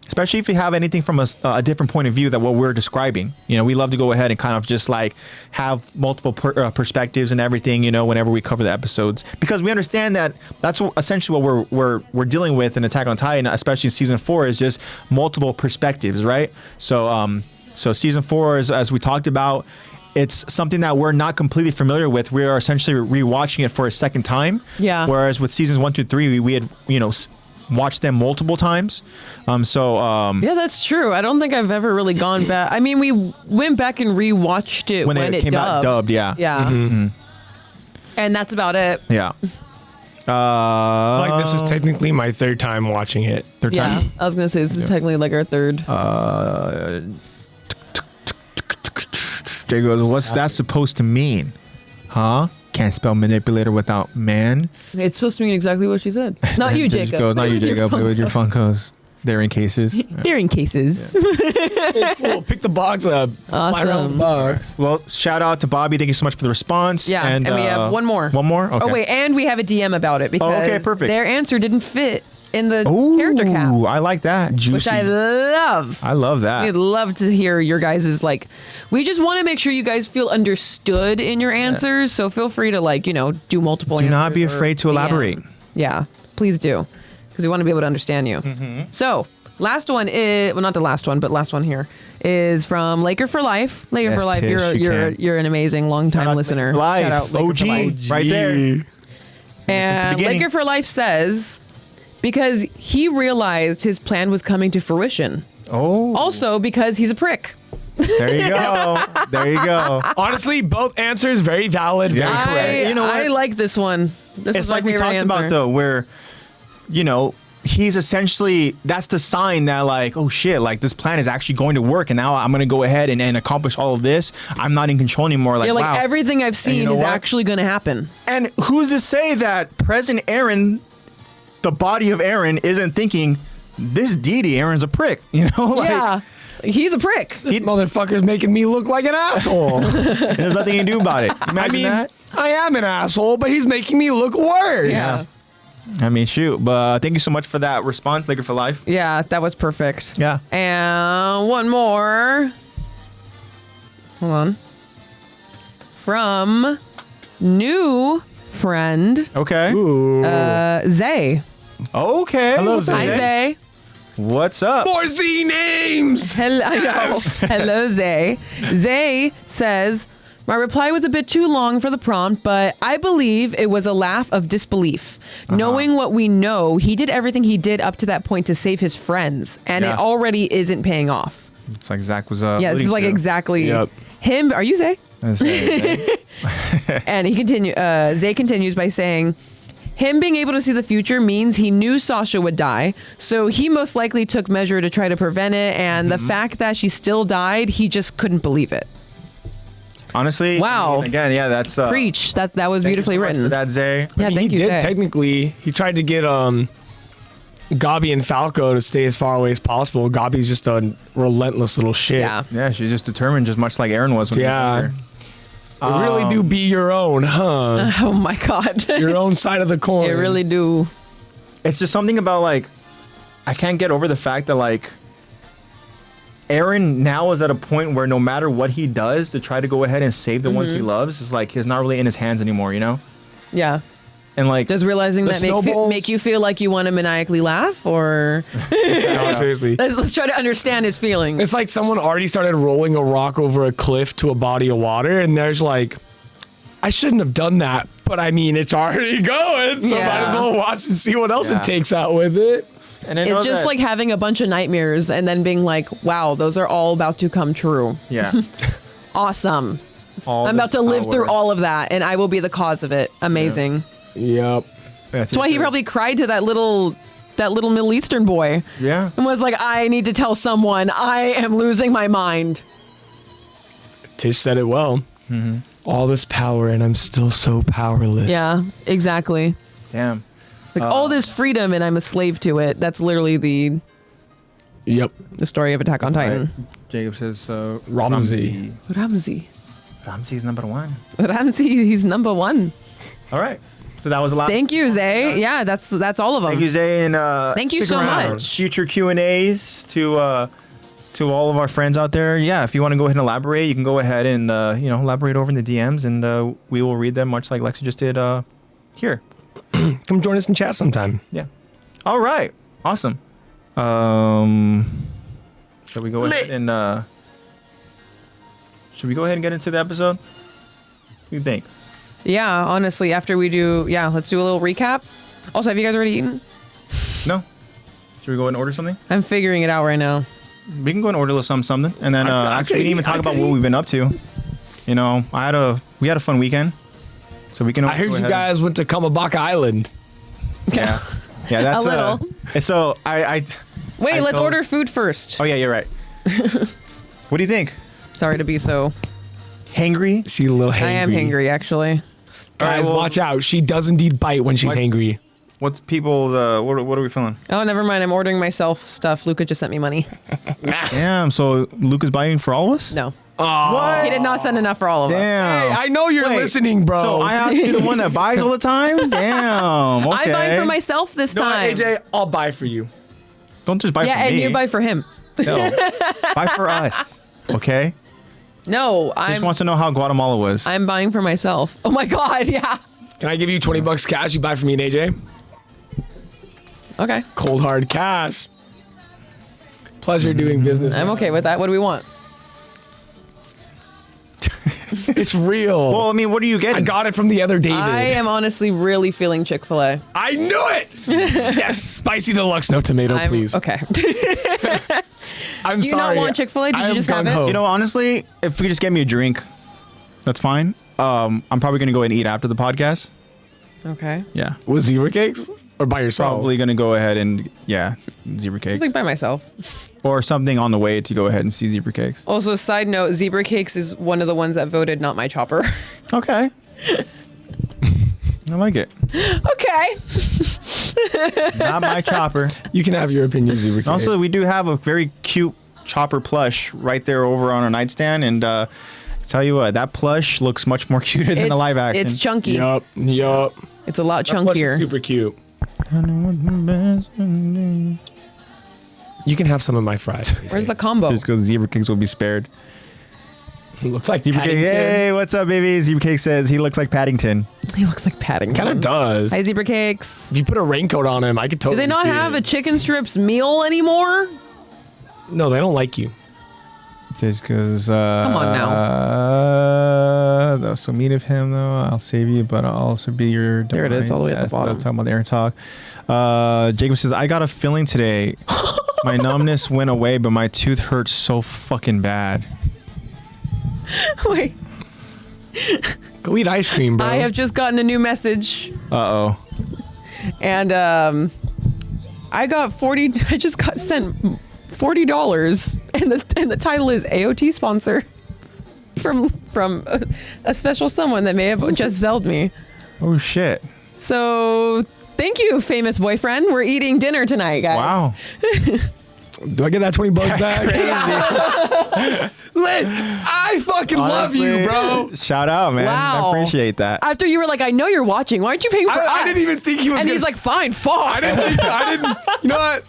especially if you have anything from a different point of view than what we're describing. You know, we love to go ahead and kind of just like have multiple perspectives and everything, you know, whenever we cover the episodes, because we understand that that's essentially what we're dealing with in Attack on Titan, especially in season 4, is just multiple perspectives, right? So season 4 is, as we talked about, it's something that we're not completely familiar with. We are essentially rewatching it for a second time. Yeah. Whereas with seasons 1 through 3, we had, you know, watched them multiple times. Yeah, that's true. I don't think I've ever really gone back. I mean, we went back and rewatched it when it came out dubbed. Yeah. Yeah. Mm-hmm. And that's about it. Yeah. Like this is technically my third time watching it. Third Yeah. time? I was gonna say this is technically like our third. Jay goes, what's that supposed to mean? Huh? Can't spell manipulator without man. It's supposed to mean exactly what she said. Not you, Just Jacob. goes, not you, Jacob. Play with your Funkos. They're in cases. They're in cases. Cool. Pick the box up. Fly around the box. Well, shout out to Bobby. Thank you so much for the response. Yeah, and we have one more. One more? Okay. Oh, wait, and we have a DM about it because okay, perfect. their answer didn't fit in the Ooh, character cap. I like that. Juicy. Which I love. I love that. We'd love to hear your guys' like, we just want to make sure you guys feel understood in your answers. So feel free to like, you know, do multiple Do answers. not be afraid to DM. elaborate. Yeah, please do. Because we want to be able to understand you. Mm-hmm. So last one is, well, not the last one, but last one here is from Laker for Life. Laker Yes, for Life, Tish, you're an amazing longtime listener. Life. Shout out Laker for Life. OG. Right there. And beginning. Laker for Life says, because he realized his plan was coming to fruition. Oh. Also because he's a prick. There you go. There you go. Honestly, both answers very valid, very Yeah. correct. You know what? I like this one. This It's is my like we favorite talked answer. about though, where, you know, he's essentially, that's the sign that like, oh shit, like this plan is actually going to work, and now I'm going to go ahead and accomplish all of this. I'm not in control anymore. Like, Yeah, like wow. everything I've seen know is what? actually going to happen. And who's to say that present Aaron, the body of Aaron, isn't thinking, this deity Aaron's a prick, you know? Like, Yeah, he's a prick. This motherfucker's making me look like an asshole. there's nothing you can do about it. Imagine I mean, that. I am an asshole, but he's making me look worse. Yeah. I mean, shoot. But thank you so much for that response, Laker for Life. Yeah, that was perfect. Yeah. And one more. Hold on. From new friend Okay. Ooh. Zay. Okay. Hello, What's up, Hi, Zay. Zay. What's up? More Z names. Hello, I know. Hello, Zay. Zay says, my reply was a bit too long for the prompt, but I believe it was a laugh of disbelief. Knowing what we know, he did everything he did up to that point to save his friends, and Yeah. it already isn't paying off. It's like Zach was Yeah, this is like exactly Yep. him. Are you Zay? And Zay continues by saying, him being able to see the future means he knew Sasha would die, so he most likely took measure to try to prevent it, and the fact that she still died, he just couldn't believe it. Honestly. Wow. I mean, again, yeah, that's Preach. That was thank you beautifully so much written. for that, Zay. Yeah, thank he you, did Zay. technically. He tried to get Gabi and Falco to stay as far away as possible. Gabi's just a relentless little shit. Yeah. Yeah, she's just determined, just much like Aaron was when he was Yeah. younger. They really do be your own, huh? Oh my God. Your own side of the coin. They really do. It's just something about like, I can't get over the fact that like, Aaron now is at a point where no matter what he does to try to go ahead and save the ones he loves, it's like he's not really in his hands anymore, you know? Yeah. And like, Does realizing The that snowballs? make you feel like you want to maniacally laugh, or No, seriously. let's try to understand his feelings. It's like someone already started rolling a rock over a cliff to a body of water, and there's like, I shouldn't have done that, but I mean, it's already going, so Yeah. might as well watch and see what else Yeah. it takes out with it. and I know It's just that- like having a bunch of nightmares and then being like, wow, those are all about to come true. yeah. Awesome. All I'm about this to live power. through all of that, and I will be the cause of it. Amazing. Yep. That's why he probably cried to that little Middle Eastern boy Yeah. and was like, I need to tell someone I am losing my mind. Tish said it well. All this power, and I'm still so powerless. Yeah, exactly. Damn. Like all this freedom, and I'm a slave to it. That's literally Yep. The story of Attack on Titan. Jacob says Ramsey. Ramsey. Ramsey's number one. Ramsey, he's number one. All right. So that was a lot. Thank you, Zay. Yeah, that's all of them. Thank you, Zay, and Thank you stick so around. much. Future Q&As to all of our friends out there. Yeah, if you want to go ahead and elaborate, you can go ahead and elaborate over in the DMs, and we will read them much like Lexi just did here. Come join us in chat sometime. Yeah. All right. Awesome. Shall we go ahead and get into the episode? What do you think? Yeah, honestly, after we do, let's do a little recap. Also, have you guys already eaten? No. Should we go ahead and order something? I'm figuring it out right now. We can go and order something, and then actually we didn't even talk about what we've been up to. You know, we had a fun weekend, so we can. I heard you guys went to Kamabaka Island. Yeah, that's A little. So Wait, let's order food first. Oh yeah, you're right. What do you think? Sorry to be so. Hangry? She's a little hangry. I am hangry, actually. Guys, watch out. She does indeed bite when she's hangry. What's people's? What are we feeling? Oh, never mind. I'm ordering myself stuff. Luca just sent me money. Damn. So Luke is buying for all of us? No. Oh, He did not send enough for all of us. Damn. hey, I know you're Wait, listening, bro. So I have to be the one that buys all the time? Damn. Okay. I'm buying for myself this no, time. AJ, I'll buy for you. Don't just buy Yeah, for and me. you buy for him. No. Buy for us. Okay. No, Just wants to know how Guatemala was. I'm buying for myself. Oh my god, yeah. Can I give you $20 cash? You buy for me and AJ? Okay. Cold hard cash. Pleasure doing business. I'm okay with that. What do we want? It's real. Well, I mean, what are you I getting? got it from the other David. I am honestly really feeling Chick-fil-A. I knew it. Yes, spicy deluxe, no tomato, please. Okay. I'm Do you sorry. not want Chick-fil-A? Did I you am just have it? gung-ho. You know, honestly, if you just get me a drink, that's fine. I'm probably gonna go and eat after the podcast. Okay. Yeah. With zebra cakes or by yourself? Probably gonna go ahead and zebra I cakes think by myself. or something on the way to go ahead and see zebra cakes. Also, side note, zebra cakes is one of the ones that voted not my chopper. Okay. I like it. Okay. Not my chopper. You can have your opinion, zebra cake. Also, we do have a very cute chopper plush right there over on our nightstand, and tell you what, that plush looks much more cuter than the live action. It's chunky. Yup. It's a lot That plush is chunkier. super cute. You can have some of my fries. Where's the combo? Just because zebra cakes will be spared. Looks like Zebra cake, Paddington. hey, what's up, baby? Zebra cake says he looks like Paddington. He looks like Paddington. Kind of does. Hi, zebra cakes. If you put a raincoat on him, I could Do totally they not see have it. a chicken strips meal anymore? No, they don't like you. Just because. Come on now. That was so mean of him, though. I'll save you, but I'll also be your. There it is, all the way at the Yes, bottom. Talking about the air talk. Jacob says, I got a feeling today. My numbness went away, but my tooth hurts so fucking bad. Wait. Go eat ice cream, bro. I have just gotten a new message, Uh oh. and I got 40. I just got sent $40, and the title is AOT sponsor from a special someone that may have just zelled me. Oh shit. So thank you, famous boyfriend. We're eating dinner tonight, guys. Wow. Do I get that $20 back? Lit. I fucking love you, Honestly, bro. Shout out, man. Wow. I appreciate that. After you were like, I know you're watching. Why aren't you paying for us? I didn't even think he was And gonna- he's like, fine, fuck. I didn't. You know what?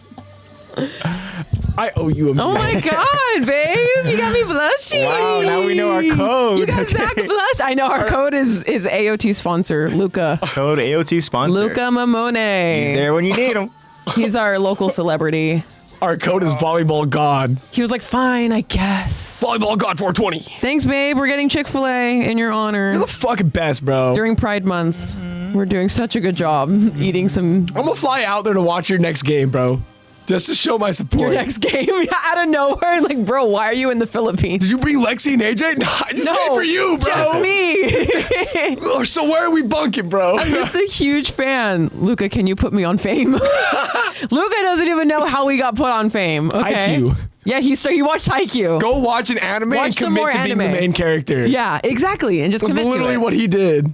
I owe you a Oh my god, babe! You got me blushing. Wow, now we know our code. You got Zach blush. I know our code is AOT sponsor, Luca. Code AOT sponsor. Luca Mamone. He's there when you need him. He's our local celebrity. Our code is volleyball god. He was like, fine, I guess. Volleyball god 420. Thanks, babe. We're getting Chick-fil-A in your honor. You're the fucking best, bro. During Pride Month. We're doing such a good job eating some I'm gonna fly out there to watch your next game, bro. Just to show my support. your next game out of nowhere. Like, bro, why are you in the Philippines? Did you bring Lexi and AJ? No, I just came for you, bro. Just me. Oh, so where are we bunking, bro? I'm just a huge fan. Luca, can you put me on Fame? Luca doesn't even know how we got put on Fame. Okay. IQ. Yeah, he watched IQ. Go watch an anime Watch and some commit more to being the anime. main character. Yeah, exactly, and just That's commit literally to it. what he did.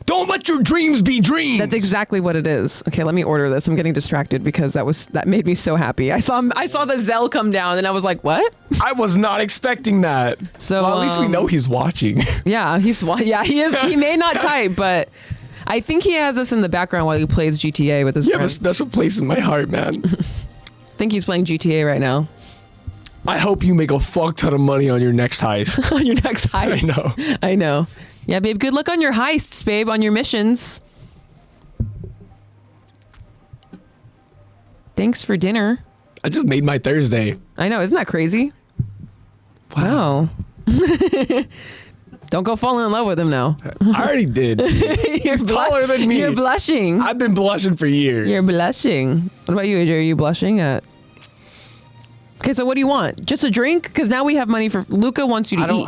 Don't let your dreams be dreams. That's exactly what it is. Okay, let me order this. I'm getting distracted because that made me so happy. I saw the Zell come down and I was like, what? I was not expecting that. So well, at least we know he's watching. Yeah, he is. He may not type, but I think he has us in the background while he plays GTA with his You have a friends. special place in my heart, man. I think he's playing GTA right now. I hope you make a fuck ton of money on your next heist. On your next heist. I know. Yeah, babe, good luck on your heists, babe, on your missions. Thanks for dinner. I just made my Thursday. I know, isn't that crazy? Wow. Don't go fall in love with him now. I already did. You're taller than me. You're blushing. I've been blushing for years. You're blushing. What about you, AJ? Are you blushing at? Okay, so what do you want? Just a drink? Because now we have money for... Luca wants you to eat.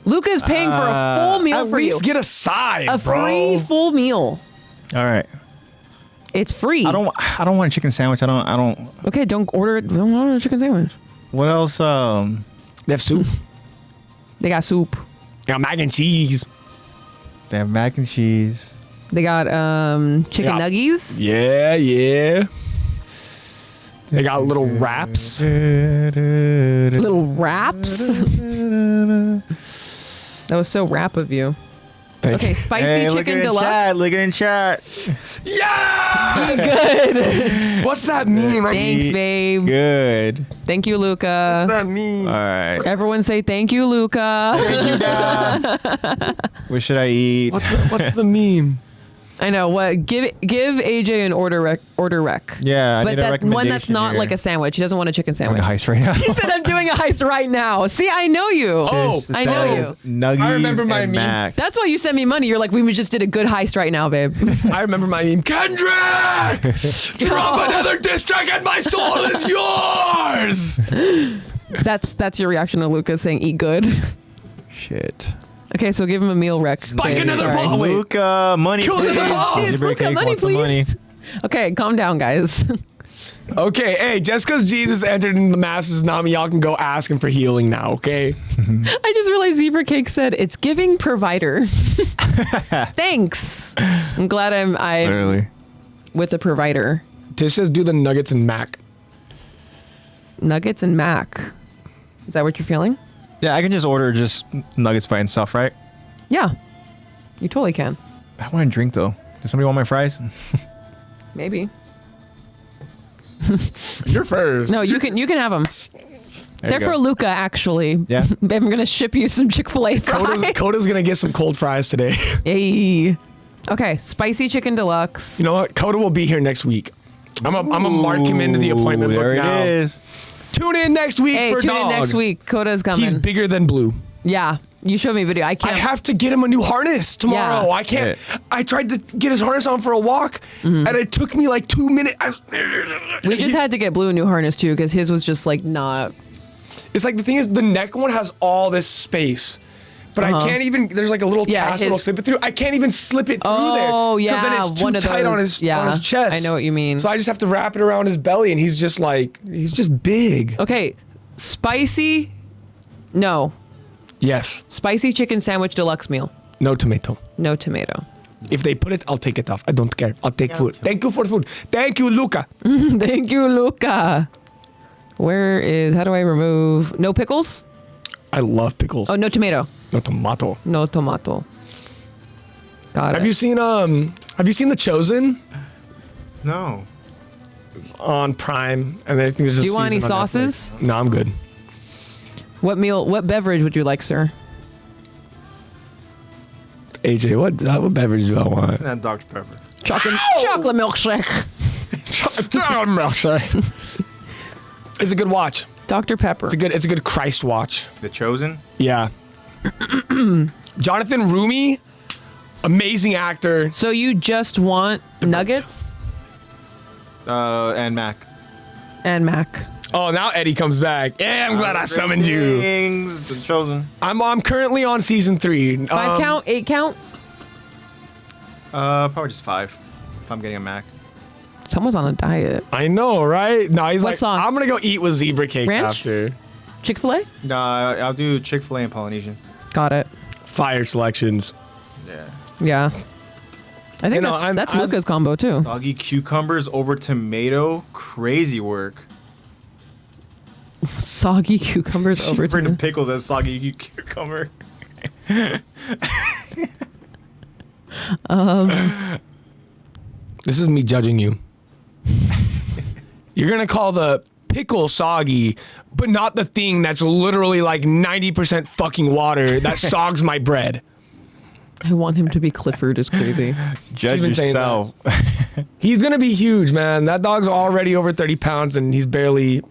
Luca is paying for a full meal for you. At least get a side, a bro. free full meal. All right. It's free. I don't want a chicken sandwich. I don't. Okay, don't order it. Don't order a chicken sandwich. What else? They have soup. They got soup. They got mac and cheese. They have mac and cheese. They got chicken nuggies. Yeah. They got little wraps. Little wraps. That was so rap of you. Thanks. Okay, spicy chicken deluxe. Look at it in chat. Yeah. Good. What's that meme? Thanks, babe. Good. Thank you, Luca. What's that meme? All right. Everyone say thank you, Luca. Thank you, Dad. What should I eat? What's the meme? I know. What? Give AJ an order rec. Yeah, I but need a that recommendation one that's not here. like a sandwich. He doesn't want a chicken I'm sandwich. doing a heist right now. He said I'm doing a heist right now. See, I know you. Oh, It I know says you. Nuggies I remember my and meme. mac. That's why you sent me money. You're like, we just did a good heist right now, babe. I remember my meme. Kendrick! Drop another diss track and my soul is yours! That's your reaction to Luca saying eat good. Shit. Okay, so give him a meal rec. Spike babe. another Sorry. ball. Wait. Luca, money, Kill please. the ball. Shit, Zebra Luca, Cake money, wants some money. please. Okay, calm down, guys. Okay, hey, just because Jesus entered into the masses, Nami, y'all can go ask him for healing now, okay? I just realized Zebra Cake said it's giving provider. Thanks. I'm glad I'm Literally. with the provider. Tish says do the nuggets and mac. Nuggets and mac. Is that what you're feeling? Yeah, I can just order just nuggets by itself, right? Yeah, you totally can. I want to drink though. Does somebody want my fries? Maybe. You're first. No, you can have them. There They're you go. for Luca, actually. Yeah. Babe, I'm gonna ship you some Chick-fil-A fries. Coda's gonna get some cold fries today. Hey. Okay, spicy chicken deluxe. You know what? Coda will be here next week. I'm a mark him into the appointment book there now. it is. Tune in next week Hey, for tune dog. in next week. Coda's coming. He's bigger than Blue. Yeah, you showed me a video. I I can't. have to get him a new harness tomorrow. Yeah. I can't. Yeah. I tried to get his harness on for a walk, and it took me like 2 minutes. We just had to get Blue a new harness too because his was just like not. It's like the thing is, the neck one has all this space, but I can't even. There's like a little Yeah, tassel to his- slip it through. I can't even slip it through there. Oh, yeah, then it's too one of tight on those. his on his Yeah, chest. I know what you mean. So I just have to wrap it around his belly, and he's just big. Okay, spicy. No, Yes, spicy chicken sandwich deluxe meal. no tomato. No tomato. If they put it, I'll take it off. I don't care. I'll take food. Thank you for food. Thank you, Luca. Thank you, Luca. How do I remove? No pickles? I love pickles. Oh, no tomato. No tomato. No tomato. Got Have it. you seen The Chosen? No. It's on Prime, and I think there's a Do you want any season on sauces? Netflix. No, I'm good. What beverage would you like, sir? AJ, what beverage do I want? Not Dr. Pepper. Chocolate milkshake. It's a good watch. Dr. Pepper. It's a good Christ watch. The Chosen? Yeah. Jonathan Rumi, amazing actor. So you just want nuggets And mac. and mac. Oh, now Eddie comes back. Yeah, I'm glad I summoned you. Things, The Chosen. I'm currently on season 3. 5 count, 8 count. Probably just 5. If I'm getting a mac. Someone's on a diet. I know, right? No, he's What like, sauce? I'm gonna go eat with zebra cakes Ranch? after. Chick-fil-A. No, I'll do Chick-fil-A and Polynesian. Got it. Fire selections. Yeah. Yeah. I think You know, that's I'm- Luca's combo too. Soggy cucumbers over tomato. Crazy work. Soggy cucumbers over Bring the to pickles as soggy cucumber. This is me judging you. You're gonna call the pickle soggy, but not the thing that's literally like 90% fucking water that sogs my bread. I want him to be Clifford is crazy. Judge been saying yourself. He's gonna be huge, man. That dog's already over 30 pounds and he's barely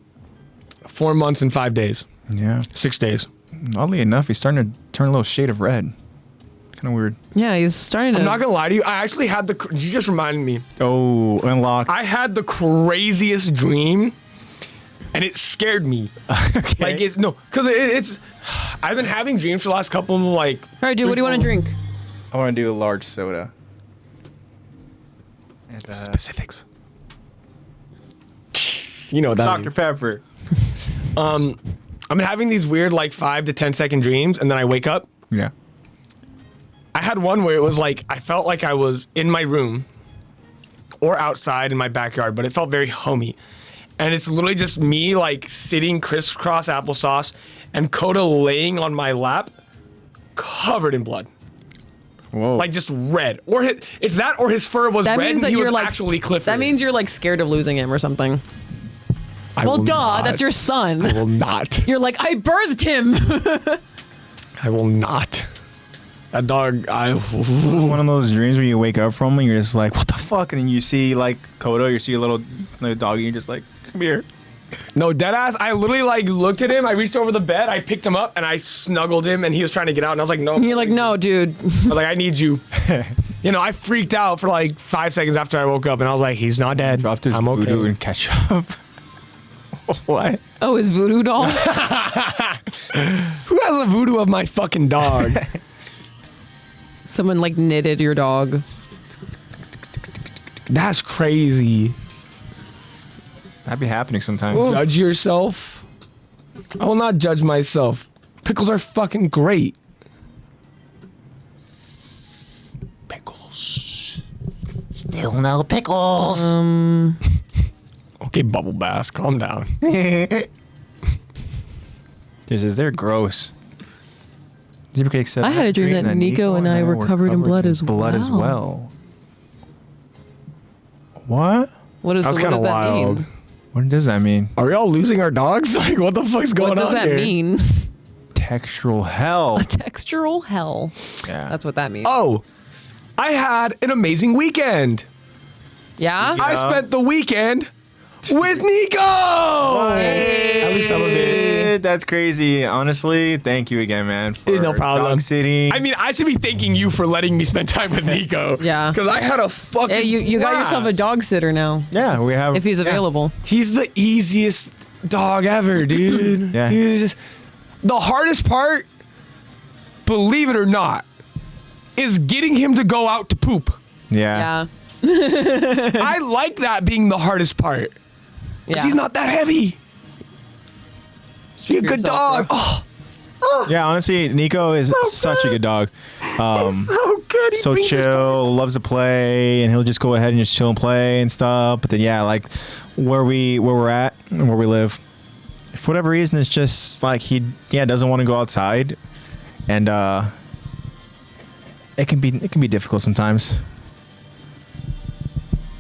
4 months and 5 days. Yeah. 6 days. Oddly enough, he's starting to turn a little shade of red. Kind of weird. Yeah, he's starting to. I'm not gonna lie to you. I actually had you just reminded me. Oh, unlock. I had the craziest dream, and it scared me. Okay. Like because it's. I've been having dreams for the last couple of like. All right, dude. What do you want to drink? I want to do a large soda. And, Specifics. You know what that Dr. means. Pepper. I've been having these weird like 5 to 10 second dreams, and then I wake up. Yeah. I had one where it was like I felt like I was in my room or outside in my backyard, but it felt very homey. And it's literally just me like sitting crisscross applesauce and Coda laying on my lap covered in blood. Whoa. Like just red. Or it's that or his fur was That red means and that he was you're like actually Clifford. That means you're like scared of losing him or something. Well, duh. That's your I son. will not. You're like, I birthed him. I will not. That dog, one of those dreams where you wake up from and you're just like, what the fuck? And then you see like Kodo, you see a little dog, and you're just like, come here. No, deadass. I literally like looked at him. I reached over the bed. I picked him up and I snuggled him, and he was trying to get out. And I was like, no. You're like, no, dude. I was like, I need you. You know, I freaked out for like 5 seconds after I woke up, and I was like, he's not dead. Dropped his I'm voodoo okay. and ketchup. What? Oh, his voodoo doll. Who has a voodoo of my fucking dog? Someone like knitted your dog. That's crazy. That'd be happening sometimes. Oof. Judge yourself. I will not judge myself. Pickles are fucking great. Pickles. Still no pickles. Okay, Bubble Bass, calm down. They're gross. Zebra said, I had a dream that Nico and I were covered in blood as well. What? What does That's what kind of does that wild. mean? What does that mean? Are we all losing our dogs? Like, what the fuck's going What does on that here? mean? Textural hell. A textural hell. Yeah. That's what that means. Oh, I had an amazing weekend. Yeah? I spent the weekend with Nico. Hey. At least some of it. That's crazy. Honestly, thank you again, man. For There's no problem. dog sitting. I mean, I should be thanking you for letting me spend time with Nico. Yeah. Because I had a fucking Hey, you got yourself a blast. dog sitter now. yeah, we have. If he's available. He's the easiest dog ever, dude. Yeah. He's just, the hardest part, believe it or not, is getting him to go out to poop. Yeah. Yeah. I like that being the hardest part. Because Yeah. he's not that heavy. He's a for good yourself, dog. bro. Oh, Yeah, honestly, Nico is So such a good. good dog. so good. He So brings his dog. chill, loves to play, and he'll just go ahead and just chill and play and stuff. But then, yeah, like where we're at and where we live, for whatever reason, it's just like he doesn't want to go outside, and it can be difficult sometimes.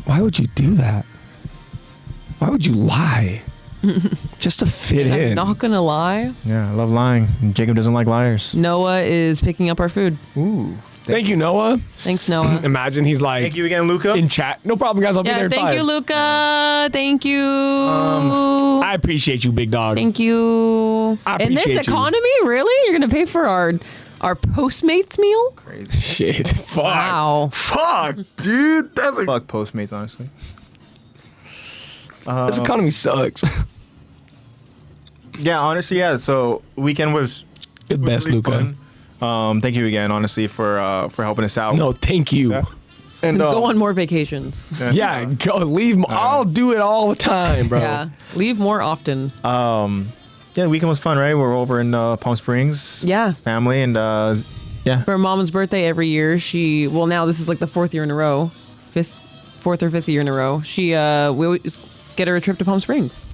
Why would you do that? Why would you lie? Just to fit I'm in. not gonna lie. Yeah, I love lying. And Jacob doesn't like liars. Noah is picking up our food. Ooh. Thank you, Noah. Thanks, Noah. Imagine he's like Thank you again, Luca. in chat. No problem, guys. I'll be there Yeah, in thank 5. you, Luca. Thank you. I appreciate you, big dog. Thank you. I In this appreciate you. economy, really? You're gonna pay for our Postmates meal? Shit. Fuck. Wow. Fuck, dude. Fuck Postmates, honestly. This economy sucks. Yeah, honestly, yeah. So weekend was Good best, really Luca. fun. Thank you again, honestly, for helping us out. No, thank you. Yeah. And Go on more vacations. Yeah, go leave. I'll do it all the time, bro. Yeah. Leave more often. Yeah, the weekend was fun, right? We're over in Palm Springs. Yeah. Family and Yeah. For Mom's birthday every year, now this is like the fourth or fifth year in a row. We always get her a trip to Palm Springs.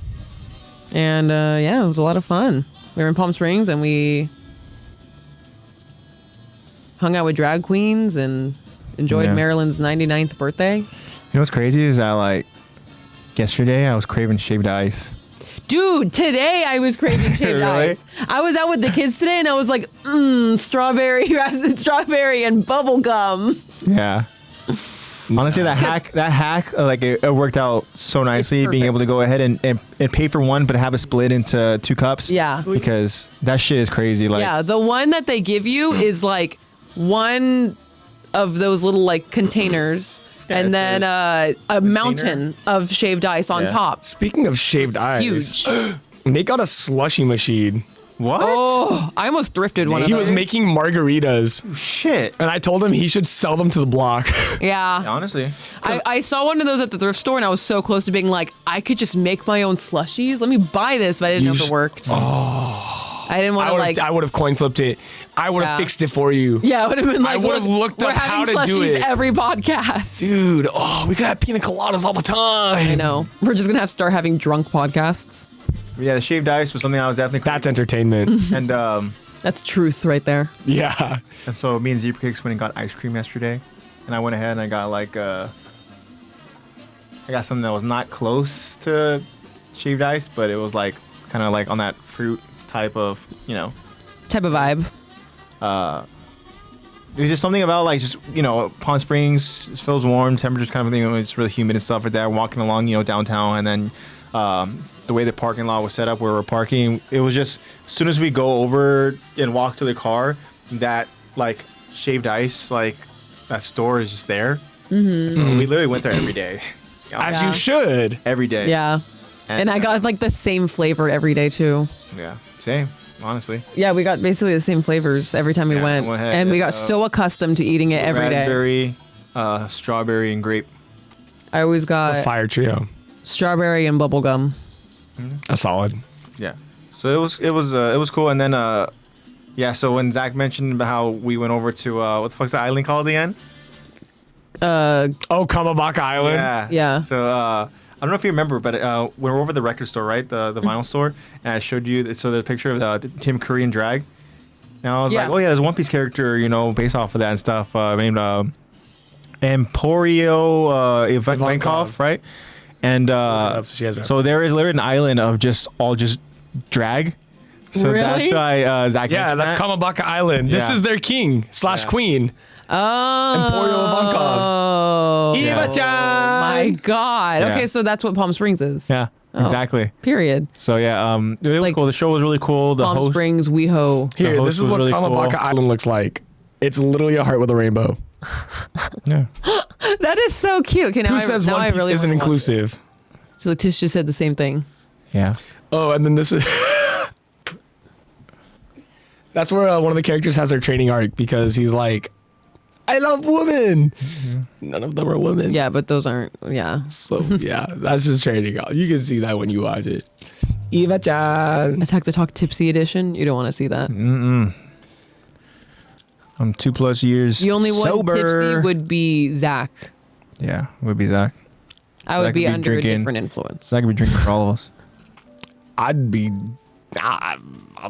And it was a lot of fun. We were in Palm Springs and we hung out with drag queens and enjoyed Marilyn's 99th birthday. You know what's crazy is that like yesterday I was craving shaved ice. Dude, today I was craving shaved Really? ice. I was out with the kids today and I was like, strawberry and bubble gum. Yeah. Honestly, that hack, like it worked out so nicely, being able to go ahead and pay for one, but have it split into 2 cups. Yeah. Because that shit is crazy. Like, yeah, the one that they give you is like one of those little like containers. Yeah, and then a mountain of shaved ice on top. Speaking of shaved ice, Huge. They got a slushy machine. what? Oh, I almost thrifted one of He those. was making margaritas, Shit. and I told him he should sell them to the block. Yeah. Honestly. I saw one of those at the thrift store and I was so close to being like, I could just make my own slushies. Let me buy this, but I didn't know if it worked. I didn't want to like. I would have coin flipped it. I would have fixed it for you. Yeah, it would have been like. I would have looked we're up how having to do slushies it. every podcast. Dude, we could have pina coladas all the time. I know. We're just gonna start having drunk podcasts. Yeah, the shaved ice was something I was definitely That's entertainment. And That's truth right there. Yeah. and so me and Zebra Cakes went and got ice cream yesterday, and I went ahead and I got like I got something that was not close to shaved ice, but it was like kind of like on that fruit type of, Type of vibe. It was just something about like just Palm Springs, it feels warm, temperature's kind of thing. It's really humid and stuff like that. Walking along, downtown, and then the way the parking lot was set up where we're parking, it was just as soon as we go over and walk to the car, that like shaved ice, like that store is just there. Mm-hmm. So we literally went there every day. As you should. Every day. Yeah. And I got like the same flavor every day too. Yeah, same. Honestly, Yeah, we got basically the same flavors every time we Yeah, went. went ahead, And we got so accustomed to eating it every day. raspberry, strawberry, and grape. I always got Fire trio. strawberry and bubble gum. A solid. Yeah. So it was cool. And then so when Zach mentioned about how we went over to what the fuck's the island called again? Kamabaka Island. Yeah. Yeah. So I don't know if you remember, but we were over the record store, right? The vinyl store, and I showed you the picture of Tim Curry in drag. And I was like, oh yeah, there's a One Piece character, based off of that and stuff, named Emporio Ivankov, right? And so there is literally an island of just drag. So Really? that's why Zach. Yeah, mentioned that's that. Kamabaka Island. This Yeah. is their king / queen. Oh. Emporio Ivankov. Oh. Iva-chan. My God. Yeah. Okay, so that's what Palm Springs is. Yeah, exactly. Period. So yeah, it was Like, cool. The show was really cool. The Palm host, Springs, WeHo. Here, host this is was what really Kamabaka cool. Island looks like. It's literally a heart with a rainbow. Yeah. That is so cute. Okay, now Who says One Piece isn't inclusive? So Letitia said the same thing. Yeah. Oh, and then this is... That's where one of the characters has their training arc because he's like, I love women. Mm-hmm. None of them are women. Yeah, but those aren't. Yeah. So, yeah, that's his training arc. You can see that when you watch it. Eva-chan. Attack the Talk Tipsy Edition. You don't want to see that. I'm 2+ years The only one sober. tipsy would be Zach. Yeah, would be Zach. I would Zach be could be under drinking. a different influence. Zach could be drinking for all of us. I'll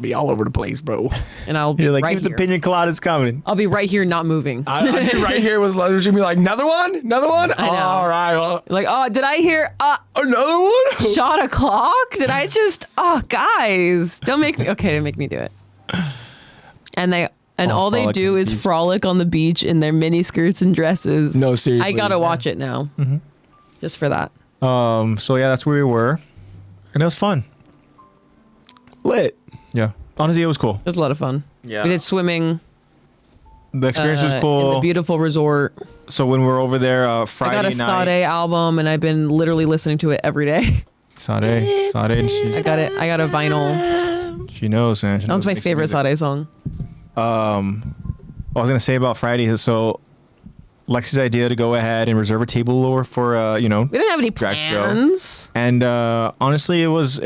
be all over the place, bro. And I'll be You're like, right keep the here. pina coladas coming. I'll be right here, not moving. I'd be right here with Leather's gonna be like, another one? Another one? I know. All right, well, Like, oh, did I hear another one? shot o'clock? Did I just? Oh, guys, don't make me. Okay, don't make me do it. And all they frolic do on the is beach. frolic on the beach in their mini skirts and dresses. No, seriously. I gotta watch it now, just for that. So yeah, that's where we were, and it was fun. Lit. Yeah, honestly, it was cool. It was a lot of fun. Yeah. We did swimming The experience was in cool. the beautiful resort. So when we were over there I Friday got a night, Sade album, and I've been literally listening to it every day. Sade, and I got it. I got a vinyl. she knows, man. She That knows was my mixed favorite music. Sade song. What I was gonna say about Friday is so Lexi's idea to go ahead and reserve a table for We didn't have any Drag show. plans. and honestly, it was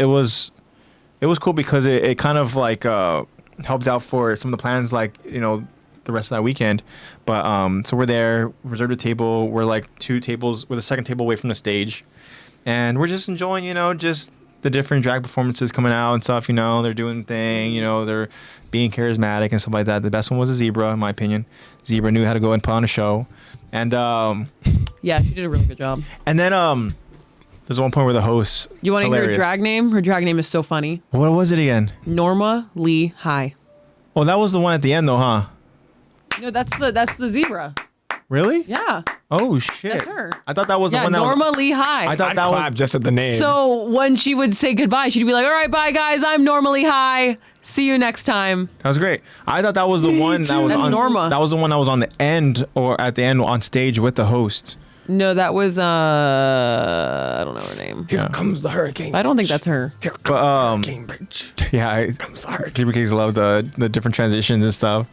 cool because it kind of like helped out for some of the plans, like the rest of that weekend. But so we're there, reserved a table. We're like 2 tables. We're the second table away from the stage, and we're just enjoying, just the different drag performances coming out and stuff. They're doing thing. They're being charismatic and stuff like that. The best one was a Zebra, in my opinion. Zebra knew how to go and put on a show, and yeah, she did a really good job. And then there's one point where the host. You want to hear her drag name? Her drag name is so funny. What was it again? Norma Lee High. Oh, that was the one at the end, though, huh? No, that's the Zebra. Really? Yeah. Oh shit! That's her. I thought that was the one that Norma Lee High. I thought that was just at the name. So when she would say goodbye, she'd be like, "All right, bye guys. I'm Norma Lee High. See you next time." That was great. I thought that was the one that was That's on Norma. That was the one that was on the end or at the end on stage with the host. No, that was I don't know her name. Here comes the hurricane. I don't think that's her. Here comes the hurricane bridge. Yeah, Comes the hurricane. Zebra Cakes love the different transitions and stuff.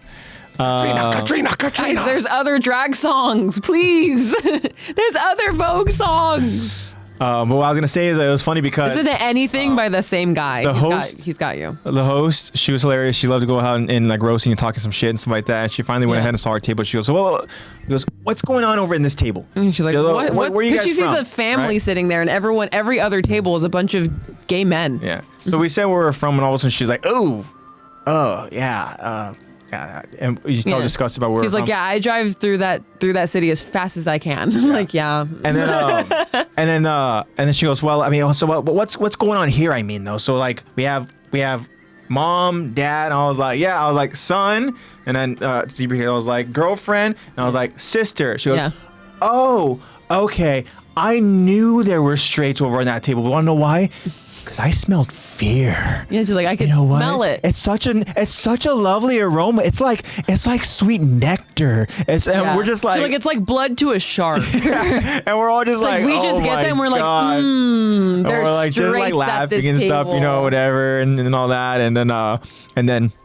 Katrina. Guys, there's other drag songs, please. There's other Vogue songs. But what I was gonna say is that it was funny because Isn't it anything by the same guy? the host- He's got you. the host, she was hilarious. She loved to go out and like roasting and talking some shit and stuff like that. And she finally went Yeah. ahead and saw our table. She goes, "Well," he goes, "What's going on over in this table?" And she's like, She goes, what? Where are you Because guys she sees from?" a family Right? sitting there, and every other table is a bunch of gay men. Yeah. So we said where we're from, and all of a sudden she's like, "Oh, yeah." And you tell Yeah. disgusted about where He's we're like, from. yeah, I drive through that city as fast as I can. I'm like, yeah. And then she goes, "Well, I mean, so what's going on here? I mean, though, so like we have mom, dad." And I was like, "Yeah." I was like, "Son," and then Zebra I was like, "Girlfriend," and I was like, "Sister." She goes, Yeah. "Oh, okay. I knew there were straights over on that table. But want to know why? Because I smelled fear." Yeah, she's like, I can You know what? smell it. It's such a lovely aroma. It's like sweet nectar. And Yeah. we're just like, it's like blood to a shark. and we're all just Like, like, we just "Oh get my them. We're like, God." and And we're like just like laughing and stuff, whatever, and all that, and then I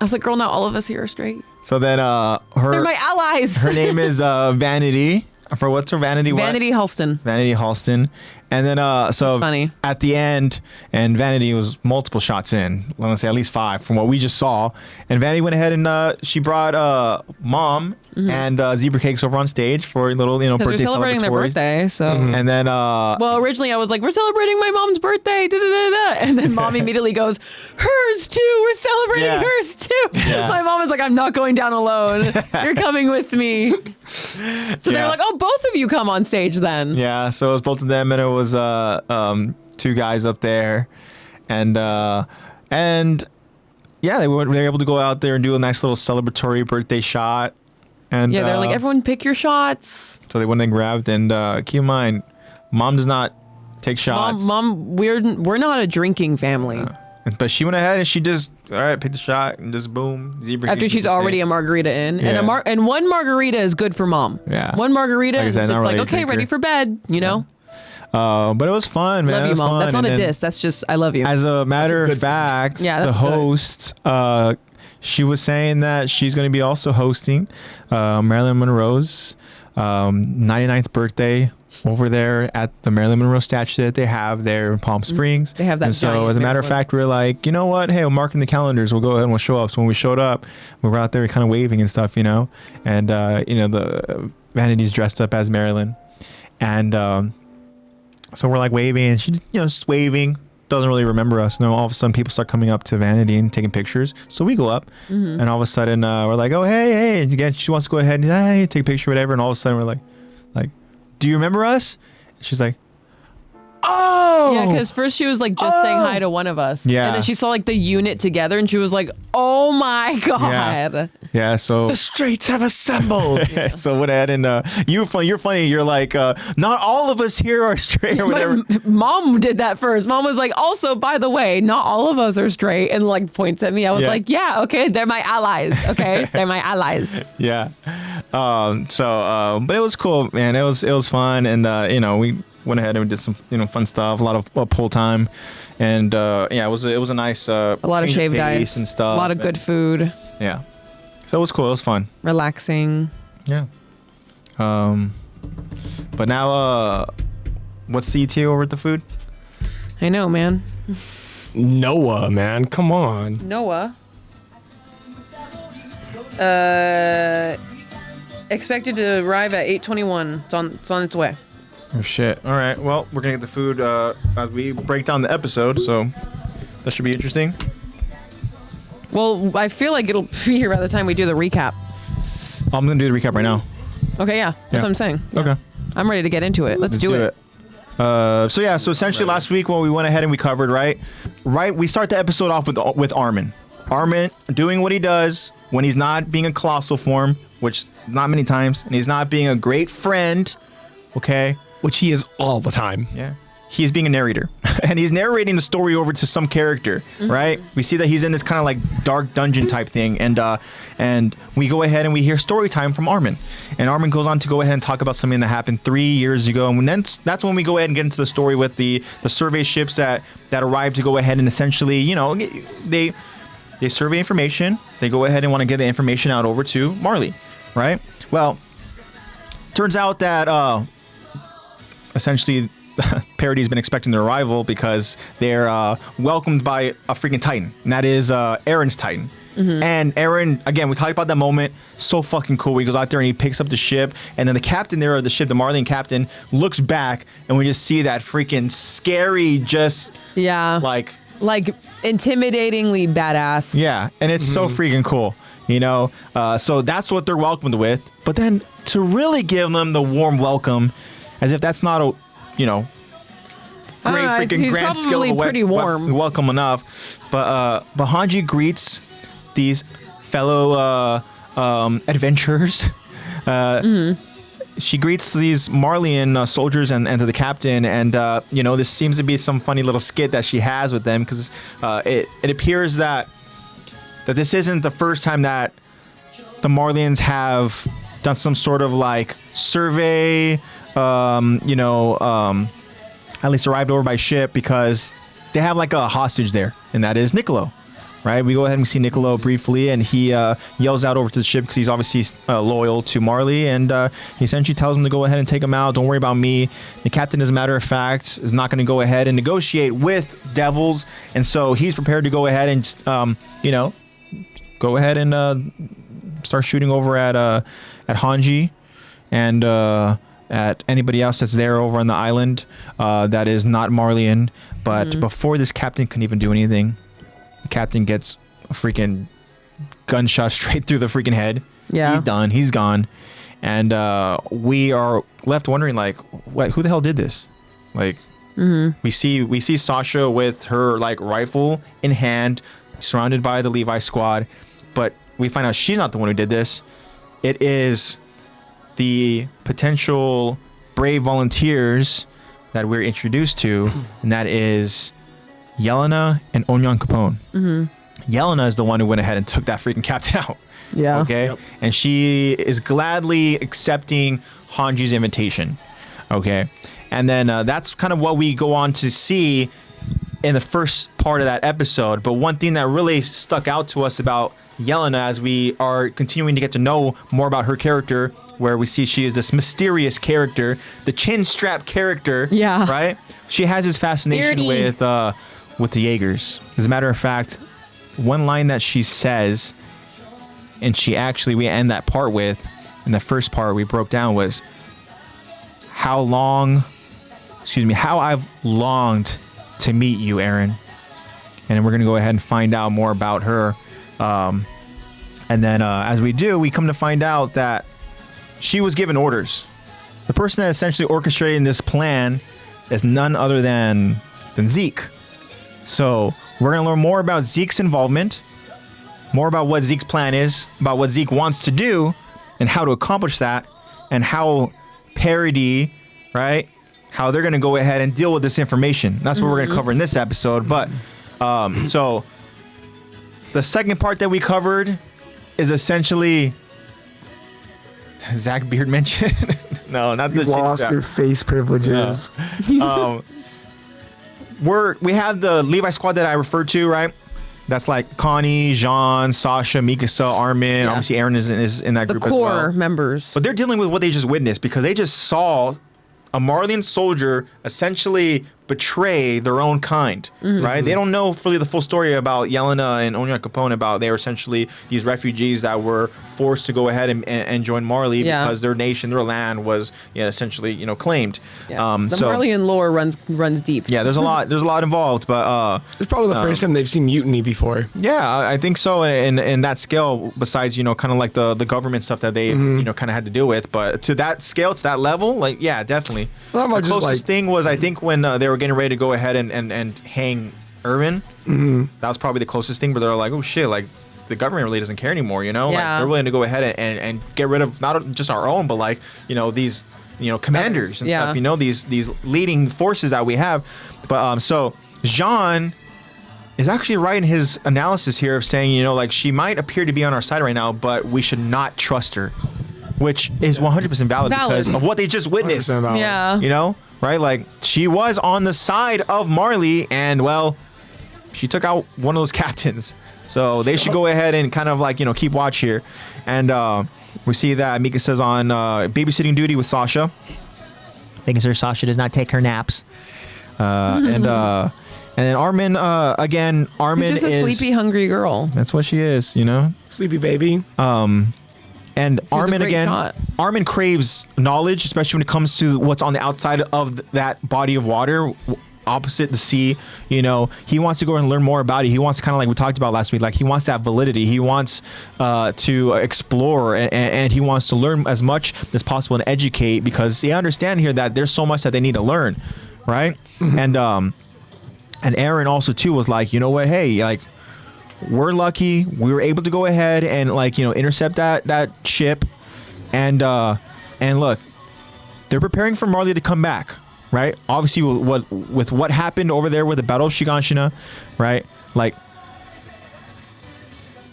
was like, girl, not all of us here are straight. so then They're my allies. her name is Vanity. For what's her Vanity? Vanity What? Halston. Vanity Halston. And then so funny. at the end, and Vanity was multiple shots in. Let me say at least 5 from what we just saw. And Vanity went ahead and she brought mom and Zebra Cakes over on stage for a little Because birthday we're celebrating their celebratory. birthday, so. And then Well, originally I was like, we're celebrating my mom's birthday, da da da da, and then mom immediately goes, hers too. We're celebrating Yeah. hers too. Yeah. My mom is like, I'm not going down alone. You're coming with me. So they Yeah. were like, oh, both of you come on stage then. yeah, so it was both of them, and it was 2 guys up there, and yeah, they were able to go out there and do a nice little celebratory birthday shot. And Yeah, they're like, everyone pick your shots. so they went and grabbed, and keep in mind, mom does not take shots. Mom, we're not a drinking family. But she went ahead and she just, all right, picked a shot and just boom, Zebra. After Cakes she's did the already same. a margarita in, Yeah. and one margarita is good for mom. Yeah. One margarita, Like I said, it's not really like, a okay, drinker. ready for bed, you know? But it was fun, man. Love It you, was mom. fun. That's not And a then, diss. That's just, I love you. As a matter of good- fact, Yeah, the that's good. host, she was saying that she's going to be also hosting Marilyn Monroe's 99th birthday over there at the Marilyn Monroe statue that they have there in Palm Springs. They have that And so, giant as a matter of Marilyn. fact, we are like, you know what? Hey, we'll mark in the calendars. We'll go ahead and we'll show up. So when we showed up, we were out there kind of waving and stuff, and the Vanity's dressed up as Marilyn, and so we're like waving, and she's just waving. Doesn't really remember us. And then all of a sudden, people start coming up to Vanity and taking pictures. So we go up, and all of a sudden, we're like, "Oh, hey!" And again, she wants to go ahead and hey, take a picture, whatever. And all of a sudden, we're like, "Do you remember us?" And she's like, "Oh, Yeah, because first she was like just saying hi to one of us. Yeah. And then she saw like the unit together and she was like, oh my God. yeah." So The straights have assembled. so went ahead and you're funny. You're like, not all of us here are straight or whatever. But mom did that first. Mom was like, also, by the way, not all of us are straight, and like points at me. I was Yeah. like, yeah, okay, they're my allies. Okay, they're my allies. Yeah. But it was cool, man. It was fun, and we went ahead and we did some fun stuff, a lot of pull time, and it was a nice A lot of change shaved pace ice and stuff. A lot of good food, Yeah. So it was cool. It was fun. relaxing. Yeah. But now what's the ETA over at the food? I know, man. Noah, man, come on. Noah. Expected to arrive at 8:21. It's on its way. Oh shit! All right. Well, we're gonna get the food as we break down the episode, so that should be interesting. Well, I feel like it'll be here by the time we do the recap. I'm gonna do the recap right now. Okay, yeah, that's what I'm saying. Okay. I'm ready to get into it. Let's do it. So essentially last week what we went ahead and we covered, right, we start the episode off with Armin. Armin doing what he does when he's not being a colossal form, which not many times, and he's not being a great friend, okay? Which he is all the time. Yeah. He's being a narrator. And he's narrating the story over to some character, right? We see that he's in this kind of like dark dungeon type thing, and we go ahead and we hear story time from Armin. And Armin goes on to go ahead and talk about something that happened 3 years ago. And then that's when we go ahead and get into the story with the survey ships that arrive to go ahead and essentially, you know, they survey information. They go ahead and want to get the information out over to Marley, right? Well, turns out that essentially Parody's been expecting their arrival because they're welcomed by a freaking Titan, and that is Aaron's Titan. And Aaron, again, we talked about that moment, so fucking cool. He goes out there and he picks up the ship, and then the captain there of the ship, the Marleyan captain, looks back, and we just see that freaking scary, just like intimidatingly badass. Yeah, and it's so freaking cool, you know. So that's what they're welcomed with. But then to really give them the warm welcome, as if that's not a, you know, great freaking grand skill of a pretty warm. welcome enough. But Hanji greets these fellow adventurers. She greets these Marleyan soldiers and to the captain, and you know, this seems to be some funny little skit that she has with them, because it appears that this isn't the first time that the Marleyans have done some sort of like survey, you know, at least arrived over by ship, because they have like a hostage there, and that is Niccolo. Right, we go ahead and we see Niccolo briefly, and he yells out over to the ship because he's obviously loyal to Marley, and he essentially tells him to go ahead and take him out. Don't worry about me. The captain, as a matter of fact, is not going to go ahead and negotiate with devils, and so he's prepared to go ahead and, you know, go ahead and start shooting over at Hanji and at anybody else that's there over on the island that is not Marleyan. But before this captain can even do anything, the captain gets a freaking gunshot straight through the freaking head. Yeah. He's done. He's gone. And we are left wondering, like, what? Who the hell did this? Like, we see Sasha with her, like, rifle in hand, surrounded by the Levi squad. But we find out she's not the one who did this. It is the potential brave volunteers that we're introduced to, and that is Yelena and Onyan Capone. Yelena is the one who went ahead and took that freaking captain out. Yeah. Okay. Yep. And she is gladly accepting Hanji's invitation. Okay. And then that's kind of what we go on to see in the first part of that episode. But one thing that really stuck out to us about Yelena, as we are continuing to get to know more about her character, where we see she is this mysterious character, the chin strap character. Yeah. Right. She has this fascination with the Jaegers. As a matter of fact, one line that she says, and we end that part with, in the first part we broke down, was how I've longed to meet you, Aaron. And we're going to go ahead and find out more about her. And then as we do, we come to find out that she was given orders. The person that essentially orchestrated this plan is none other than Zeke. So we're going to learn more about Zeke's involvement, more about what Zeke's plan is, about what Zeke wants to do, and how to accomplish that, and how Parody, right, how they're going to go ahead and deal with this information. That's what we're going to cover in this episode. But so the second part that we covered is essentially Zach Beard mentioned. No, not the. You lost your face privileges. No. We have the Levi squad that I referred to, right? That's like Connie, Jean, Sasha, Mikasa, Armin. Yeah. Obviously, Aaron is in that group as well. The core members. But they're dealing with what they just witnessed, because they just saw a Marleyan soldier essentially betray their own kind, right? They don't know fully the full story about Yelena and Onion Capone, about they were essentially these refugees that were forced to go ahead and join Marley because their nation, their land was essentially claimed. The Marleyan lore runs deep. Yeah, there's a lot involved, but it's probably the first time they've seen mutiny before. Yeah, I think so. In that scale, besides kind of like the government stuff that they kind of had to deal with, but to that scale, to that level, like definitely. Well, the closest thing was I think when they were getting ready to go ahead and hang Irvin. That was probably the closest thing, but they're like, oh shit, like the government really doesn't care anymore, like they're willing to go ahead and get rid of not just our own, but like these commanders and stuff, these leading forces that we have. But so Jean is actually right in his analysis here of saying, like she might appear to be on our side right now, but we should not trust her, which is 100% valid because of what they just witnessed. Yeah. Right? Like she was on the side of Marley, and well, she took out one of those captains. So they should go ahead and kind of like keep watch here. And we see that Mika says on babysitting duty with Sasha, making sure Sasha does not take her naps. And then Armin again. Armin She's just a sleepy, hungry girl. That's what she is, Sleepy baby. And Armin again. Shot. Armin craves knowledge, especially when it comes to what's on the outside of that body of water, opposite the sea. He wants to go and learn more about it. He wants kind of like we talked about last week. Like he wants that validity. He wants to explore and he wants to learn as much as possible and educate because they understand here that there's so much that they need to learn, right? And Aaron also too was like, you know what? Hey, like. We're lucky we were able to go ahead and intercept that ship and look, they're preparing for Marley to come back, right? Obviously with what happened over there with the Battle of Shiganshina, right? Like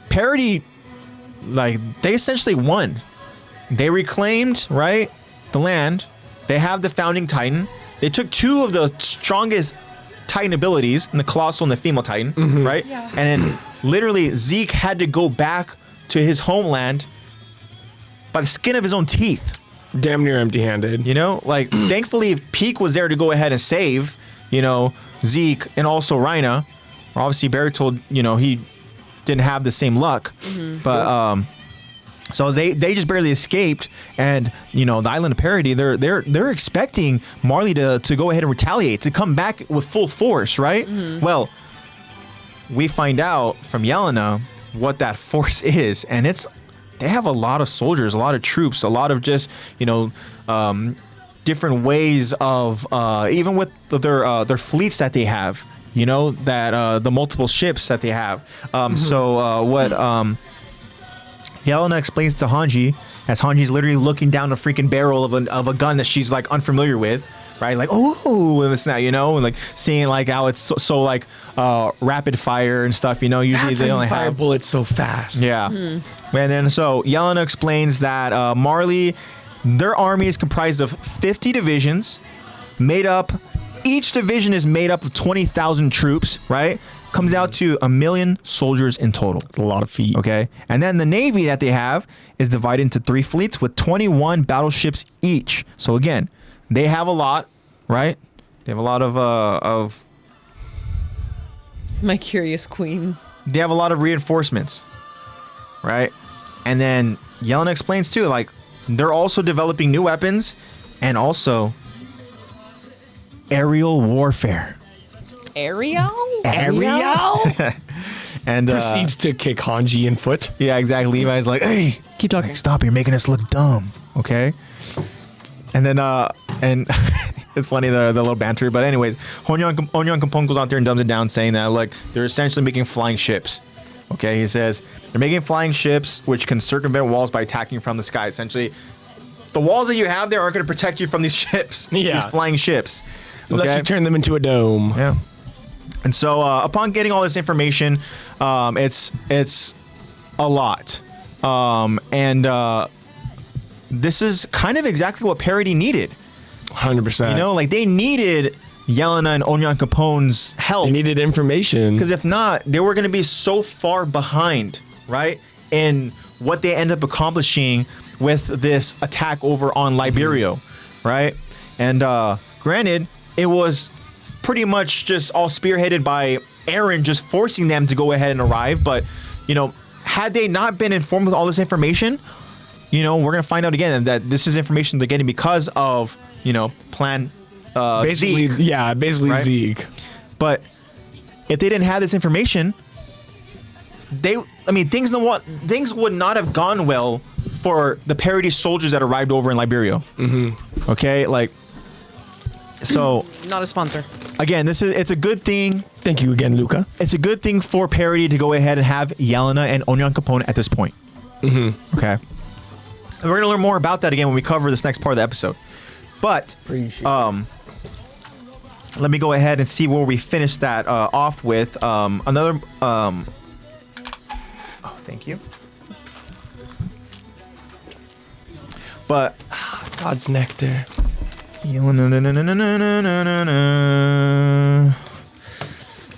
Parody, like they essentially won. They reclaimed, right, the land. They have the founding Titan. They took two of the strongest Titan abilities, in the Colossal and the Female Titan, right? Yeah. And then literally Zeke had to go back to his homeland by the skin of his own teeth. Damn near empty-handed. Like thankfully Peak was there to go ahead and save, Zeke and also Rhina. Obviously Barry told, he didn't have the same luck. But so they just barely escaped, and the island of Parody, they're expecting Marley to go ahead and retaliate, to come back with full force, right? Well, we find out from Yelena what that force is, and they have a lot of soldiers, a lot of troops, a lot of just different ways of even with their fleets that they have, that the multiple ships that they have. So what Yelena explains to Hanji, as Hanji's literally looking down the freaking barrel of a gun that she's like unfamiliar with, right? Like, oh, and this now, and like seeing like how it's so like rapid fire and stuff, usually they only fire have bullets so fast. Yeah. And then so Yelena explains that Marley, their army is comprised of 50 divisions, each division is made up of 20,000 troops, right? Comes out to 1 million soldiers in total. It's a lot of feet. Okay. And then the Navy that they have is divided into 3 fleets with 21 battleships each. So again, they have a lot, right? They have a lot of My curious queen. They have a lot of reinforcements, right? And then Yelena explains too, like they're also developing new weapons and also aerial warfare. Ariel? And proceeds to kick Hanji in foot. Yeah, exactly. Levi's like, hey, Keep talking. like, stop, you're making us look dumb, okay? And then and it's funny the little banter, but anyways, Honyon Kampong goes out there and dumbs it down, saying that like they're essentially making flying ships. Okay, he says they're making flying ships which can circumvent walls by attacking from the sky. Essentially, the walls that you have there aren't going to protect you from these ships, these flying ships. Unless you turn them into a dome. Yeah. And so upon getting all this information, it's a lot. And this is kind of exactly what Parody needed. 100%. Like they needed Yelena and Onyan Capone's help. They needed information. Because if not, they were going to be so far behind, right? In what they end up accomplishing with this attack over on Liberio, right? And granted, it was pretty much just all spearheaded by Aaron just forcing them to go ahead and arrive. But, you know, had they not been informed with all this information, you know, we're going to find out again that this is information they're getting because of, you know, Plan basically, Zeke. yeah, basically Right? Zeke. But if they didn't have this information, things would not have gone well for the parody soldiers that arrived over in Liberia. Mm-hmm. Okay, like, so Not a sponsor. again, it's a good thing. Thank you again, Luca. It's a good thing for parody to go ahead and have Yelena and Onion Capone at this point. Mm-hmm. Okay, and we're gonna learn more about that again when we cover this next part of the episode. But let me go ahead and see where we finish that off with another. Oh, thank you. But God's nectar.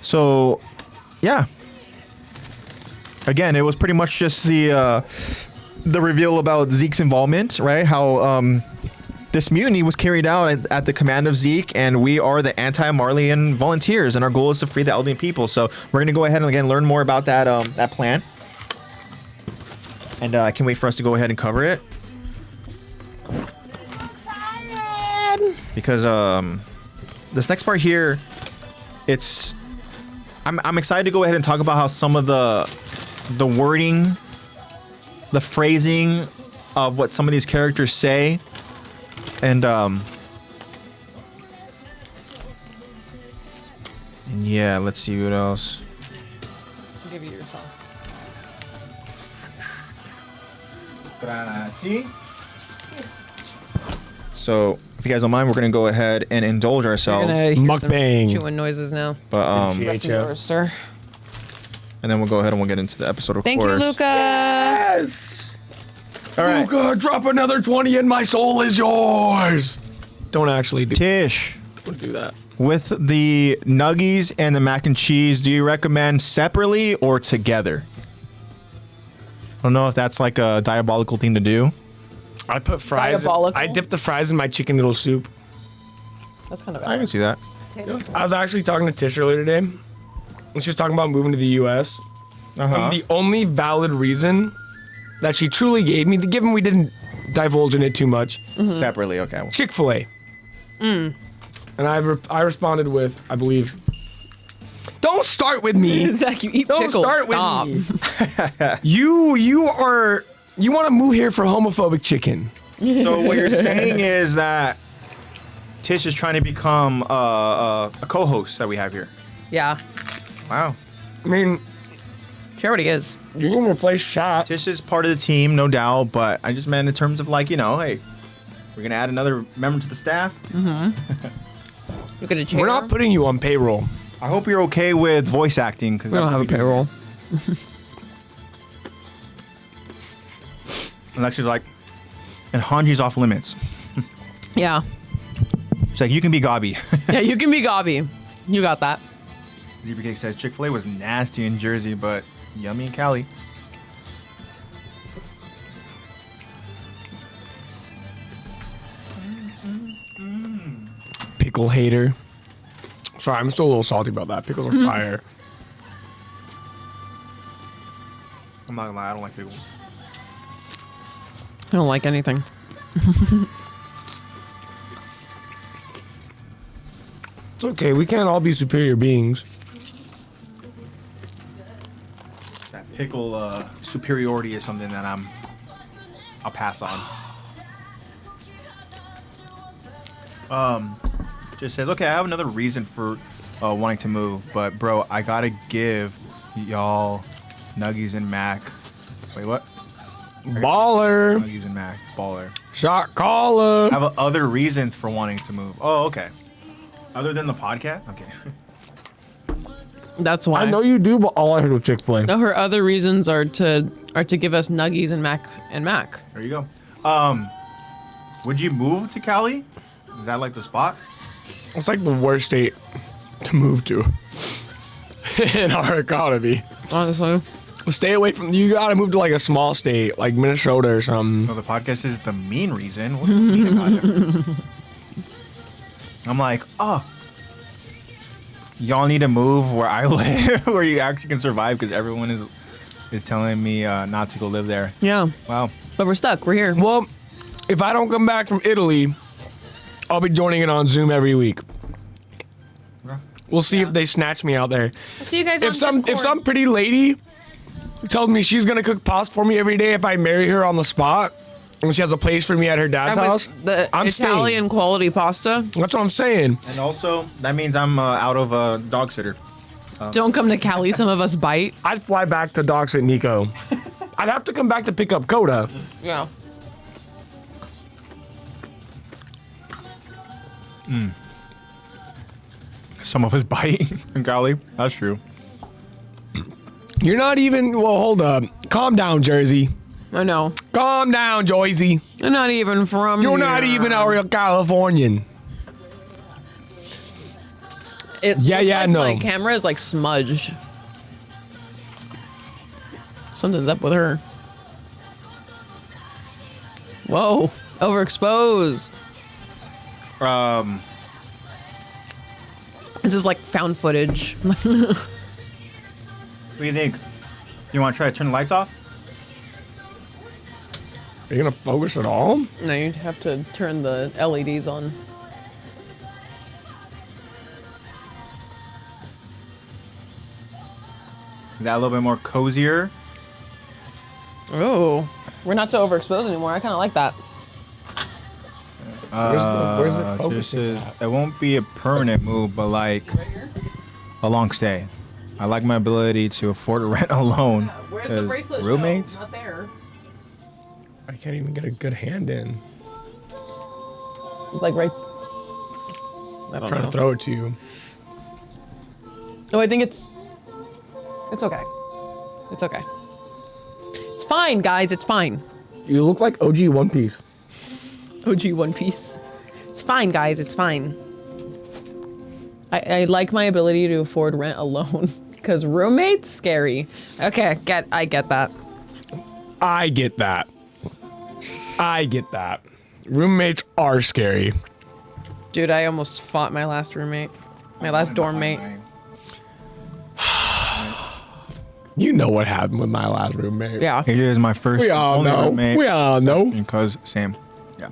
So, yeah. Again, it was pretty much just the reveal about Zeke's involvement, right? How this mutiny was carried out at the command of Zeke, and we are the anti-Marleyan volunteers, and our goal is to free the Eldian people. So we're gonna go ahead and again learn more about that plan, and I can't wait for us to go ahead and cover it. Because this next part here, I'm excited to go ahead and talk about how some of the wording, the phrasing of what some of these characters say, and yeah, let's see what else. Give it yourself. Grazie. So, if you guys don't mind, we're gonna go ahead and indulge ourselves, Mukbang. Chewing noises now. but Rest is yours, sir. and then we'll go ahead and we'll get into the episode. Of Thank course. you, Luca. Yes. All right, Luca, drop another 20 and my soul is yours. Don't actually Tish. don't do that. With the nuggies and the mac and cheese, do you recommend separately or together? I don't know if that's like a diabolical thing to do. I put fries. Diabolical? I dip the fries in my chicken noodle soup. That's kind of I can bad. see that. I was actually talking to Tish earlier today. And she was talking about moving to the U.S. Uh-huh. The only valid reason that she truly gave me, given we didn't divulge in it too much, Separately, okay. Chick-fil-A. And I responded with, I believe, don't start with me. Zach, you eat Don't pickles. start Stop. with me. You want to move here for homophobic chicken. So what you're saying is that Tish is trying to become a co-host that we have here. Yeah. Wow. I mean, She already is. you're going to replace Shot. Tish is part of the team, no doubt, but I just meant in terms of like, you know, hey, we're going to add another member to the staff. Look at a chair. We're not putting you on payroll. I hope you're okay with voice acting. Cause We don't have a payroll. And Lexi's like, and Hanji's off limits. Yeah. She's like, you can be Gobby. Yeah, you can be Gobby. You got that. Zebra Cake says Chick-fil-A was nasty in Jersey, but yummy in Cali. Pickle hater. Sorry, I'm still a little salty about that. Pickles are fire. I'm not gonna lie, I don't like pickles. I don't like anything. It's okay. We can't all be superior beings. That pickle superiority is something that I'll pass on. Just says, okay, I have another reason for wanting to move, but bro, I gotta give y'all Nuggies and Mac. Wait, what? Baller. Nuggies and Mac, baller. Shot caller. I have other reasons for wanting to move. Oh, okay. Other than the podcast? Okay. That's why. I know you do, but all I heard was Chick-fil-A. No, her other reasons are to give us Nuggies and Mac. There you go. Would you move to Cali? Is that like the spot? It's like the worst state to move to in our economy. Honestly. Stay away from. You gotta move to like a small state, like Minnesota or something. No, the podcast is the mean reason. What's the mean about it? I'm like, oh, y'all need to move where I live, where you actually can survive, because everyone is telling me not to go live there. Yeah. Wow. But we're stuck. We're here. Well, if I don't come back from Italy, I'll be joining it on Zoom every week. We'll see if they snatch me out there. I'll see you guys If some pretty lady tells me she's gonna cook pasta for me every day if I marry her on the spot, and she has a place for me at her dad's house, the I'm Italian staying. quality pasta. That's what I'm saying. And also, that means I'm out of a dog sitter. Don't come to Cali. Some of us bite. I'd fly back to dog sit Nico. I'd have to come back to pick up Coda. Yeah. Some of us bite in Cali. That's true. You're not even. Well, hold up. Calm down, Jersey. I know. Calm down, Joycey. I'm not even from You're not here. even a real Californian. It Yeah, looks yeah, like no. My camera is like smudged. Something's up with her. Whoa. Overexposed. This is like found footage. What do you think? You want to try to turn the lights off? Are you gonna focus at all? No, you have to turn the LEDs on. Is that a little bit more cozier? Oh. We're not so overexposed anymore. I kind of like that. Where's it This focusing is, at? it won't be a permanent move, but like a long stay. I like my ability to afford to rent alone. Where's the 'cause bracelet? roommates? Not there. I can't even get a good hand in. It's like right. I don't Trying know. to throw it to you. Oh, I think it's okay. It's okay. It's fine, guys. It's fine. You look like OG One Piece. OG One Piece. It's fine, guys. It's fine. I like my ability to afford rent alone because roommates scary. Okay, I get that. I get that. I get that. Roommates are scary. Dude, I almost fought my last roommate, my last dorm mate. You know what happened with my last roommate. Yeah. It is my first. We all only know. roommate. We all know. Because same. Yeah,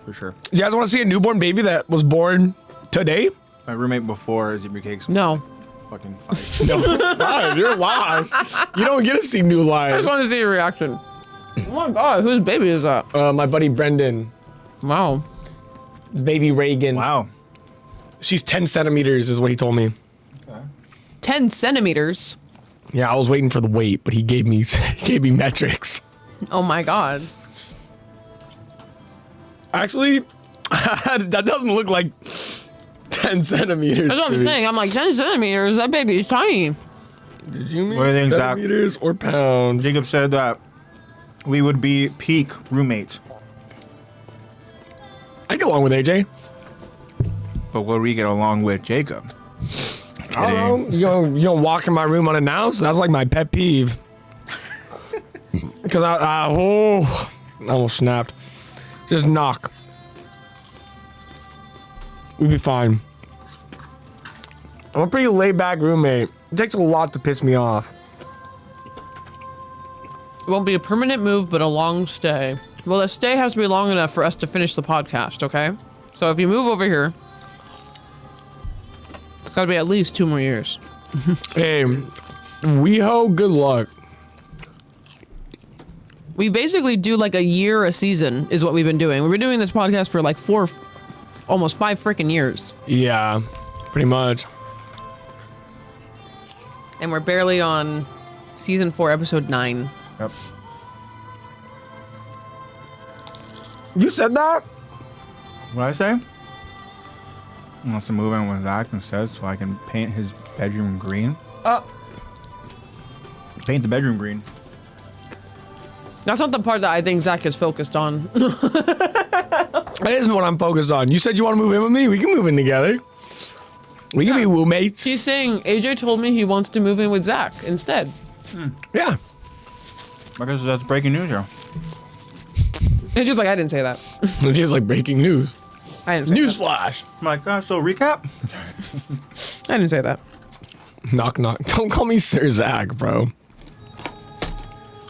for sure. You guys want to see a newborn baby that was born today? My roommate before Zebra Cakes. No. Fucking fight. No, live. You're lost. You don't get to see new I lives. just want to see your reaction. Oh my god, whose baby is that? My buddy Brendan, Wow. baby Reagan. Wow. She's 10 centimeters is what he told me. 10 centimeters. Yeah, I was waiting for the weight, but he gave me metrics. Oh my god. Actually, that doesn't look like 10 centimeters. That's what I'm dude. saying. I'm like, 10 centimeters? That baby is tiny. Did you mean What do you think, Zach? centimeters or pounds? Jacob said that we would be peak roommates, I get along with AJ. but would we get along with Jacob? I don't know. You gonna walk in my room unannounced? That's like my pet peeve. Because I almost snapped. Just knock. We'd be fine. I'm a pretty laid back roommate. It takes a lot to piss me off. It won't be a permanent move, but a long stay. Well, the stay has to be long enough for us to finish the podcast, okay? So if you move over here, it's got to be at least 2 more years. Hey, WeHo, good luck. We basically do like a year a season is what we've been doing. We've been doing this podcast for like almost 5 freaking years. Yeah, pretty much. And we're barely on season 4, episode 9. Yep. You said that? What I say? He wants to move in with Zach instead, so I can paint his bedroom green. Paint the bedroom green. That's not the part that I think Zach is focused on. That isn't what I'm focused on. You said you want to move in with me? We can move in together. We can be roommates. He's saying AJ told me he wants to move in with Zach instead. Yeah. I guess that's breaking news here. It's just like, I didn't say that. It's just like breaking news. I didn't say Newsflash. I'm like, so recap? that. I didn't say that. Knock, knock. Don't call me Sir Zach, bro.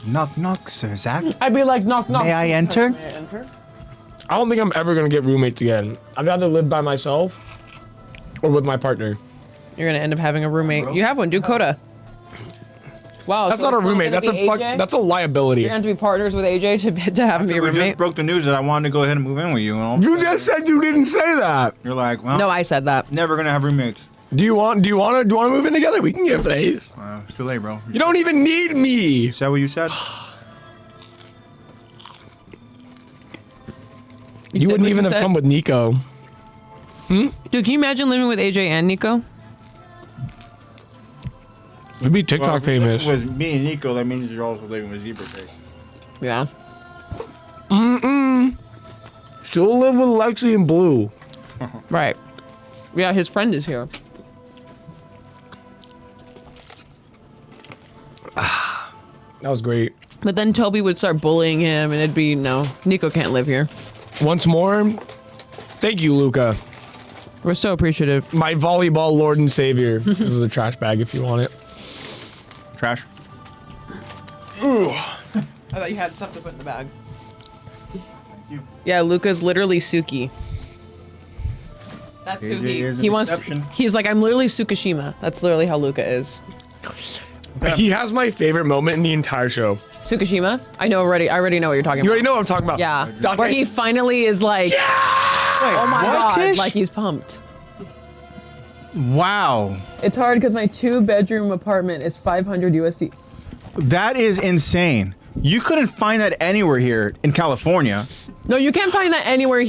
Knock, knock, Sir Zach. I'd be like, knock, knock. May I enter? May I enter? I don't think I'm ever going to get roommates again. I'd rather live by myself or with my partner. You're gonna end up having a roommate. You have one, do Coda. Wow, That's so not a it's roommate. gonna That's a be AJ? that's a liability. You're going to be partners with AJ to have him be a We just roommate? broke the news that I wanted to go ahead and move in with you. And all You just said you didn't say that. you're like, well, No, I said that. never gonna have roommates. Do you want to move in together? We can get a place. It's too late, bro. You don't even need me. Is that what you said? You said wouldn't what even you have said? come with Nico. Dude, can you imagine living with AJ and Nico? We'd be TikTok famous. With me and Nico, that means you're also living with Zebra Face. Yeah. Still live with Lexi and Blue. Right. Yeah, his friend is here. That was great. But then Toby would start bullying him, and it'd be, no, Nico can't live here. Once more, thank you, Luca. We're so appreciative. My volleyball lord and savior. This is a trash bag if you want it. Trash. I thought you had stuff to put in the bag. Yeah, Luca's literally Suki. That's who AJ is an he wants. exception. He's like, I'm literally Tsukishima. That's literally how Luca is. He has my favorite moment in the entire show. Tsukishima? I already know what you're talking You about. already know what I'm talking about. Yeah. Okay. Where he finally is like, oh my what, god, Tish? like he's pumped. Wow. It's hard because my 2-bedroom apartment is 500 USD. That is insane. You couldn't find that anywhere here in California. No, you can't find that anywhere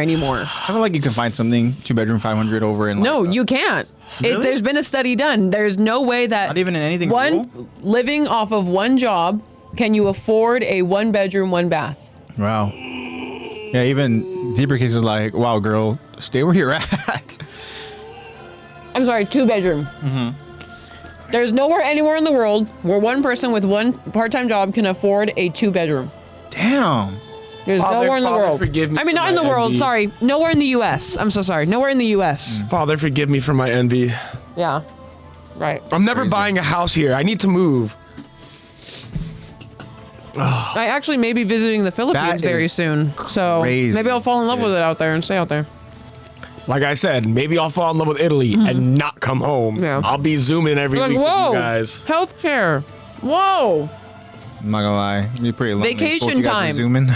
anymore. I feel like you can find something 2-bedroom 500 over in. No, like, you can't. Really? There's been a study done. There's no way that Not even in anything one living off of one job can you afford a 1-bedroom, 1-bath. Wow. Yeah, even Zebra Case is like, wow, girl, stay where you're at. I'm sorry, 2-bedroom. There's nowhere anywhere in the world where one person with one part-time job can afford a 2-bedroom. Damn. There's Father, nowhere in the Father, world. forgive me I mean, for not in my the world. envy. Sorry, nowhere in the U.S. I'm so sorry. Nowhere in the U.S. Father, forgive me for my envy. Yeah. Right. I'm never buying a house here. I need to move. I actually may be visiting the Philippines That very is soon. So crazy. maybe I'll fall in love with it out there and stay out there. Like I said, maybe I'll fall in love with Italy and not come home. Yeah. I'll be zooming every Like, week with whoa, you guys. healthcare. Whoa. I'm not gonna lie. It'd be pretty lonely. Vacation Both you guys time. are zooming.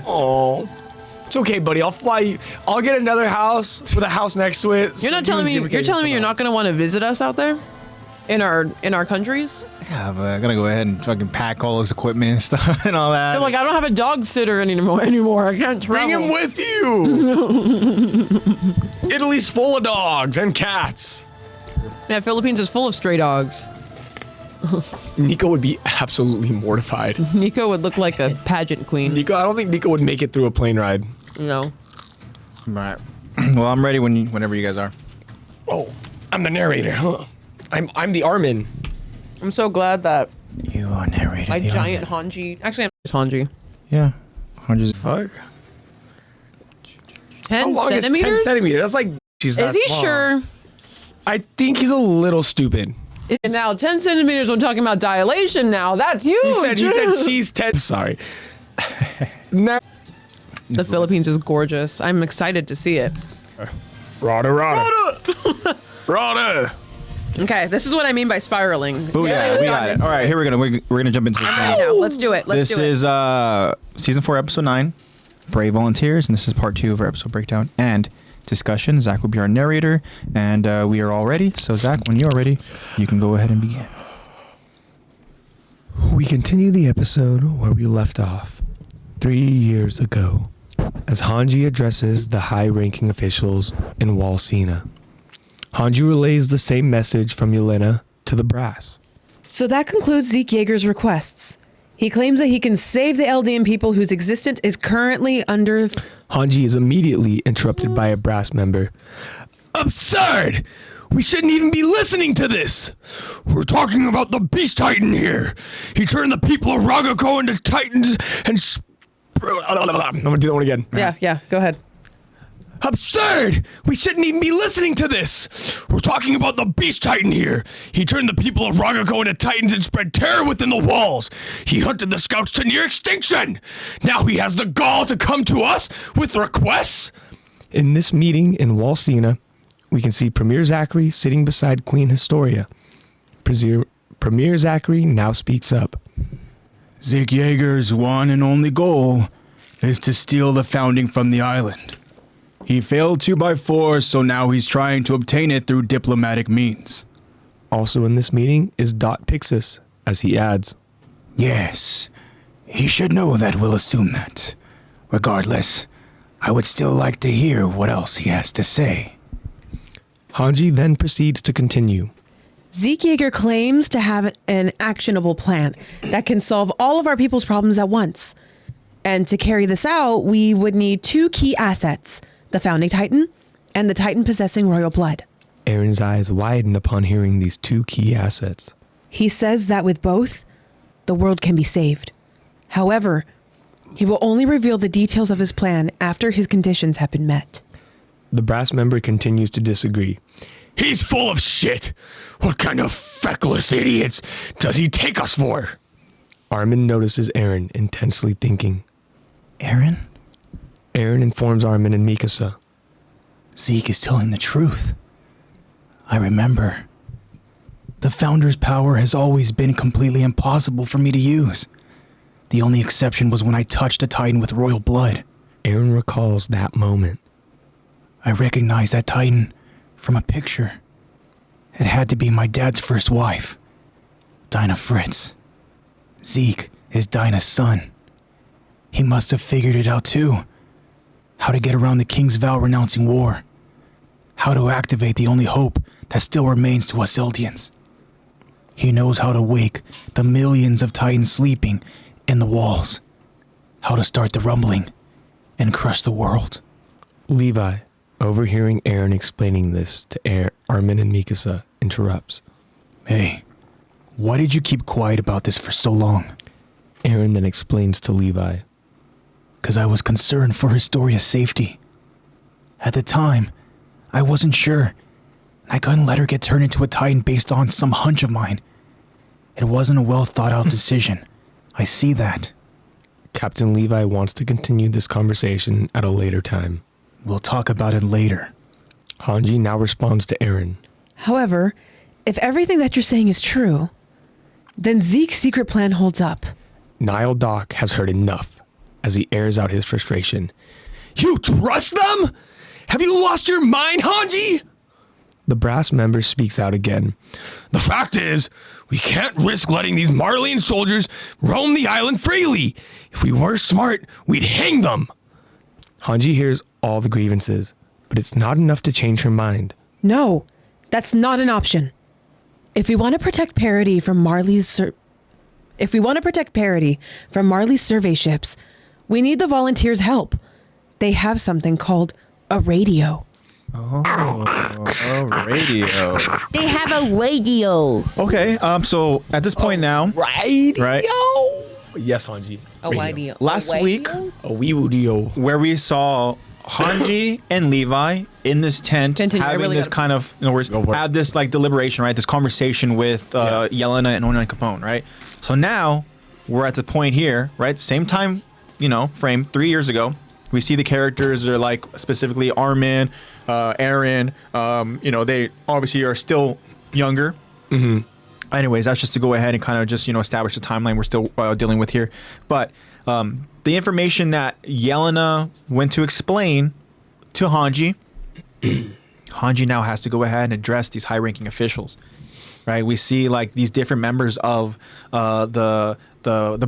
Oh, it's okay, buddy. I'll fly you. I'll get another house with a house next to it. You're not telling me. You're telling me you're not going to want to visit us out there, in our countries. Yeah, but I gotta go ahead and fucking pack all this equipment and stuff and all that. They're like, I don't have a dog sitter anymore. I can't travel. Bring him with you. Italy's full of dogs and cats. Yeah, Philippines is full of stray dogs. Nico would be absolutely mortified. Nico would look like a pageant queen. Nico, I don't think Nico would make it through a plane ride. No. Right. Well, I'm ready whenever you guys are. Oh, I'm the narrator. Huh? I'm the Armin. I'm so glad that You are narrated. my giant Hanji. Actually, I'm just Hanji. Yeah. Hundreds. Fuck. 10 How long is centimeters? 10 centimeters? That's like she's Is he sure? I think he's a little stupid. And now 10 centimeters. When talking about dilation, now that's huge. He said she's 10. Sorry. No. The Philippines is gorgeous. I'm excited to see it. Rada. Okay, this is what I mean by spiraling. Booyah, we got it. All right, here we're gonna jump into this I'm ready now. now. Let's do it. This is season 4, episode 9, Brave Volunteers, and this is part 2 of our episode breakdown and discussion. Zach will be our narrator, and we are all ready. So Zach, when you're ready, you can go ahead and begin. We continue the episode where we left off 3 years ago as Hanji addresses the high-ranking officials in Walsina. Hanji relays the same message from Yelena to the brass. So that concludes Zeke Yeager's requests. He claims that he can save the Eldian people whose existence is currently under... Hanji is immediately interrupted by a brass member. Absurd! We shouldn't even be listening to this! We're talking about the Beast Titan here! He turned the people of Ragako into Titans and... I'm gonna do that one again. Yeah, go ahead. Absurd! We shouldn't even be listening to this! We're talking about the Beast Titan here. He turned the people of Ragaco into Titans and spread terror within the walls. He hunted the scouts to near extinction. Now he has the gall to come to us with requests? In this meeting in Walsina, we can see Premier Zachary sitting beside Queen Historia. Premier Zachary now speaks up. Zeke Yeager's one and only goal is to steal the founding from the island. He failed to by force, so now he's trying to obtain it through diplomatic means. Also in this meeting is Dot Pixis, as he adds. Yes, he should know that we'll assume that. Regardless, I would still like to hear what else he has to say. Hanji then proceeds to continue. Zeke Yeager claims to have an actionable plan that can solve all of our people's problems at once. And to carry this out, we would need 2 key assets, the Founding Titan and the Titan possessing royal blood. Aaron's eyes widen upon hearing these 2 key assets. He says that with both, the world can be saved. However, he will only reveal the details of his plan after his conditions have been met. The brass member continues to disagree. He's full of shit. What kind of feckless idiots does he take us for? Armin notices Aaron intensely thinking. Aaron? Aaron informs Armin and Mikasa. Zeke is telling the truth. I remember. The Founder's power has always been completely impossible for me to use. The only exception was when I touched a Titan with royal blood. Aaron recalls that moment. I recognized that Titan from a picture. It had to be my dad's first wife, Dinah Fritz. Zeke is Dinah's son. He must have figured it out too. How to get around the King's vow renouncing war. How to activate the only hope that still remains to us Eldians. He knows how to wake the millions of Titans sleeping in the walls. How to start the rumbling and crush the world. Levi, overhearing Aaron explaining this to Armin and Mikasa, interrupts. Hey, why did you keep quiet about this for so long? Aaron then explains to Levi. Because I was concerned for Historia's safety. At the time, I wasn't sure. I couldn't let her get turned into a Titan based on some hunch of mine. It wasn't a well thought out decision. I see that. Captain Levi wants to continue this conversation at a later time. We'll talk about it later. Hanji now responds to Aaron. However, if everything that you're saying is true, then Zeke's secret plan holds up. Nile Doc has heard enough as he airs out his frustration. You trust them? Have you lost your mind, Hanji? The brass member speaks out again. The fact is, we can't risk letting these Marleyan soldiers roam the island freely. If we were smart, we'd hang them. Hanji hears all the grievances, but it's not enough to change her mind. No, that's not an option. If we want to protect Parity from Marley's survey ships, we need the volunteers' help. They have something called a radio. Oh, radio. They have a radio. Okay, so at this point now, Radio? Right. Yes, Hanji. A radio. last week, A wee radio. where we saw Hanji and Levi in this tent Continue, I having really this gotta- kind of, in other words, Go for it. have this like deliberation, right? This conversation with Yelena and Onan Capone, right? So now we're at the point here, right? Same time, frame 3 years ago. We see the characters are like specifically Armin, Aaron. They obviously are still younger. Mm-hmm. Anyways, that's just to go ahead and kind of just establish the timeline we're still dealing with here. But the information that Yelena went to explain to Hanji, Hanji now has to go ahead and address these high-ranking officials. Right? We see like these different members of the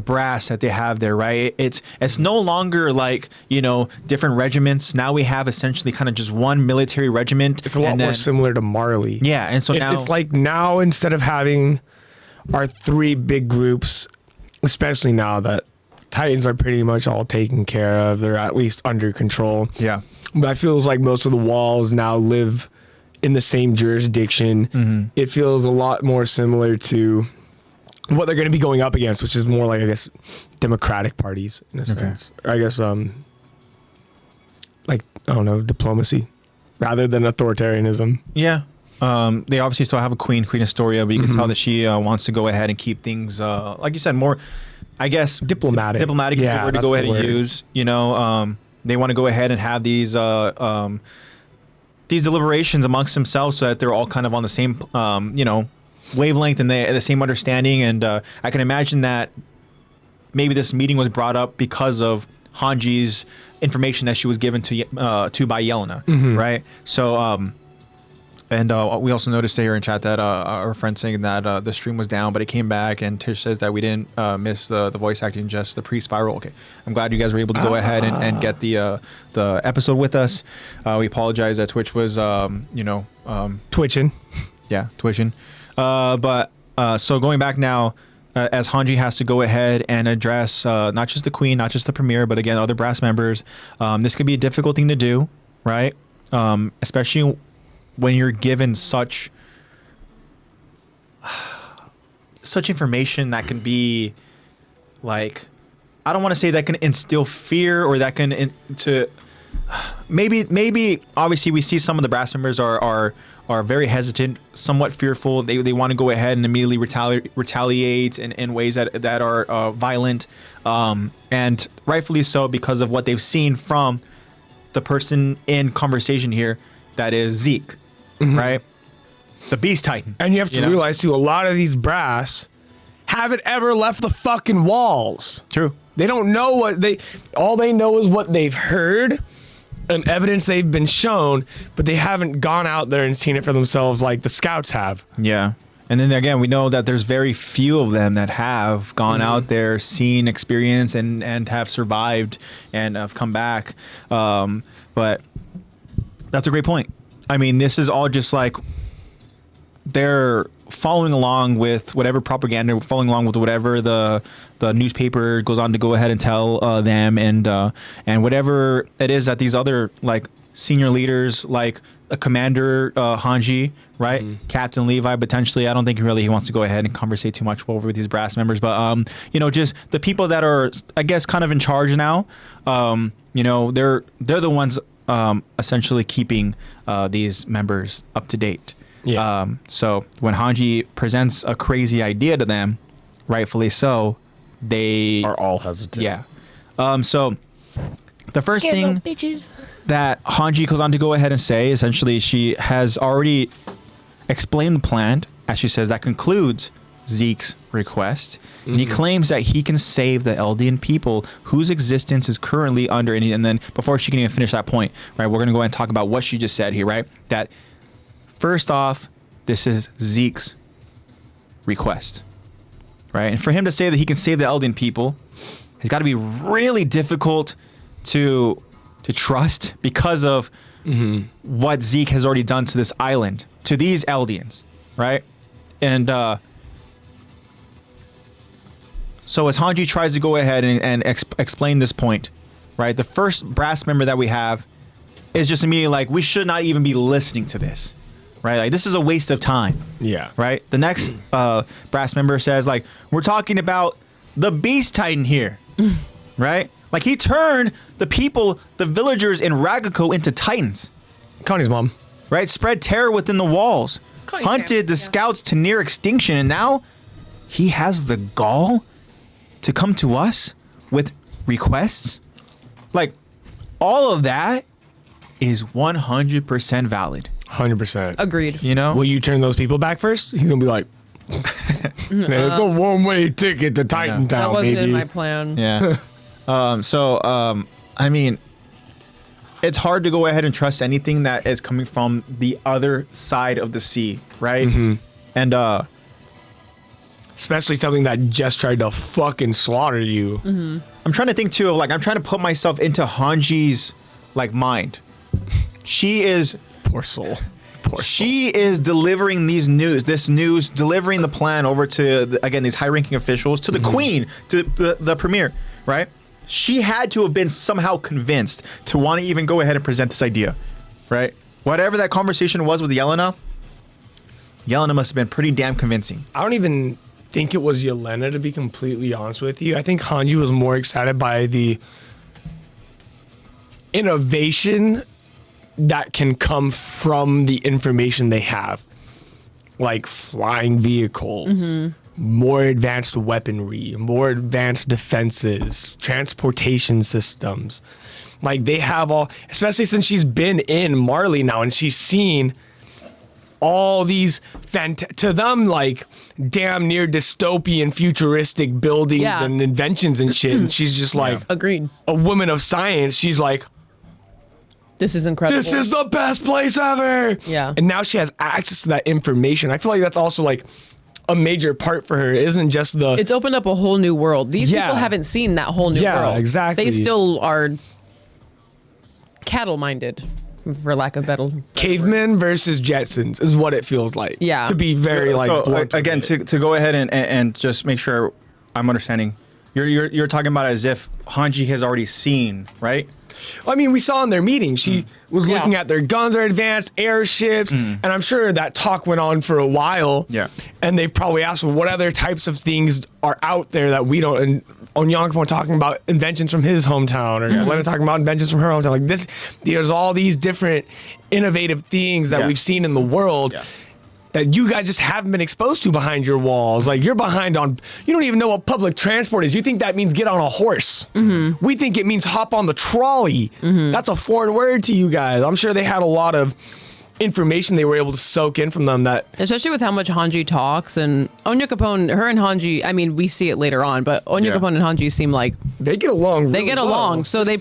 brass that they have there, right? It's no longer like different regiments. Now we have essentially kind of just one military regiment. It's a lot more similar to Marley. Yeah, and so It's like now instead of having our 3 big groups, especially now that Titans are pretty much all taken care of, they're at least under control. Yeah. But I feel like most of the walls now live in the same jurisdiction. Mm-hmm. It feels a lot more similar to what they're going to be going up against, which is more like, I guess, democratic parties in a sense. Or I guess like, I don't know, diplomacy rather than authoritarianism. Yeah. They obviously still have a queen, Queen Astoria, but you can tell that she wants to go ahead and keep things, like you said, more, I guess, Diplomatic. Diplomatic is the word to go ahead and word. use. You know, they want to go ahead and have these deliberations amongst themselves so that they're all kind of on the same, you know, wavelength and the same understanding. And I can imagine that maybe this meeting was brought up because of Hanji's information that she was given to by Yelena, right? So, and we also noticed here in chat that our friend saying that the stream was down, but it came back, and Tish says that we didn't miss the voice acting, just the pre-spiral. Okay, I'm glad you guys were able to go ahead and get the episode with us. We apologize that Twitch was, Twitching. Yeah, twitching. But so going back now, as Hanji has to go ahead and address not just the queen, not just the premier, but again, other brass members. This could be a difficult thing to do, right? Especially when you're given such information that can be like, I don't want to say that can instill fear or that can maybe obviously we see some of the brass members are very hesitant, somewhat fearful. They want to go ahead and immediately retaliate in ways that are violent, and rightfully so, because of what they've seen from the person in conversation here, that is Zeke, right? The Beast Titan. And you have to realize too, a lot of these brass haven't ever left the fucking walls. True. They don't know all they know is what they've heard and evidence they've been shown, but they haven't gone out there and seen it for themselves like the scouts have. Yeah. And then again, we know that there's very few of them that have gone out there, seen, experienced, and have survived and have come back. But that's a great point. I mean, this is all just like they're following along with whatever propaganda, following along with whatever the newspaper goes on to go ahead and tell them, and whatever it is that these other like senior leaders, like a commander Hanji, right, Captain Levi potentially. I don't think he wants to go ahead and conversate too much over with these brass members, but just the people that are, I guess, kind of in charge now. They're the ones essentially keeping these members up to date. Yeah. So when Hanji presents a crazy idea to them, rightfully so, they Are all hesitant. Yeah. So the first thing that Hanji goes on to go ahead and say, essentially, she has already explained the plan, as she says, that concludes Zeke's request. And he claims that he can save the Eldian people whose existence is currently under any. And then before she can even finish that point, right, we're going to go ahead and talk about what she just said here, right? That first off, this is Zeke's request, right? And for him to say that he can save the Eldian people, it's got to be really difficult to trust because of what Zeke has already done to this island, to these Eldians, right? And so as Hanji tries to go ahead and explain this point, right, the first brass member that we have is just immediately like, we should not even be listening to this, right? Like, this is a waste of time. Yeah. Right? The next brass member says, like, we're talking about the Beast Titan here, right? Like, he turned the people, the villagers in Ragako into Titans. Connie's mom. Right? Spread terror within the walls. Connie's Hunted the scouts to near extinction, and now he has the gall to come to us with requests? Like, all of that is 100% valid. 100%. Agreed. You know? Will you turn those people back first? He's gonna be like, it's a one-way ticket to Titan That Town, wasn't baby. in my plan. Yeah. I mean, it's hard to go ahead and trust anything that is coming from the other side of the sea, right? And Especially something that just tried to fucking slaughter you. I'm trying to think too of, like, I'm trying to put myself into Hanji's like mind. She is Poor soul. Poor soul. She is delivering this news, delivering the plan over to, again, these high-ranking officials, to the queen, to the premier, right? She had to have been somehow convinced to want to even go ahead and present this idea, right? Whatever that conversation was with Yelena must have been pretty damn convincing. I don't even think it was Yelena, to be completely honest with you. I think Hanji was more excited by the innovation that can come from the information they have, like flying vehicles, more advanced weaponry, more advanced defenses, transportation systems. Like they have all, especially since she's been in Marley now and she's seen all these to them like damn near dystopian futuristic buildings and inventions and shit. And she's just like, agreed. A woman of science. She's like, this is incredible. this is the best place ever. Yeah. And now she has access to that information. I feel like that's also like a major part for her. It isn't just the. It's opened up a whole new world. These people haven't seen that whole new world. Yeah, exactly. They still are cattle-minded, for lack of better. Cavemen versus Jetsons is what it feels like. Yeah. To be very like. So blunt again, with it. to go ahead and just make sure I'm understanding, you're talking about as if Hanji has already seen, right? I mean, we saw in their meeting, she was looking at their guns, their advanced airships, and I'm sure that talk went on for a while. Yeah. And they've probably asked what other types of things are out there that we don't. And Onyankopon talking about inventions from his hometown, or Lena talking about inventions from her hometown. Like this, there's all these different innovative things that we've seen in the world. Yeah. That you guys just haven't been exposed to behind your walls. Like you're behind on, you don't even know what public transport is. You think that means get on a horse. We think it means hop on the trolley. That's a foreign word to you guys. I'm sure they had a lot of information they were able to soak in from them that. Especially with how much Hanji talks and Onyankopon, her and Hanji, I mean, we see it later on, but Onyankopon and Hanji seem like They get along really they get well. along. So they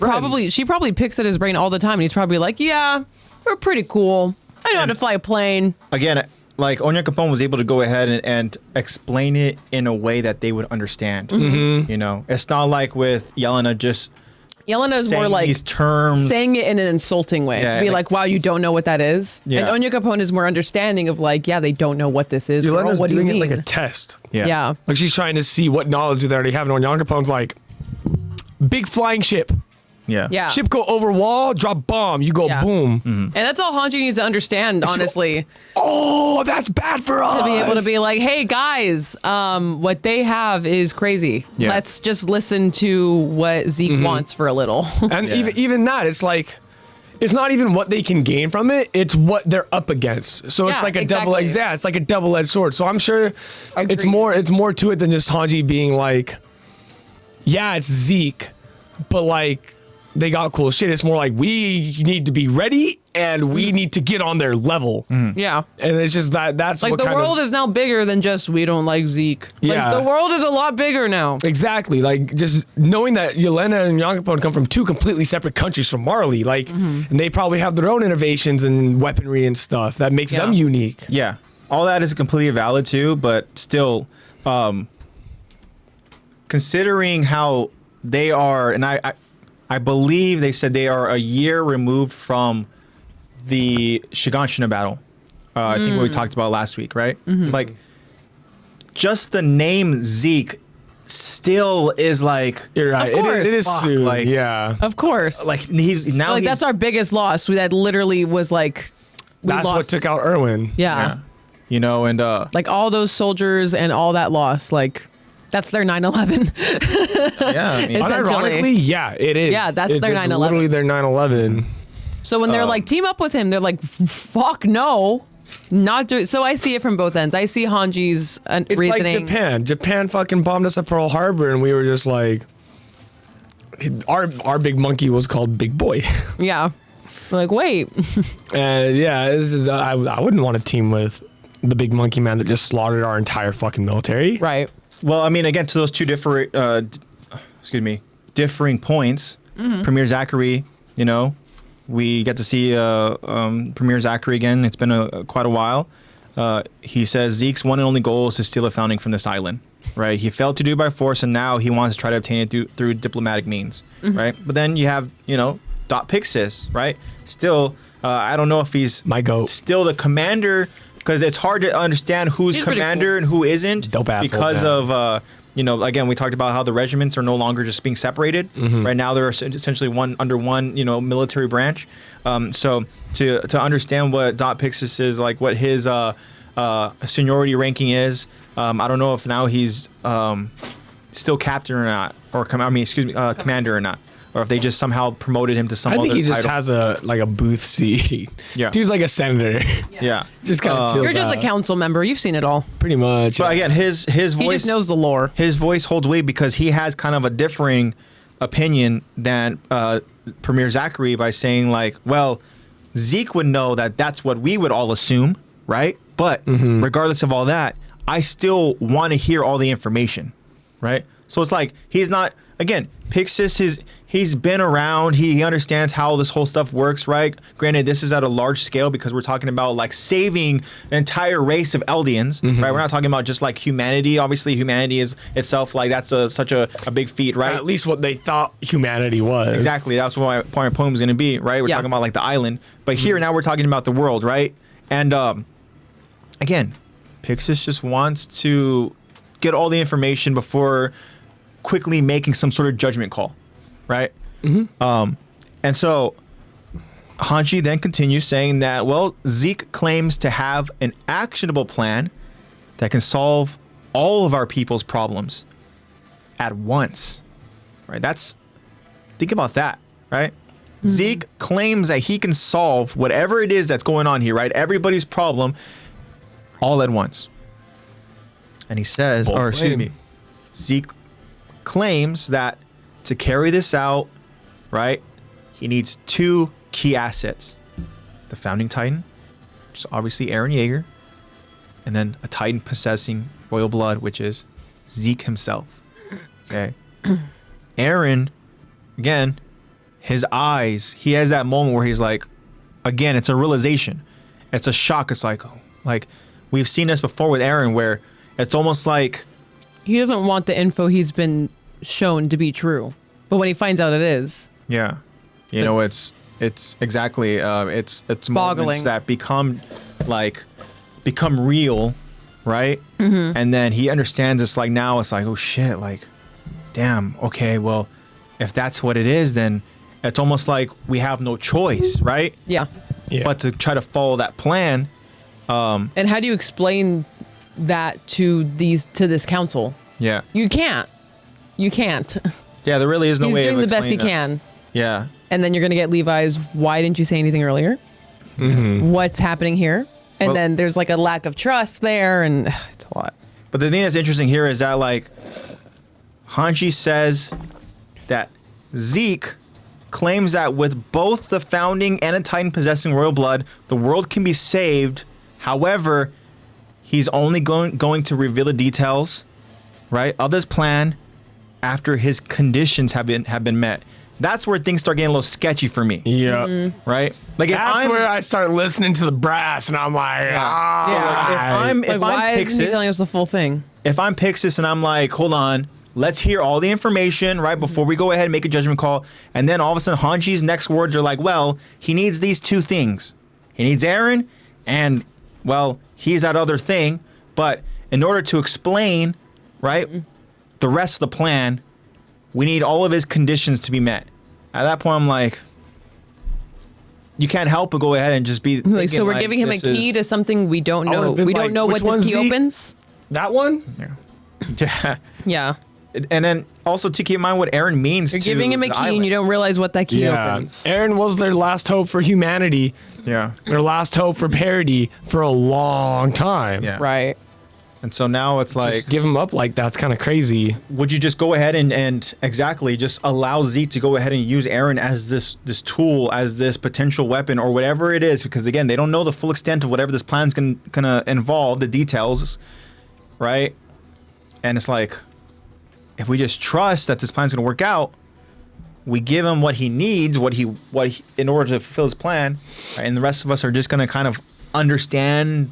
she probably picks at his brain all the time and he's probably like, yeah, we're pretty cool. I know how to fly a plane. Again, like Onyankopon was able to go ahead and explain it in a way that they would understand. You know, it's not like with Yelena just Yelena is more like these terms, saying it in an insulting way. Yeah, Be like, wow, you don't know what that is. Yeah. And Onyankopon is more understanding of like, yeah, they don't know what this is. Girl, Yelena's what do you doing mean? it like a test. Yeah. Like she's trying to see what knowledge they already have. And Onyankopon's like, big flying ship. Yeah. Ship go over wall, drop bomb. You go boom. And that's all Hanji needs to understand, honestly. Oh, that's bad for us. To be able to be like, hey guys, what they have is crazy. Yeah. Let's just listen to what Zeke wants for a little. And even that, it's like, it's not even what they can gain from it. It's what they're up against. So it's like a exactly. it's like a double-edged sword. So I'm sure it's Agreed. more to it than just Hanji being like, yeah, it's Zeke, but like they got cool shit. It's more like we need to be ready and we need to get on their level. Yeah. And it's just that's Like what the kind world of, is now bigger than just we don't like Zeke. Yeah. Like the world is a lot bigger now. exactly, like just knowing that Yelena and Onyankopon come from two completely separate countries from Marley, like, and they probably have their own innovations and weaponry and stuff that makes them unique. Yeah, all that is completely valid too, but still, considering how they are, and I believe they said they are a year removed from the Shiganshina battle. I think what we talked about last week, right? Like, just the name Zeke still is like, You're right. Of course. It is soon. Like- yeah. Of course. like he's now Like he's, that's our biggest loss. That literally was like we That's lost. what took out Erwin. Yeah. you know, and Like all those soldiers and all that loss, like that's their 9/11. yeah, I mean, It's- Unironically, yeah, it is. Yeah, that's their It's 9/11. literally their 9/11. So when they're like team up with him, they're like, fuck no, not do it. So I see it from both ends. I see Hanji's It's reasoning. like Japan. Japan fucking bombed us at Pearl Harbor, and we were just like, our big monkey was called Big Boy. Yeah. We're like, wait. And yeah, this is I wouldn't want to team with the big monkey man that just slaughtered our entire fucking military. Right. well, I mean, again, to those two different, differing points. Premier Zachary, you know, we get to see Premier Zachary again. It's been quite a while. He says Zeke's one and only goal is to steal a founding from this island, right? He failed to do it by force, and now he wants to try to obtain it through diplomatic means, right? But then you have, you know, Dot Pixis, right? Still, I don't know if he's My goat. still the commander, because it's hard to understand who's He's pretty commander and who isn't Dope asshole, because man. of you know, again, we talked about how the regiments are no longer just being separated. Right now, they're essentially under one, you know, military branch. So to understand what Dot Pixis is, like what his seniority ranking is, I don't know if now he's still captain or not, or commander or not. or if they just somehow promoted him to some I other think he just title. has a booth seat. Yeah. Dude's like a senator. Yeah. Just kind of chills You're just a out. council member. You've seen it all. Pretty much. But again, his He voice just knows the lore. his voice holds weight because he has kind of a differing opinion than Premier Zachary by saying like, well, Zeke would know that that's what we would all assume, right? But regardless of all that, I still want to hear all the information, right? So it's like he's not, again, Pixis he's been around, he understands how this whole stuff works, right? Granted, this is at a large scale because we're talking about like saving an entire race of Eldians, right? We're not talking about just like humanity. Obviously, humanity is itself like that's such a big feat, right? At least what they thought humanity was. Exactly. That's what my point was going to be, right? We're talking about like the island, but here now we're talking about the world, right? And again, Pixis just wants to get all the information before quickly making some sort of judgment call, right? And so Hanshi then continues saying that, well, Zeke claims to have an actionable plan that can solve all of our people's problems at once, right? Think about that, right? Zeke claims that he can solve whatever it is that's going on here, right? Everybody's problem all at once. And he says, Bold or excuse claim. me, Zeke claims that to carry this out, right, he needs 2 key assets. The Founding Titan, which is obviously Eren Yeager, and then a Titan possessing royal blood, which is Zeke himself. Okay. Eren, again, his eyes, he has that moment where he's like, again, it's a realization. It's a shock. It's like we've seen this before with Eren where it's almost like He doesn't want the info he's been shown to be true, but when he finds out it is, yeah, you know, it's exactly it's boggling. moments that become real, right? And then he understands it's like now it's like, oh shit, like damn, okay, well, if that's what it is, then it's almost like we have no choice, right? yeah. Yeah. But to try to follow that plan, And how do you explain that to this council? yeah, You can't. yeah, there really is no He's way doing of the best he explaining that. can. Yeah, And then you're going to get Levi's, why didn't you say anything earlier? What's happening here? And Well- then there's like a lack of trust there, and it's a lot. but the thing that's interesting here is that like Hanshi says that Zeke claims that with both the Founding and a Titan possessing royal blood, the world can be saved. However, he's only going to reveal the details, right, of this plan after his conditions have been met. That's where things start getting a little sketchy for me, Yeah. right? Like if That's I'm where I start listening to the brass, and I'm like, if I'm Like, why isn't he telling Pixis, us the full thing? if I'm Pixis and I'm like, hold on, let's hear all the information, right, before we go ahead and make a judgment call. And then all of a sudden, Hanshi's next words are like, well, he needs these 2 things. He needs Eren, and, well, he's that other thing. But in order to explain, right, the rest of the plan, we need all of his conditions to be met. At that point, I'm like, you can't help but go ahead and just be Like, thinking, so we're giving him a this key is- to something we don't know. would've been We don't like, know which what this one's key Zeke? opens. that one? Yeah. Yeah. And then also to keep in mind what Eren means You're to giving him a the key island. and you don't realize what that key Yeah. opens. Eren was their last hope for humanity, Yeah. their last hope for parity for a long time. Yeah. Right. And so now it's like, Just give him up like that's kind of crazy. would you just go ahead and exactly just allow Zeke to go ahead and use Eren as this tool, as this potential weapon or whatever it is? Because again, they don't know the full extent of whatever this plan's gonna involve, the details, right? And it's like, if we just trust that this plan's gonna work out, we give him what he needs, what he in order to fulfill his plan, right? And the rest of us are just gonna kind of understand,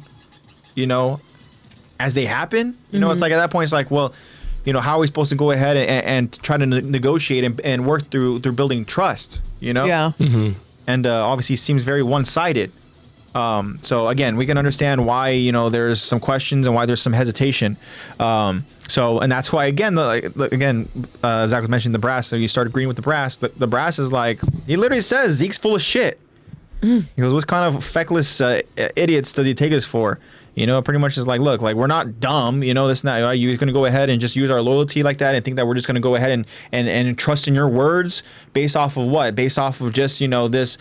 you know, as they happen. You know, it's like at that point, it's like, well, you know, how are we supposed to go ahead and try to negotiate and work through building trust? You know, Yeah. and obviously seems very one-sided. So again, we can understand why, you know, there's some questions and why there's some hesitation. So, and that's why, again, Zach was mentioning the brass. So you start agreeing with the brass. The brass is like, he literally says Zeke's full of shit. He goes, what kind of feckless idiots does he take us for? You know, pretty much is like, look, like we're not dumb, you know, this and that. Are you going to go ahead and just use our loyalty like that and think that we're just going to go ahead and trust in your words based off of what? Based off of just, you know, this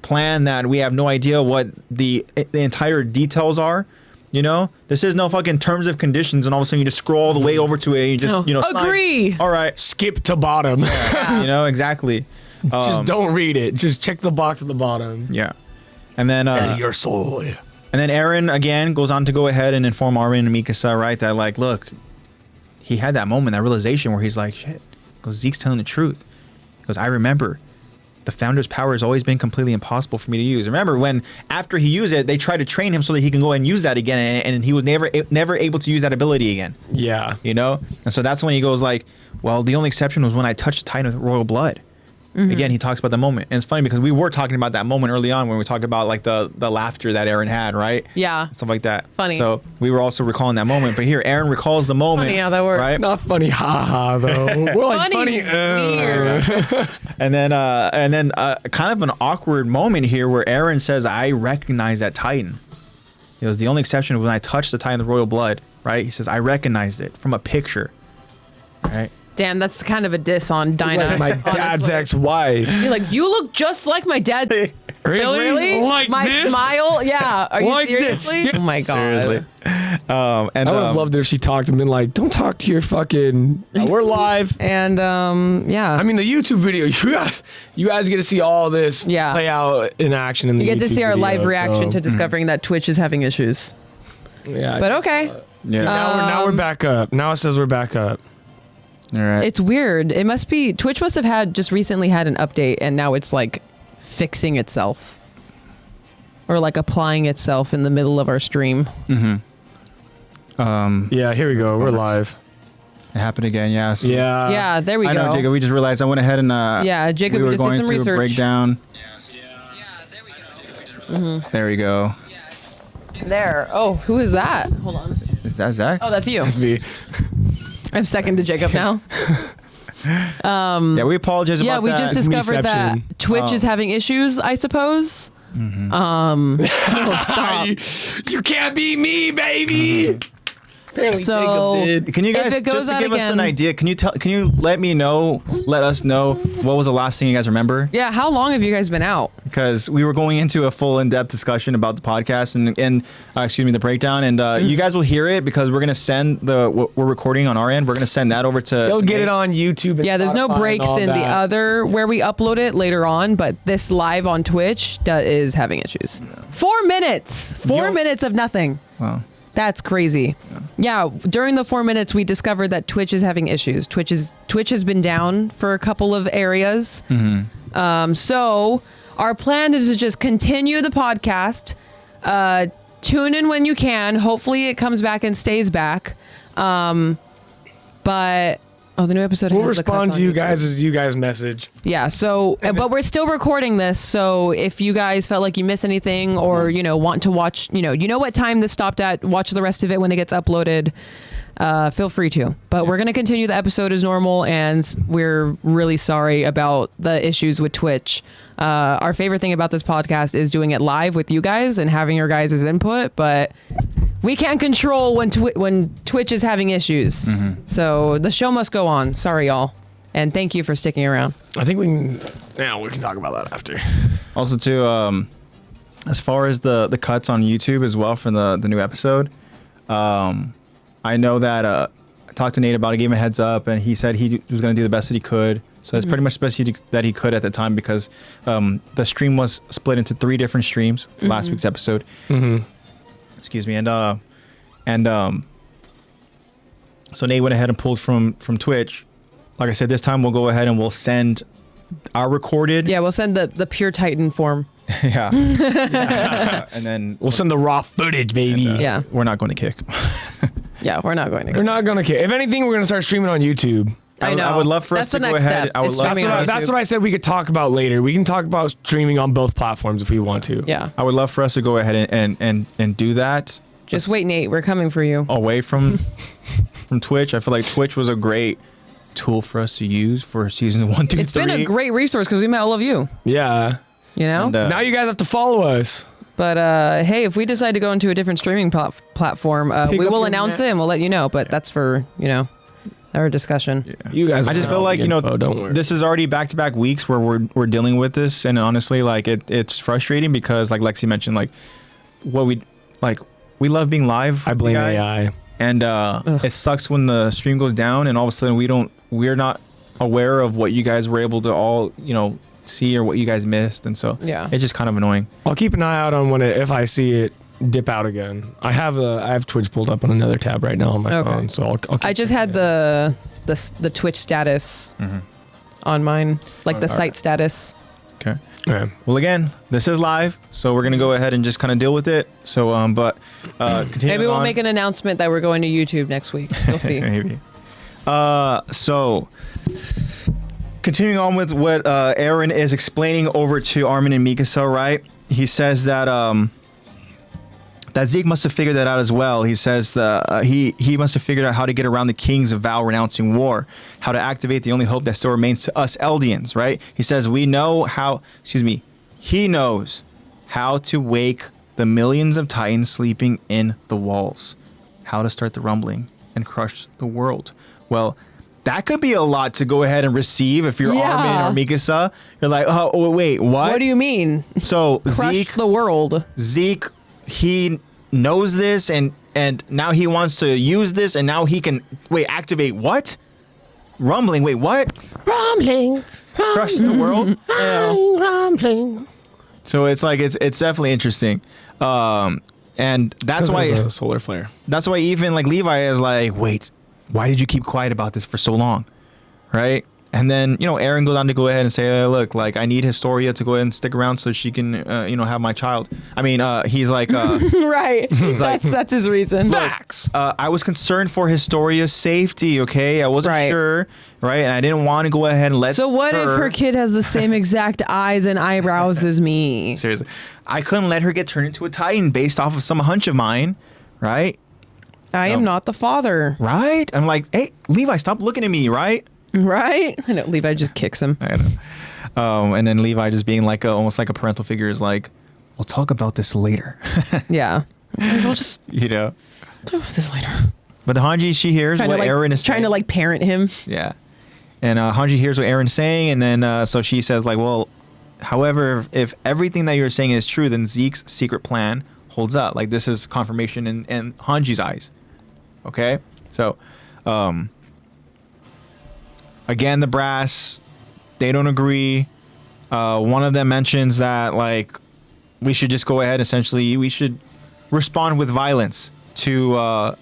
plan that we have no idea what the entire details are. You know, this is no fucking terms of conditions, and all of a sudden you just scroll all the way over to it. And you just, you know, agree. Sign. All right, Skip to bottom. you know, exactly. Just don't read it. Just check the box at the bottom. Yeah, and then Your soul. And then Aaron again goes on to go ahead and inform Armin and Mikasa, right, that like, look, he had that moment, that realization where he's like, shit. He goes, Zeke's telling the truth. He goes, I remember. The Founder's power has always been completely impossible for me to use. Remember when after he used it, they tried to train him so that he can go and use that again, and he was never able to use that ability again. Yeah. You know? And so that's when he goes like, well, the only exception was when I touched the Titan with royal blood. Again, he talks about the moment. And it's funny because we were talking about that moment early on when we talked about like the laughter that Aaron had, right? Yeah. Stuff like that. Funny. So we were also recalling that moment. But here, Aaron recalls the moment. Funny how that works. Right? Not funny, haha, though. We're like funny. Weird. And then kind of an awkward moment here where Aaron says, I recognize that Titan. It was the only exception when I touched the Titan of royal blood, right? He says, I recognized it from a picture, right? Damn, that's kind of a diss on Dinah. Like my dad's ex-wife. You're like, you look just like my dad. Really? Like my this? smile? Yeah. Are you Like this? seriously? Oh my god. Seriously. And I would have loved it if she talked and been like, don't talk to your fucking... We're live. And yeah. I mean, the YouTube video, you guys get to see all this play out in action in the you get YouTube to see our video, live reaction so- to discovering that Twitch is having issues. Yeah. But okay. Yeah. Now we're back up. Now it says we're back up. All right. It's weird. It must be Twitch must have had just recently had an update and now it's like fixing itself. Or like applying itself in the middle of our stream. Yeah, here we go. We're live. It happened again, yeah. So Yeah. Yeah, there we I go. know, Jacob. We just realized I went ahead and Yeah, Jacob, we we were just did going some through research. a breakdown. There we go. There. Oh, who is that? Hold on. Is that Zach? Oh, that's you. That's me. I'm second to Jacob now. Yeah, we apologize Yeah, about we that. just discovered that Meception. Twitch is having issues, I suppose. Stop. You can't be me, baby. Apparently So- Jacob did. Can you If guys it goes just to out give us an again- idea? Can you let us know what was the last thing you guys remember? Yeah, how long have you guys been out? Because we were going into a full in-depth discussion about the podcast and the breakdown, and you guys will hear it because we're gonna send what we're recording on our end. We're gonna send that over to. They'll to get Nate. it on YouTube. And Yeah, there's no Spotify and breaks all in the that. other where we upload it later on, but this live on Twitch is having issues. 4 minutes. 4 minutes of nothing. Wow. That's crazy. Yeah, during the 4 minutes, we discovered that Twitch is having issues. Twitch has been down for a couple of areas. So our plan is to just continue the podcast. Tune in when you can. Hopefully, it comes back and stays back. But the new episode. We'll has the cuts respond on to you YouTube. guys as you guys message. Yeah. So, but we're still recording this. So if you guys felt like you missed anything, or want to watch, you know what time this stopped at, watch the rest of it when it gets uploaded. Feel free to. But we're gonna continue the episode as normal, and we're really sorry about the issues with Twitch. Our favorite thing about this podcast is doing it live with you guys and having your guys' input, but we can't control when Twitch is having issues. So the show must go on. Sorry, y'all. And thank you for sticking around. I think we can talk about that after. Also, too, as far as the cuts on YouTube as well for the new episode, I know that I talked to Nate about it, gave him a heads up, and he said he was going to do the best that he could. So it's pretty much the best that he could at the time because the stream was split into 3 different streams for last week's episode. Excuse me, and so Nate went ahead and pulled from Twitch. Like I said, this time we'll go ahead and we'll send our recorded. Yeah, we'll send the pure Titan form. Yeah. And then We'll send the raw footage, baby. Yeah. we're not going to kick. Yeah, we're not going to. We're not gonna care. If anything, we're gonna start streaming on YouTube. I know. I would love for us That's to the go next ahead. step, I would is love. streaming on That's YouTube. what I said we could talk about later. We can talk about streaming on both platforms if we want to. Yeah. I would love for us to go ahead and do that. Just wait, Nate. We're coming for you. Away from Twitch. I feel like Twitch was a great tool for us to use for seasons 1 through 3. It's been a great resource because we met all of you. Yeah. You know? And, Now you guys have to follow us. But hey, if we decide to go into a different streaming platform, we Pick up will your announce it and we'll let you know. But that's for, our discussion. You guys. I just feel like don't worry. this is already back-to-back weeks where we're dealing with this, and honestly, like it's frustrating because, like Lexi mentioned, like we love being live. I blame you guys, AI. and it sucks when the stream goes down, and all of a sudden we're not aware of what you guys were able to all see or what you guys missed, and so it's just kind of annoying. I'll keep an eye out on if I see it dip out again. I have Twitch pulled up on another tab right now on my phone, so I'll keep I just had the Twitch status on mine, like the site status. Okay. Yeah. Well, again, this is live, so we're gonna go ahead and just kind of deal with it. So, Maybe we'll make an announcement that we're going to YouTube next week. You'll see. Maybe. So continuing on with what Aaron is explaining over to Armin and Mikasa, right? He says that that Zeke must have figured that out as well. He says that he must have figured out how to get around the kings of Val renouncing war, how to activate the only hope that still remains to us Eldians, right? He says he knows how to wake the millions of Titans sleeping in the walls, how to start the rumbling and crush the world. Well, that could be a lot to go ahead and receive if you're Armin or Mikasa. You're like, oh wait, what? What do you mean? So Crush the world. Zeke, he knows this, and now he wants to use this, and now he can activate what? Rumbling. Wait, what? Rumbling. Crush the world. Rumbling. So it's like it's definitely interesting, and that's why a solar flare. That's why even like Levi is like, wait, why did you keep quiet about this for so long, right? And then, Aaron goes on to go ahead and say, look, like, I need Historia to go ahead and stick around so she can, have my child. I mean, he's like... right. He's like, that's his reason. Facts. I was concerned for Historia's safety, okay? I wasn't sure, right? And I didn't want to go ahead and let So what if her kid has the same exact eyes and eyebrows as me? Seriously. I couldn't let her get turned into a Titan based off of some hunch of mine, right? I am not the father. Right? I'm like, hey, Levi, stop looking at me, right? Right? I know, Levi just kicks him. I know. And then Levi just being like almost like a parental figure is like, we'll talk about this later. Yeah. We'll just talk about this later. But the Hanji, she hears what Aaron is trying saying. to parent him. Yeah. And Hanji hears what Aaron's saying, and then so she says like, well, however, if everything that you're saying is true, then Zeke's secret plan holds up. Like, this is confirmation in Hanji's eyes. Okay? So, again, the brass, they don't agree. One of them mentions that, like, we should just go ahead, essentially, we should respond with violence to the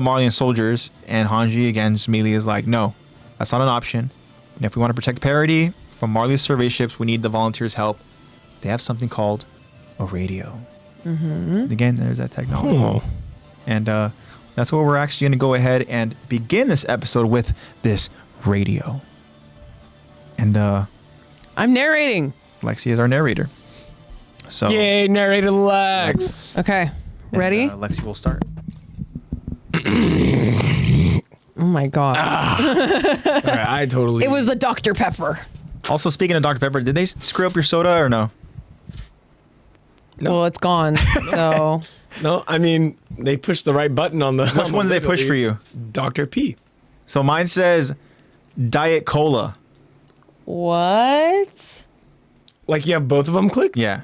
Marleyan soldiers. And Hanji, again, just immediately is like, no, that's not an option. And if we want to protect parity from Marley's survey ships, we need the volunteers' help. They have something called a radio. Mm-hmm. Again, there's that technology. Oh. And that's what we're actually going to go ahead and begin this episode with, this radio. And I'm narrating. Lexi is our narrator. So Yay, narrated Lex. Okay. Ready? Lexi will start. Oh my God. Sorry, I totally. It was the Dr. Pepper. Also, speaking of Dr. Pepper, did they screw up your soda or no? No. Well, it's gone. So No, I mean, they pushed the right button on the. Which one did they push for you? Dr. P. So mine says Diet Cola. what? Like you have both of them clicked? Yeah.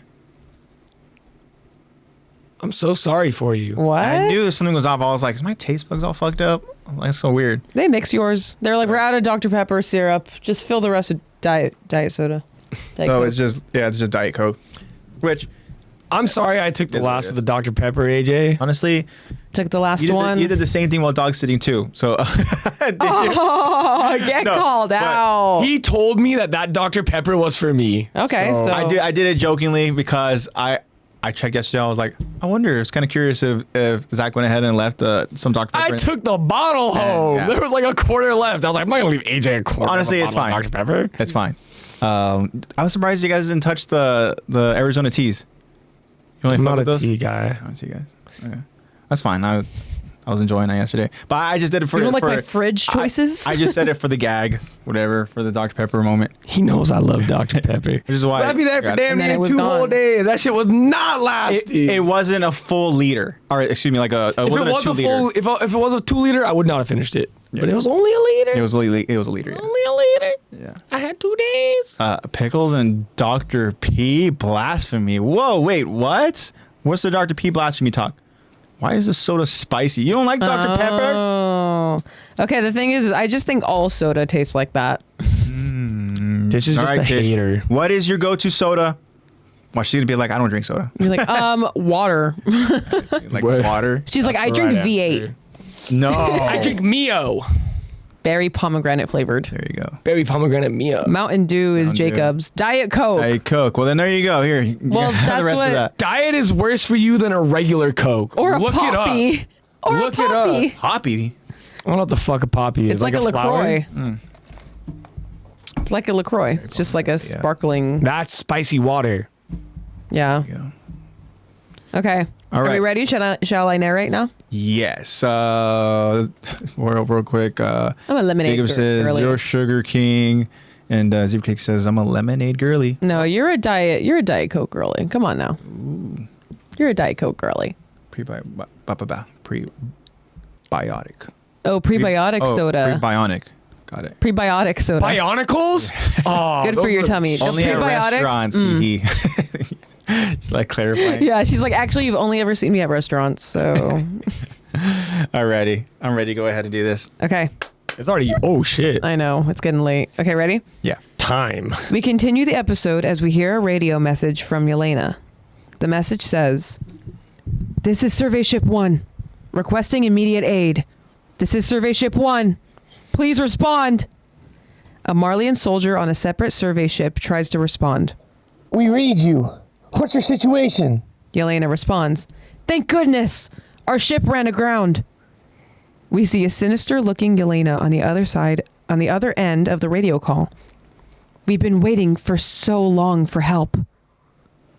I'm so sorry for you. What? I knew something was off. I was like, is my taste buds all fucked up? I'm like, that's so weird. They mix yours. They're like, we're out of Dr. Pepper syrup. Just fill the rest with diet soda. Diet So Coke. it's just Diet Coke. Which, I'm sorry I took the Is what it last is. of the Dr. Pepper, AJ. honestly, Took the last you one. did the same thing while dog sitting too. So Oh, get No, called but out. He told me that Dr. Pepper was for me. Okay, so I did it jokingly because I checked yesterday. I was like, I wonder. I was kind of curious if Zach went ahead and left some Dr. Pepper. I took the bottle home. yeah. There was like a quarter left. I was like, I'm not gonna leave AJ a quarter. Honestly, of a it's bottle fine. of Dr. Pepper. It's fine. I was surprised you guys didn't touch the Arizona teas. You only I'm fuck not with a those? tea guy. I don't see you guys. Okay. That's fine. I I was enjoying that yesterday. But I just did it for. You don't like for, my fridge choices? I just said it for the gag, whatever, for the Dr. Pepper moment. He knows I love Dr. Pepper. Which is why I'd be there I for got it. damn And then near it was 2 whole gone. days. That shit was not lasting. It wasn't a full liter. Or excuse me, like it if wasn't it was a 2 liter. if it was a 2 liter, I would not have finished it. But it was only a liter. It was a liter. Yeah. only a liter. Yeah. I had 2 days. Pickles and Dr. P blasphemy. Whoa, wait, what? What's the Dr. P blasphemy talk? Why is this soda spicy? You don't like Dr. Pepper? Oh. Okay, the thing is, I just think all soda tastes like that. This is All just right, a Tish. hater. What is your go-to soda? Well, she's gonna be like, I don't drink soda. You're like, water. Like What? water. She's like, That's I the drink right V8. answer. No. I drink Mio. Berry pomegranate flavored. There you go. Berry pomegranate Mio. Mountain Dew is Mountain Dew. Jacob's. Diet Coke. Hey, Coke. Well, then there you go. Here. You Well, have the that's rest what- of that. Diet is worse for you than a regular Coke. or a Look Poppy. It up. Or Look a it up. Poppy. Hoppy. I don't know what the fuck a Poppy is. It's like a flower? LaCroix. It's like a LaCroix. It's just like a sparkling. That's spicy water. Yeah. Yeah. Okay. All Are we right. ready? Shall I narrate now? Yes. Real quick. I'm a lemonade Jacob says, girly. you're Sugar King. And Zeke says, I'm a lemonade girly. No, you're a Diet Coke girly. Come on now. You're a Diet Coke girly. Prebiotic. Oh, prebiotic soda. Prebionic. Got it. Prebiotic soda. Bionicles? Oh, Good for those your are- tummy. The Only at prebiotics. restaurants. Just like clarifying. Yeah, she's like, actually, you've only ever seen me at restaurants. So, Alrighty. I'm ready to go ahead and do this. okay. It's already, oh shit. I know. It's getting late. Okay, ready? Yeah. Time. We continue the episode as we hear a radio message from Yelena. The message says, "This is Survey Ship 1, requesting immediate aid. This is Survey Ship 1. Please respond." A Marleyan soldier on a separate survey ship tries to respond. We read you. What's your situation? Yelena responds, "Thank goodness! Our ship ran aground." We see a sinister-looking Yelena on the other end of the radio call. "We've been waiting for so long for help."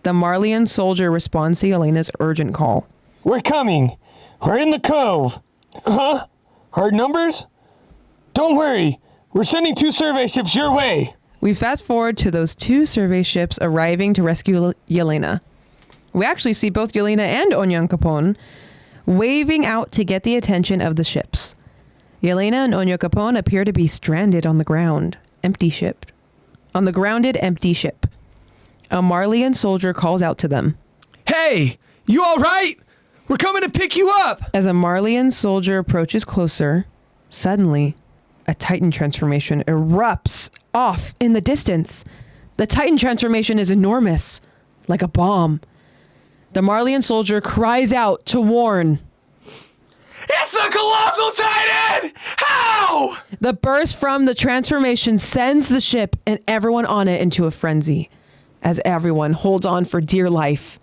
The Marleyan soldier responds to Yelena's urgent call. We're coming. We're in the cove. Huh? Hard numbers? Don't worry. We're sending 2 survey ships your way. We fast forward to those 2 survey ships arriving to rescue Yelena. We actually see both Yelena and Onyan Capone waving out to get the attention of the ships. Yelena and Onyan Capone appear to be stranded on the ground, on the grounded empty ship. A Marleyan soldier calls out to them. Hey, you all right? We're coming to pick you up. As a Marleyan soldier approaches closer, suddenly a Titan transformation erupts off in the distance. The Titan transformation is enormous, like a bomb. The Marleyan soldier cries out to warn. It's the Colossal Titan! How? The burst from the transformation sends the ship and everyone on it into a frenzy, as everyone holds on for dear life.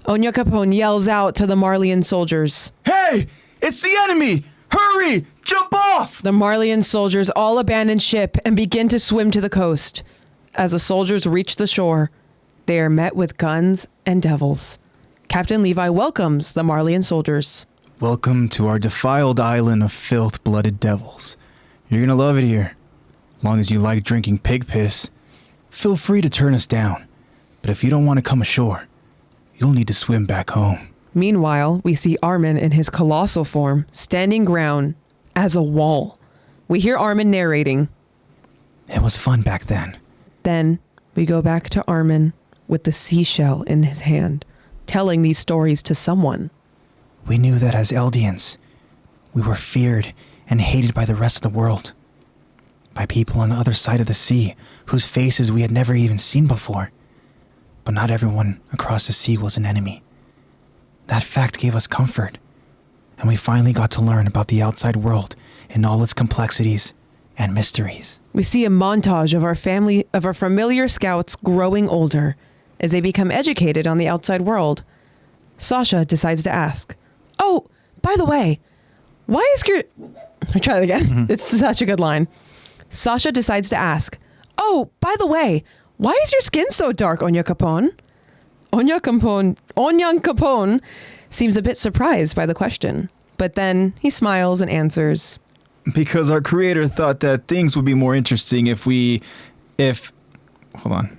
Onyan Capone yells out to the Marleyan soldiers. Hey, it's the enemy! Hurry! Jump off! The Marleyan soldiers all abandon ship and begin to swim to the coast. As the soldiers reach the shore, they are met with guns and devils. Captain Levi welcomes the Marleyan soldiers. Welcome to our defiled island of filth-blooded devils. You're gonna love it here. As long as you like drinking pig piss, feel free to turn us down. But if you don't want to come ashore, you'll need to swim back home. Meanwhile, we see Armin in his colossal form, standing ground as a wall. We hear Armin narrating. It was fun back then. Then we go back to Armin with the seashell in his hand, telling these stories to someone. We knew that as Eldians, we were feared and hated by the rest of the world. By people on the other side of the sea, whose faces we had never even seen before. But not everyone across the sea was an enemy. That fact gave us comfort, and we finally got to learn about the outside world and all its complexities and mysteries. We see a montage of our familiar scouts growing older as they become educated on the outside world. Sasha decides to ask, "Oh, by the way, why is your..." I'll try it again. It's such a good line. Sasha decides to ask, "Oh, by the way, why is your skin so dark, Onyan Capone?" Onyan Capone seems a bit surprised by the question. But then he smiles and answers, Because our creator thought that things would be more interesting if hold on.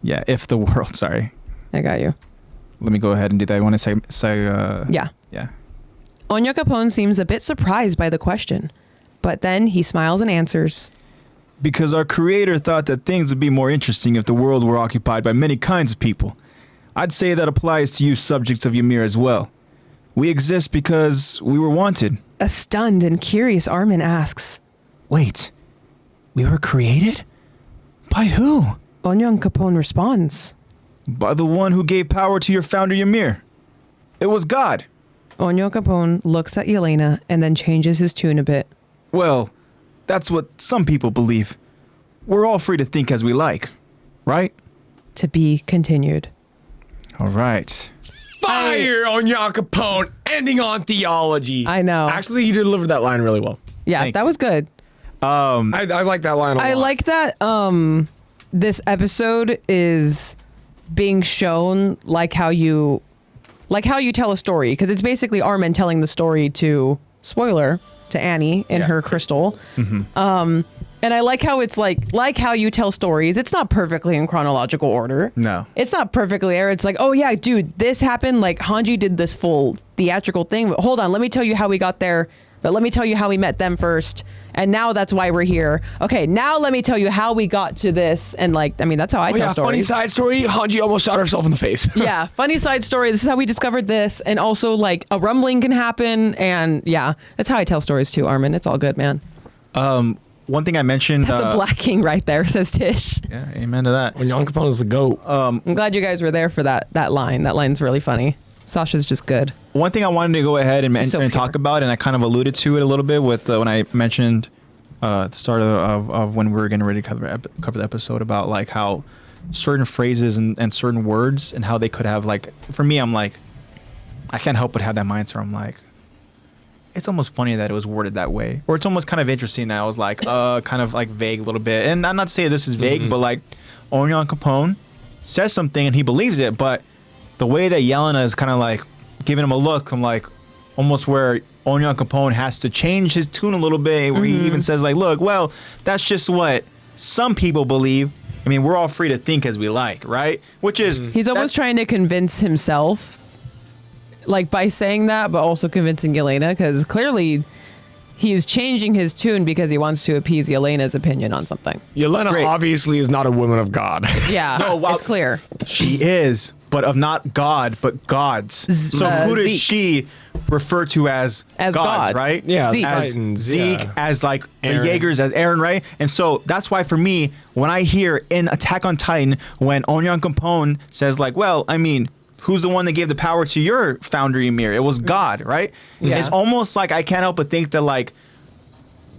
If the world, sorry. I got you. Let me go ahead and do that. I want to say Yeah. Yeah. Oño Capone seems a bit surprised by the question, but then he smiles and answers, Because our creator thought that things would be more interesting if the world were occupied by many kinds of people. I'd say that applies to you subjects of Ymir as well. We exist because we were wanted. A stunned and curious Armin asks, Wait, we were created? By who? Oño Capone responds, By the one who gave power to your founder Ymir. It was God. Oño Capone looks at Yelena and then changes his tune a bit. Well, that's what some people believe. We're all free to think as we like, right? To be continued. All right. Fire on Oño Capone, ending on theology. I know. Actually, you delivered that line really well. Yeah, Thank that was good. I like that line a lot. I like that this episode is being shown like how you tell a story, because it's basically Armin telling the story to, spoiler, to Annie in her crystal. And I like how it's like how you tell stories. It's not perfectly in chronological order. No. It's not perfectly there. It's like, oh yeah, dude, this happened. Like Hanji did this full theatrical thing. But hold on, let me tell you how we got there. But let me tell you how we met them first. And now that's why we're here. Okay, now let me tell you how we got to this. And like, I mean, that's how I tell stories. Funny side story, Hanji almost shot herself in the face. Yeah, funny side story. This is how we discovered this. And also like a rumbling can happen. And yeah, that's how I tell stories too, Armin. It's all good, man. One thing I mentioned. That's a Black King right there, says Tish. Yeah, amen to that. Oño Capone is the GOAT. I'm glad you guys were there for that line. That line's really funny. Sasha's just good. One thing I wanted to go ahead and So talk pure. about, and I kind of alluded to it a little bit with when I mentioned at the start of when we were getting ready to cover the episode about like how certain phrases and certain words and how they could have like, for me, I'm like, I can't help but have that mindset. I'm like, it's almost funny that it was worded that way, or it's almost kind of interesting that I was like, kind of like vague a little bit. And I'm not saying this is vague, but like Oño Capone says something and he believes it, but the way that Yelena is kind of like giving him a look, I'm like, almost where Oño Capone has to change his tune a little bit, where he even says like, look, well, that's just what some people believe. I mean, we're all free to think as we like, right? Which is He's almost trying to convince himself, like by saying that, but also convincing Yelena, because clearly he's changing his tune because he wants to appease Yelena's opinion on something. Yelena Great. obviously is not a woman of God. Yeah, No, wow. it's clear. she is, but of not God, but gods. So who does Zeke. she refer to as As gods, God. right? Yeah, Zeke. As Titans, Zeke, yeah. as like Aaron. the Jaegers, as Aaron, right? And so that's why for me, when I hear in Attack on Titan, when Oño Capone says like, well, I mean, who's the one that gave the power to your founder Ymir? It was God, right? Yeah. It's almost like I can't help but think that like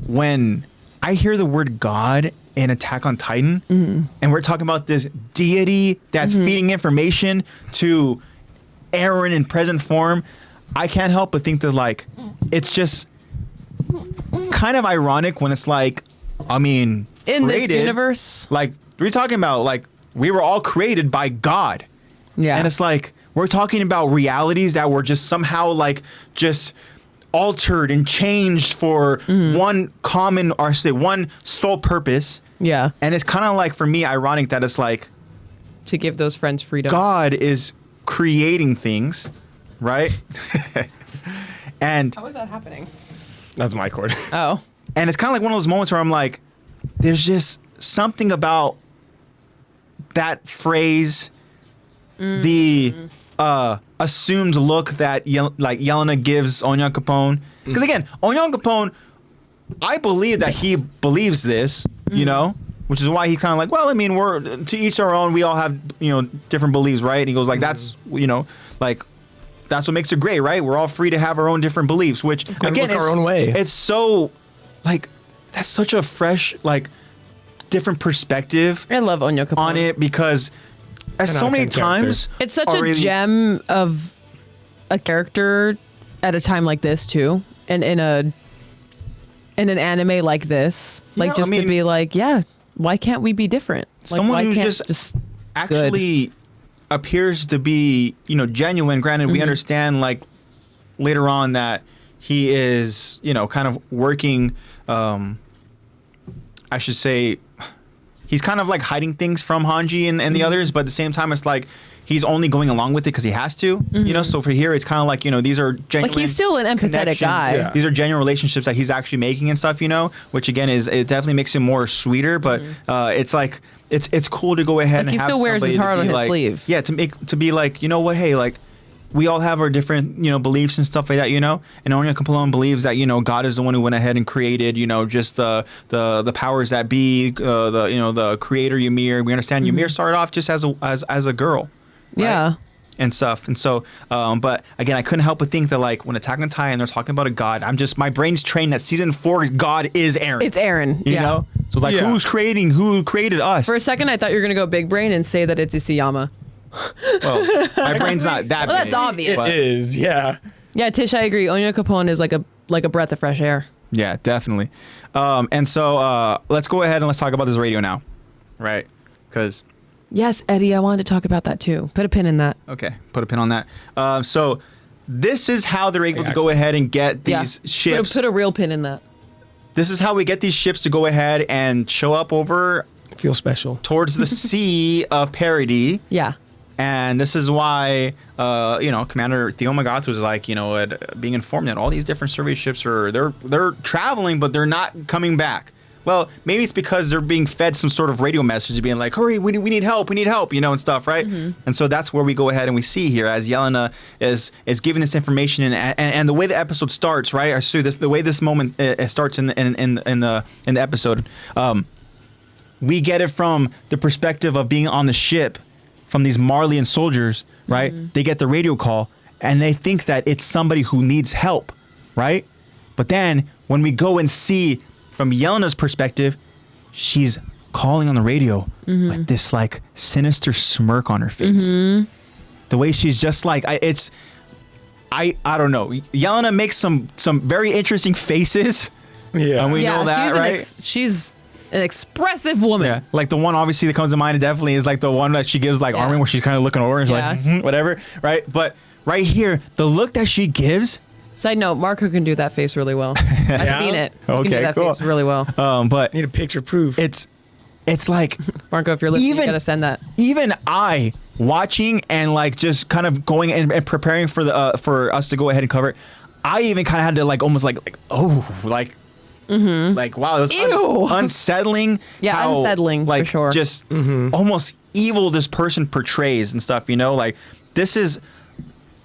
when I hear the word God in Attack on Titan, and we're talking about this deity that's feeding information to Aaron in present form, I can't help but think that like it's just kind of ironic when it's like, I mean, In this created, universe, like we're talking about like we were all created by God. yeah, And it's like we're talking about realities that were just somehow like just altered and changed for one common, or say one sole purpose. yeah, And it's kind of like for me ironic that it's like to give those friends freedom. God is creating things, right? and How is that happening? That's my chord. Oh, and it's kind of like one of those moments where I'm like, there's just something about that phrase, the assumed look that Yelena gives Oño Capone. Because again, Oño Capone, I believe that he believes this, you know, which is why he kind of like, well, I mean, we're to each our own. We all have, you know, different beliefs, right? And he goes like, that's, you know, like that's what makes it great, right? We're all free to have our own different beliefs, which again, look our own way. It's so like that's such a fresh, like different perspective I love Oño Capone. on it because as 10 so out of many 10 times It's such a already- gem of a character at a time like this too, and in an anime like this, like Yeah, just I mean- to be like, yeah, why can't we be different? Like, Someone why who's can't just actually appears to be, you know, genuine. Granted, we understand like later on that, he is, kind of working. I should say, he's kind of like hiding things from Hanji and the others, but at the same time, it's like he's only going along with it because he has to. So for here, it's kind of like these are genuine. Like he's still an empathetic guy. Yeah. These are genuine relationships that he's actually making and stuff. Which again it definitely makes him more sweeter. But it's like it's cool to go ahead and he have still wears his somebody heart to on be his like, sleeve. Yeah, to be like, you know what, hey, like, we all have our different, beliefs and stuff like that, and Onya Capone believes that, God is the one who went ahead and created, just the powers that be, the creator Ymir. We understand Ymir started off just as a girl, right? Yeah. And stuff. And so, but again, I couldn't help but think that, like, when Attack on Titan, they're talking about a god, my brain's trained that season 4 god is Eren. It's Eren. You know? So it's like, who created us? For a second, I thought you were going to go big brain and say that it's Isayama. Well, my brain's not that Well, big. that's obvious. but- It is, yeah. Yeah, Tish, I agree. Onya Capone is like a breath of fresh air. Yeah, definitely. And so let's go ahead and let's talk about this radio now, right? Because Yes, Eddie, I wanted to talk about that too. Put a pin in that. okay, put a pin on that. So this is how they're able to go ahead and get these ships. Put a real pin in that. This is how we get these ships to go ahead and show up over Feel special. towards the Sea of Parody. Yeah. And this is why, Commander Theo Magath was like, being informed that all these different survey ships they're traveling, but they're not coming back. Well, maybe it's because they're being fed some sort of radio message, being like, "Hurry, we need help, and stuff, right?" And so that's where we go ahead and we see here as Yelena is giving this information, and the way the episode starts, right? Or so the way this moment starts in the episode, we get it from the perspective of being on the ship. From these Marleyan soldiers, right? They get the radio call and they think that it's somebody who needs help, right? But then when we go and see from Yelena's perspective, she's calling on the radio with this like sinister smirk on her face. The way she's just like, I don't know. Yelena makes some very interesting faces. Yeah. And we know that, right? She's an expressive woman. Yeah, like the one obviously that comes to mind definitely is like the one that she gives like Armin where she's kind of looking over and she's like whatever, right? But right here, the look that she gives. Side note, Marco can do that face really well. I've seen it. He can do that face really well. But Need a picture proof. it's like Marco, if you're listening, you gotta send that. even I watching and like just kind of going and preparing for the for us to go ahead and cover it. I even kind of had to like almost like like wow, it was unsettling. Yeah, how, unsettling, for like, sure. Just almost evil this person portrays and stuff. Like this is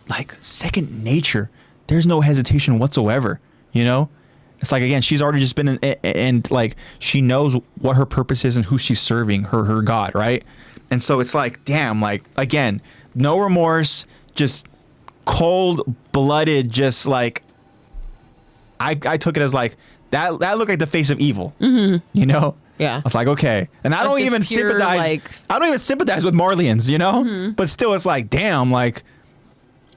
like second nature. There's no hesitation whatsoever. It's like again, she's already just been in, and like she knows what her purpose is and who she's serving, her god, right? And so it's like, damn, like again, no remorse, just cold-blooded, just like I took it as like. That looked like the face of evil, Yeah. I was like, okay, and I don't just even pure, sympathize. like- I don't even sympathize with Marleyans, But still, it's like, damn, like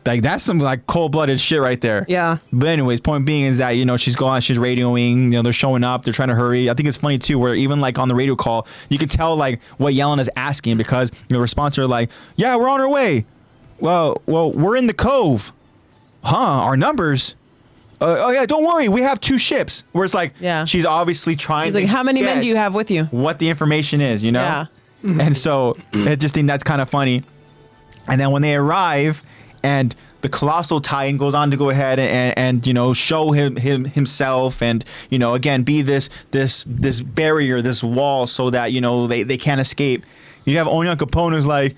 that's some like cold-blooded shit right there. Yeah. But anyways, point being is that she's going, she's radioing. They're showing up. They're trying to hurry. I think it's funny too, where even like on the radio call, you can tell like what Yelena's asking because the response are like, yeah, we're on our way. Well, we're in the cove. Huh? Our numbers. Oh yeah, don't worry. We have 2 ships. Where it's like, she's obviously trying. He's like, how many men do you have with you? What the information is, Yeah. And so I just think that's kind of funny. And then when they arrive, and the colossal Titan goes on to go ahead and show himself, and again be this barrier, this wall, so that they can't escape. You have Onya Capone who's like,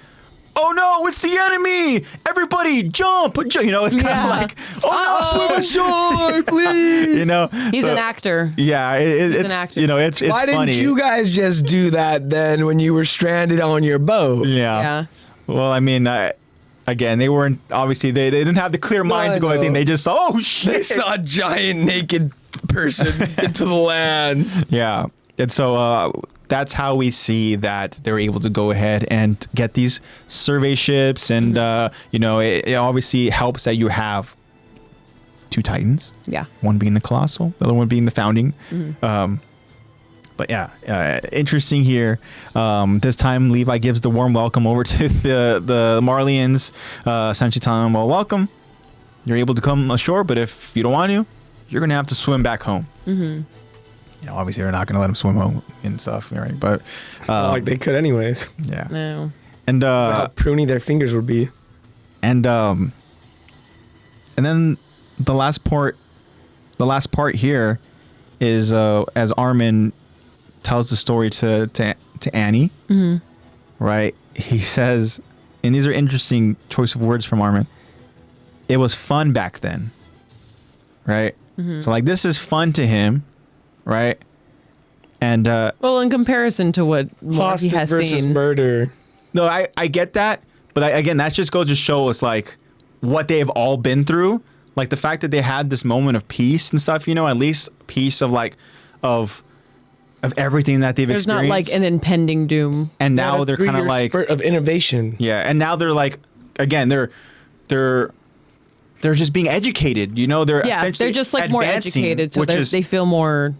oh no, it's the enemy! Everybody jump! It's kind of like, oh no, swim ashore, please! He's an actor. Yeah, it's an actor. It's Why funny. didn't you guys just do that then when you were stranded on your boat? Yeah. Well, I mean, again, they weren't obviously they didn't have the clear mind to go. I think they just saw, oh shit! They saw a giant naked person into the land. Yeah. And so that's how we see that they're able to go ahead and get these survey ships. And, it obviously helps that you have 2 Titans. Yeah. One being the Colossal, the other one being the Founding. But yeah, interesting here. This time, Levi gives the warm welcome over to the Marleyans. Sanchitan, well, welcome. you're able to come ashore, but if you don't want to, you're gonna have to swim back home. You know, obviously they're not gonna let him swim home and stuff, right? But like they could anyways. yeah. No. And How pruny their fingers would be. and then the last part here is as Armin tells the story to Annie, right? He says, and these are interesting choice of words from Armin. It was fun back then, right? So like this is fun to him, right? And Well, in comparison to what more he Hostage has versus seen. no, murder. I get that, but again, that just goes to show us like what they've all been through. Like the fact that they had this moment of peace and stuff, you know, at least peace of like of everything that they've There's not experienced. like an impending doom. And now they're kind of 3-year like, spurt of innovation. yeah, and now they're like, again, they're just being educated, you know. They're Yeah, essentially they're just like more advancing, educated, so which is they feel more.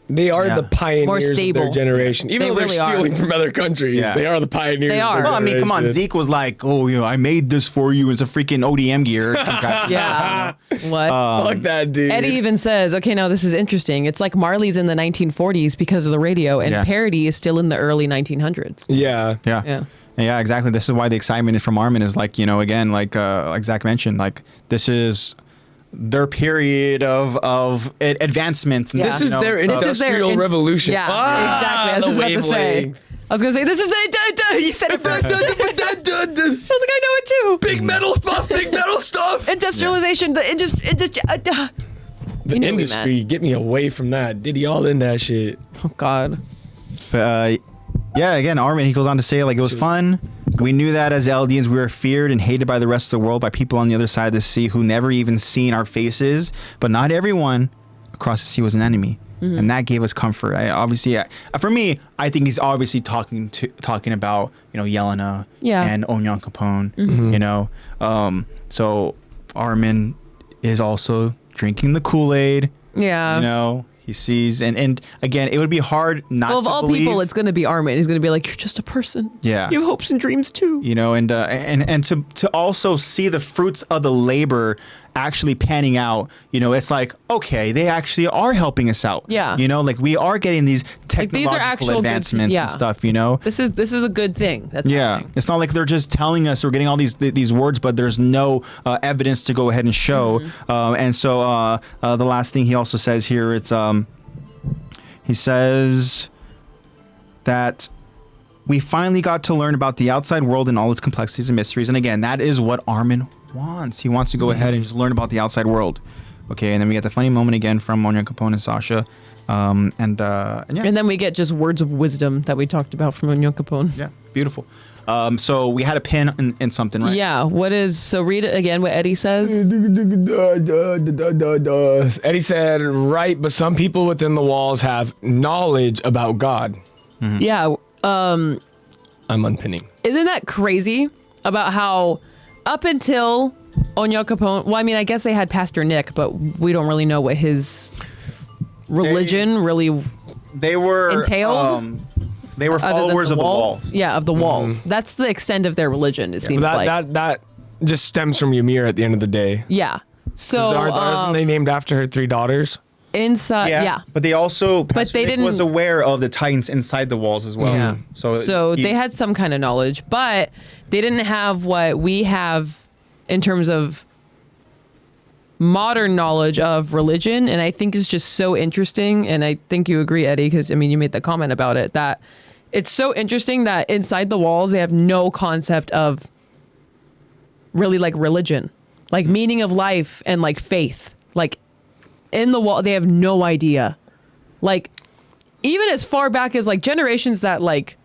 They are Yeah. the pioneers of stable. their generation. Even They though they're really are. stealing from other countries, Yeah. they are the pioneers. They of are. their well, I mean, come on, generation. Zeke was like, oh, you know, I made this for you. It's a freaking ODM gear. Yeah. What? Fuck that dude. Eddie even says, okay, now this is interesting. It's like Marley's in the 1940s because of the radio, and Yeah. parody is still in the early 1900s. Yeah. Yeah. Yeah, exactly. This is why the excitement is from Armin is like, you know, again, like Zach mentioned, like this is their period of advancement. And, Yeah. This you is know, their stuff. industrial revolution. Yeah, Ah, exactly. I was the just about to say. wavelength. I was gonna say this is the. You said it first. I was like, I know it too. Big metal stuff. Big metal stuff. Industrialization. The The You knew what we industry, get me away from that. Diddy all in that shit. Oh God. But, yeah, again, Armin, he goes on to say, like, it was fun. We knew that as Eldians, we were feared and hated by the rest of the world, by people on the other side of the sea who never even seen our faces. But not everyone across the sea was an enemy. And that gave us comfort. For me, I think he's obviously talking about, you know, Yelena and Onyan Capone, you know. So Armin is also drinking the Kool-Aid. Yeah. You know, he sees, and again, it would be hard not Well, of to all believe. people, it's gonna be Armin. He's gonna be like, you're just a person. Yeah. You have hopes and dreams too. You know, and to also see the fruits of the labor actually panning out, you know, it's like, okay, they actually are helping us out. Yeah. You know, like we are getting these Like, technological these are actual good- advancements yeah. and stuff, you know. This is a good thing. That's Yeah, happening. it's not like they're just telling us we're getting all these words, but there's no evidence to go ahead and show. And so the last thing he also says here, it's he says that we finally got to learn about the outside world and all its complexities and mysteries. And again, that is what Armin wants. He wants to go ahead and just learn about the outside world. Okay, and then we get the funny moment again from Onyan Capone and Sasha. And yeah. And then we get just words of wisdom that we talked about from Onyan Capone. Yeah, beautiful. So we had a pin in something, right? Yeah. What is, so read it again what Eddie says. Eddie said, right, but some people within the walls have knowledge about God. Yeah. I'm unpinning. Isn't that crazy about how up until Onyan Capone, well, I mean, I guess they had Pastor Nick, but we don't really know what his religion really They were entailed? They were other than followers of the walls. Yeah, of the walls. That's the extent of their religion, it seems like. That just stems from Ymir at the end of the day. Yeah. So Aren't they named after her 3 daughters? inside, yeah. But they also, Pastor they Nick didn't- was aware of the Titans inside the walls as well. Yeah. So they had some kind of knowledge, but they didn't have what we have in terms of modern knowledge of religion. And I think it's just so interesting. And I think you agree, Eddie, because I mean, you made the comment about it, that it's so interesting that inside the walls, they have no concept of really like religion, like meaning of life and like faith. Like in the wall, they have no idea. Like even as far back as like generations that like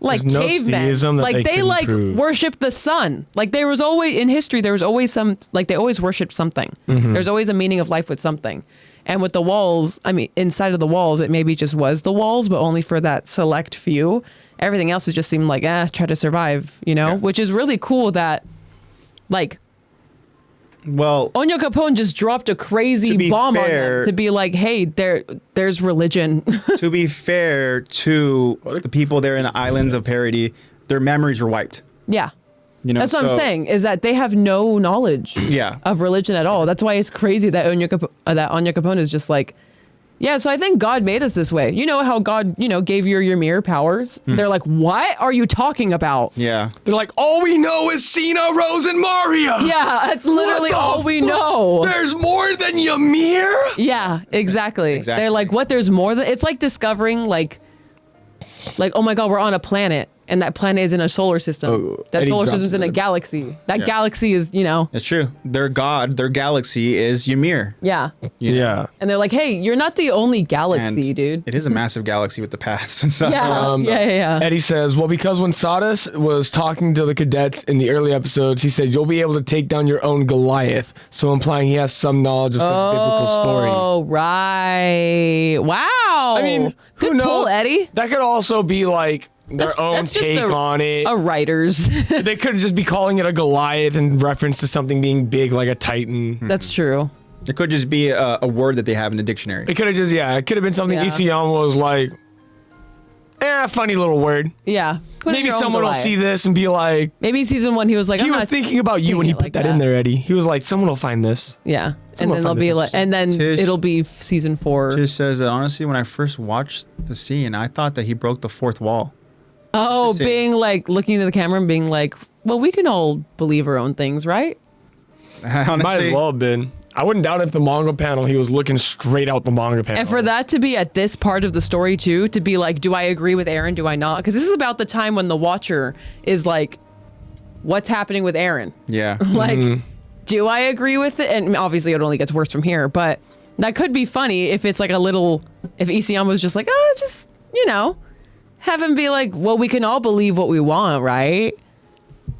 There's no cavemen, theism that like they they couldn't like prove. worshiped the sun. Like there was always in history, there was always some, like they always worshipped something. There's always a meaning of life with something. And with the walls, I mean, inside of the walls, it maybe just was the walls, but only for that select few. Everything else, it just seemed like, try to survive, you know, which is really cool that like well, Onyan Capone just dropped a To crazy be bomb on fair- them to be like, hey, there's religion. to be fair to the people there in the islands of Parody, their memories were wiped. Yeah. You know, That's what I'm saying, is that they have no knowledge Yeah. of religion at all. That's why it's crazy that Anya Capone is just like, yeah, so I think God made us this way. You know how God, gave you your mirror powers? They're like, what are you talking about? Yeah. They're like, all we know is Cena, Rose, and Maria. Yeah, that's literally the all we fuck? know. There's more than Ymir? Yeah, exactly. They're like, what? There's more than. It's like discovering like, oh my God, we're on a planet, and that planet is in a solar system. That Eddie solar dropped system's in a it. galaxy. That galaxy is, It's true. Their god, their galaxy is Ymir. yeah. Yeah. And they're like, hey, you're not the only And galaxy, dude. it is a massive galaxy with the paths and stuff. Yeah. Eddie says, well, because when Sawdust was talking to the cadets in the early episodes, he said, you'll be able to take down your own Goliath. So implying he has some knowledge of some biblical story. Oh, right. Wow. I mean, who Good knows? pull, Eddie. That could also be like their own that's just take on it. A writers. They could just be calling it a Goliath in reference to something being big like a Titan. That's true. It could just be a word that they have in the dictionary. It could have just, it could have been something Yeah. Isayama was like, funny little word. Yeah. Put in Maybe your own someone will Goliath. see this and be like, Maybe season 1 he was like, he I'm was not thinking about you when he taking it put like that in there, Eddie. He was like, someone will find this. Yeah. And Someone then they'll find be this like, and then Tish. it'll be season 4. Just says that honestly, when I first watched the scene, I thought that he broke the fourth wall. Oh, Just saying. being like looking at the camera and being like, well, we can all believe our own things, right? Honestly, Might as well have been. I wouldn't doubt if the manga panel, he was looking straight out the manga panel. And for that to be at this part of the story too, to be like, do I agree with Aaron? Do I not? Because this is about the time when the Watcher is like, what's happening with Aaron? Yeah. Like, do I agree with it? And obviously it only gets worse from here, but that could be funny if it's like a little, if Isayama was just like, just, have him be like, well, we can all believe what we want, right?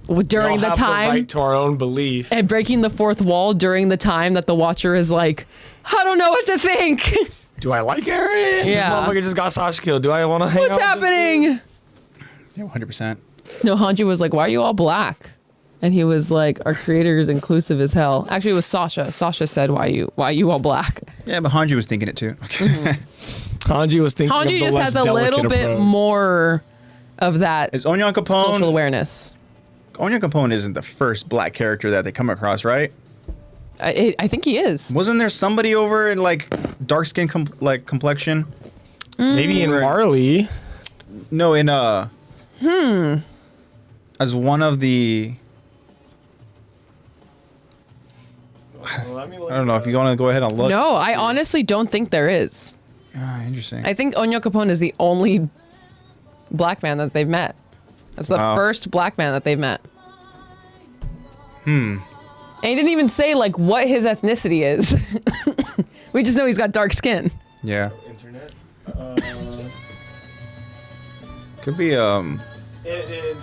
During We the all have time. right to our own belief. And breaking the fourth wall during the time that the Watcher is like, I don't know what to think. Do I like Aaron? Yeah. This motherfucker just got Sasha killed. Do I want to hang What's out with this happening? Yeah, 100%. No, Hanji was like, why are you all black? And he was like, our creator is inclusive as hell. Actually, it was Sasha. Sasha said, why you all black? Yeah, but Hanji was thinking it too. Hanji was thinking of Hanji the just less has a little delicate bit approach. more of that Is Onion Capone? social awareness. Onion Capone isn't the first black character that they come across, right? I think he is. Wasn't there somebody over in like dark skin complexion? Maybe in Right. Marley. No, in as one of the. I don't know if you want to go ahead and look. No, I honestly don't think there is. Interesting. I think Onion Capone is the only black man that they've met. That's the Wow. first black man that they've met. And he didn't even say like what his ethnicity is. We just know he's got dark skin. Yeah. Internet. Could be It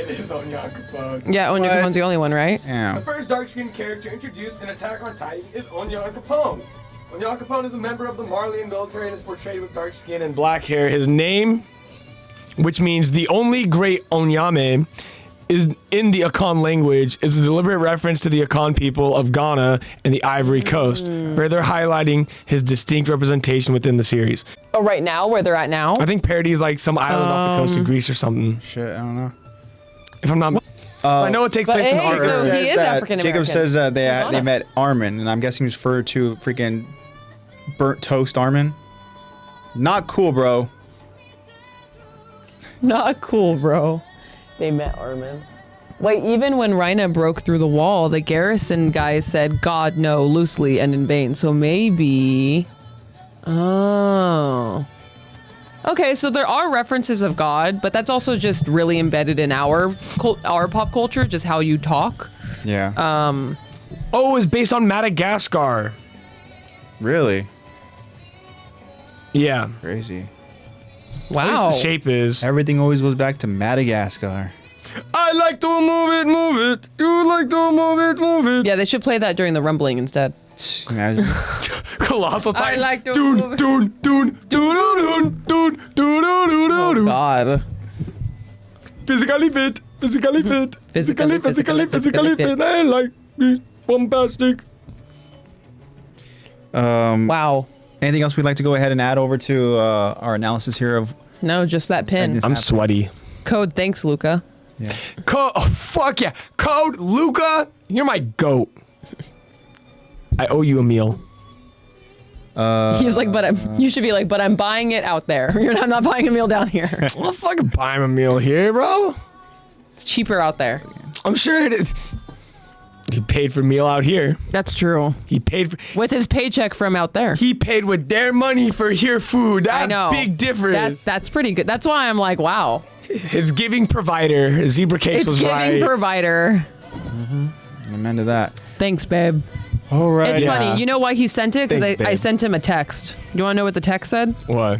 is Onion Capone. Yeah, Onion What? Capone's the only one, right? The Yeah. first dark-skinned character introduced in Attack on Titan is Onion Capone. Onion Capone is a member of the Marleyan military and is portrayed with dark skin and black hair. His name, which means the only great Onyame, is in the Akan language, is a deliberate reference to the Akan people of Ghana and the Ivory Coast, further highlighting his distinct representation within the series. Oh, right now, where they're at now? I think Parody is like some island off the coast of Greece or something. Shit, I don't know. If I'm not, I know it takes But place in hey, Arthur. so he is that- African American. Jacob says that they Ghana. met Armin, and I'm guessing he's referred to freaking burnt toast Armin. Not cool, bro. Not cool, bro. They met Armin. Wait, even when Rhina broke through the wall, the garrison guys said, God, no, loosely and in vain. So maybe... Oh. Okay, so there are references of God, but that's also just really embedded in our pop culture, just how you talk. Yeah. Oh, it's based on Madagascar. Really? Yeah. Crazy. At least Wow. the shape is. Everything always goes back to Madagascar. I like to move it, move it. You like to move it, move it. Yeah, they should play that during the rumbling instead. Imagine. Colossal Titan. like to Doon, move it. doon, doon, doon, doon, doon, doon, Oh, doon. God. Physically fit, physically fit, Physically, physically fit. I like me bombastic. Wow. Anything else we'd like to go ahead and add over to our analysis here of? No, just that pin. this I'm happened? sweaty. Code thanks, Luca. Yeah. Oh, fuck yeah. Code Luca. You're my goat. I owe you a meal. He's like, you should be like, but I'm buying it out there. I'm not buying a meal down here. Well, fucking buy him a meal here, bro. It's cheaper out there. I'm sure it is. He paid for a meal out here. That's true. He paid for... With his paycheck from out there. He paid with their money for here food. I know. Big difference. That's pretty good. That's why I'm like, wow. His giving provider, Zebra Cakes, It's was giving right. provider. Amen to that. Thanks, babe. All right. It's funny. You know why he sent it? Thanks, Because I babe. sent him a text. Do you want to know what the text said? What?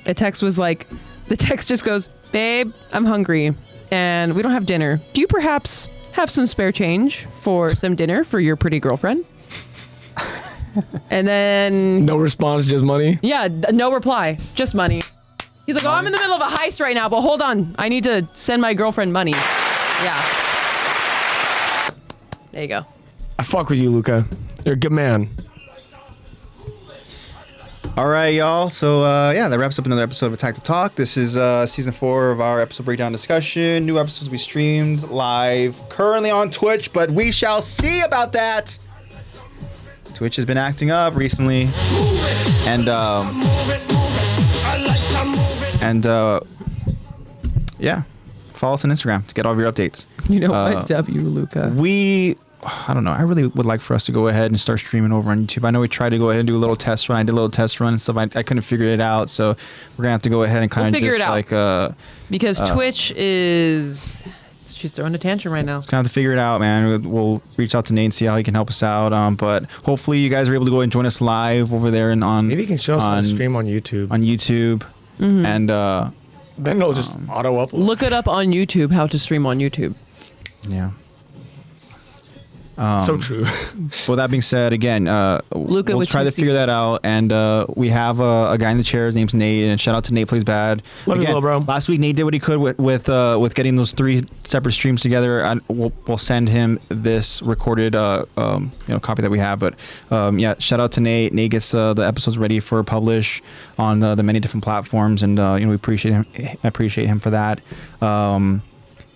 The text was like, the text just goes, babe, I'm hungry and we don't have dinner. Do you perhaps have some spare change for some dinner for your pretty girlfriend? And then, No response, just money? yeah, no reply, just money. He's like, oh, I'm in the middle of a heist right now, but hold on. I need to send my girlfriend money. Yeah. There you go. I fuck with you, Luca. You're a good man. All right, y'all. So, yeah, that wraps up another episode of Attack the Talk. This is season 4 of our episode breakdown discussion. New episodes will be streamed live currently on Twitch, but we shall see about that. Twitch has been acting up recently. And, yeah, follow us on Instagram to get all of your updates. You know what, W, Luca? I don't know. I really would like for us to go ahead and start streaming over on YouTube. I know we tried to go ahead and do a little test run. I did a little test run and stuff. I couldn't figure it out, so we're gonna have to go ahead and kind of figure just it out. like Because Twitch is... She's throwing a tantrum right now. Gonna have to figure it out, man. We'll reach out to Nate and see how he can help us out. But hopefully you guys are able to go and join us live over there and on Maybe you can show us how to stream on YouTube. on YouTube. And Then it'll just auto upload. Look it up on YouTube, how to stream on YouTube. yeah. So true. With that being said, again, Luca we'll with try to two figure Cs. that out. And we have a guy in the chair. His name's Nate. And shout out to NatePlaysBad. Love you, Again, little bro. last week Nate did what he could with getting those 3 separate streams together. We'll send him this recorded copy that we have. But yeah, shout out to Nate. Nate gets the episodes ready for publish on the many different platforms, and we appreciate him for that.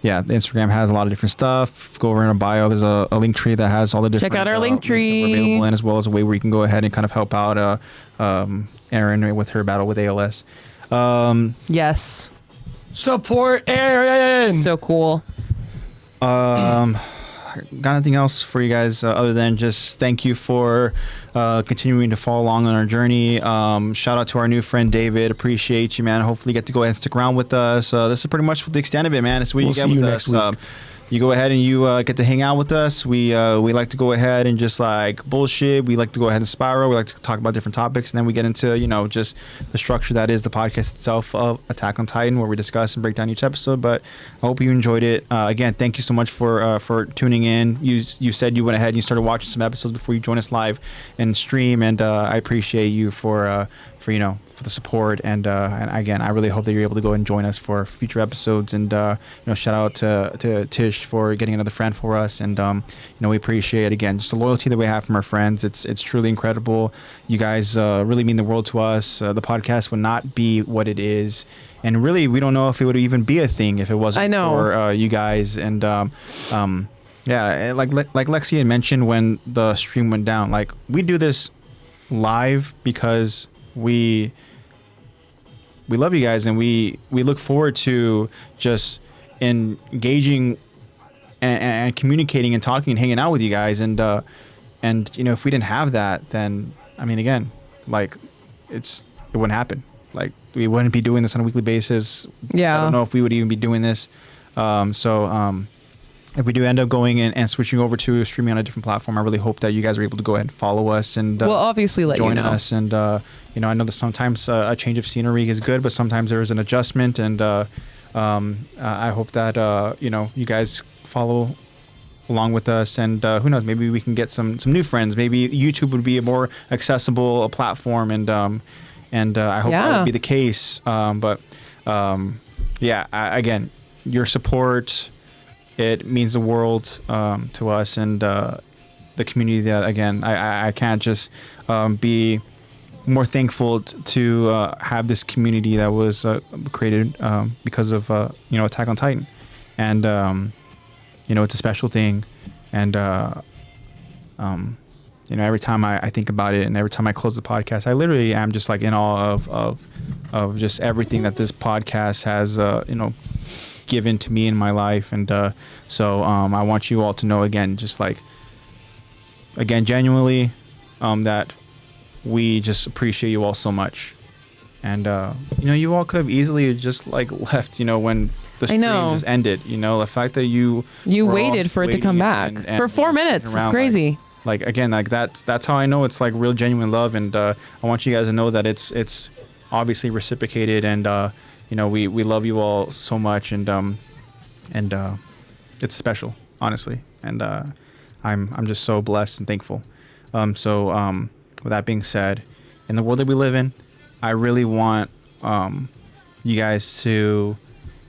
Yeah, the Instagram has a lot of different stuff. Go over in our bio. There's a LinkTree that has all the different. Check out our links that LinkTree. we're available in, as well as a way where you can go ahead and kind of help out Erin with her battle with ALS. Yes. Support Aaron. So cool. Got nothing else for you guys other than just thank you for continuing to follow along on our journey. Shout out to our new friend David. Appreciate you, man. Hopefully you get to go ahead and stick around with us. This is pretty much the extent of it, man. It's what you get with us. You go ahead and you get to hang out with us. We like to go ahead and just like bullshit. We like to go ahead and spiral. We like to talk about different topics, and then we get into just the structure that is the podcast itself of Attack on Titan, where we discuss and break down each episode. But I hope you enjoyed it. Again, thank you so much for tuning in. You said you went ahead and you started watching some episodes before you joined us live and stream, and I appreciate you for the support, and again, I really hope that you're able to go and join us for future episodes. And shout out to Tish for getting another friend for us, and we appreciate again just the loyalty that we have from our friends. It's truly incredible. You guys really mean the world to us. The podcast would not be what it is, and really we don't know if it would even be a thing if it wasn't for you guys. And yeah, like Lexi had mentioned when the stream went down, like we do this live because we love you guys, and we look forward to just engaging and communicating and talking and hanging out with you guys. And if we didn't have that, then again, like it wouldn't happen. Like we wouldn't be doing this on a weekly basis. Yeah. I don't know if we would even be doing this. If we do end up going and switching over to streaming on a different platform, I really hope that you guys are able to go ahead and follow us and we'll obviously let you join know. us. And I know that sometimes a change of scenery is good, but sometimes there is an adjustment. And I hope that you guys follow along with us. And who knows, maybe we can get some new friends. Maybe YouTube would be a more accessible platform. And I hope that would be the case. Again, your support, it means the world to us, and the community. That again, I can't just be more thankful to have this community that was created because of Attack on Titan. and it's a special thing, and every time I think about it, and every time I close the podcast, I literally am just like in awe of just everything that this podcast has given to me in my life. And so I want you all to know again, just like genuinely, that we just appreciate you all so much. And you all could have easily just like left when the stream just ended. The fact that you waited for it to come back for 4 minutes. It's crazy. Like again, like that's how I know it's like real genuine love. And I want you guys to know that it's obviously reciprocated. And we love you all so much. And it's special, honestly. And I'm just so blessed and thankful. So with that being said, in the world that we live in, I really want you guys to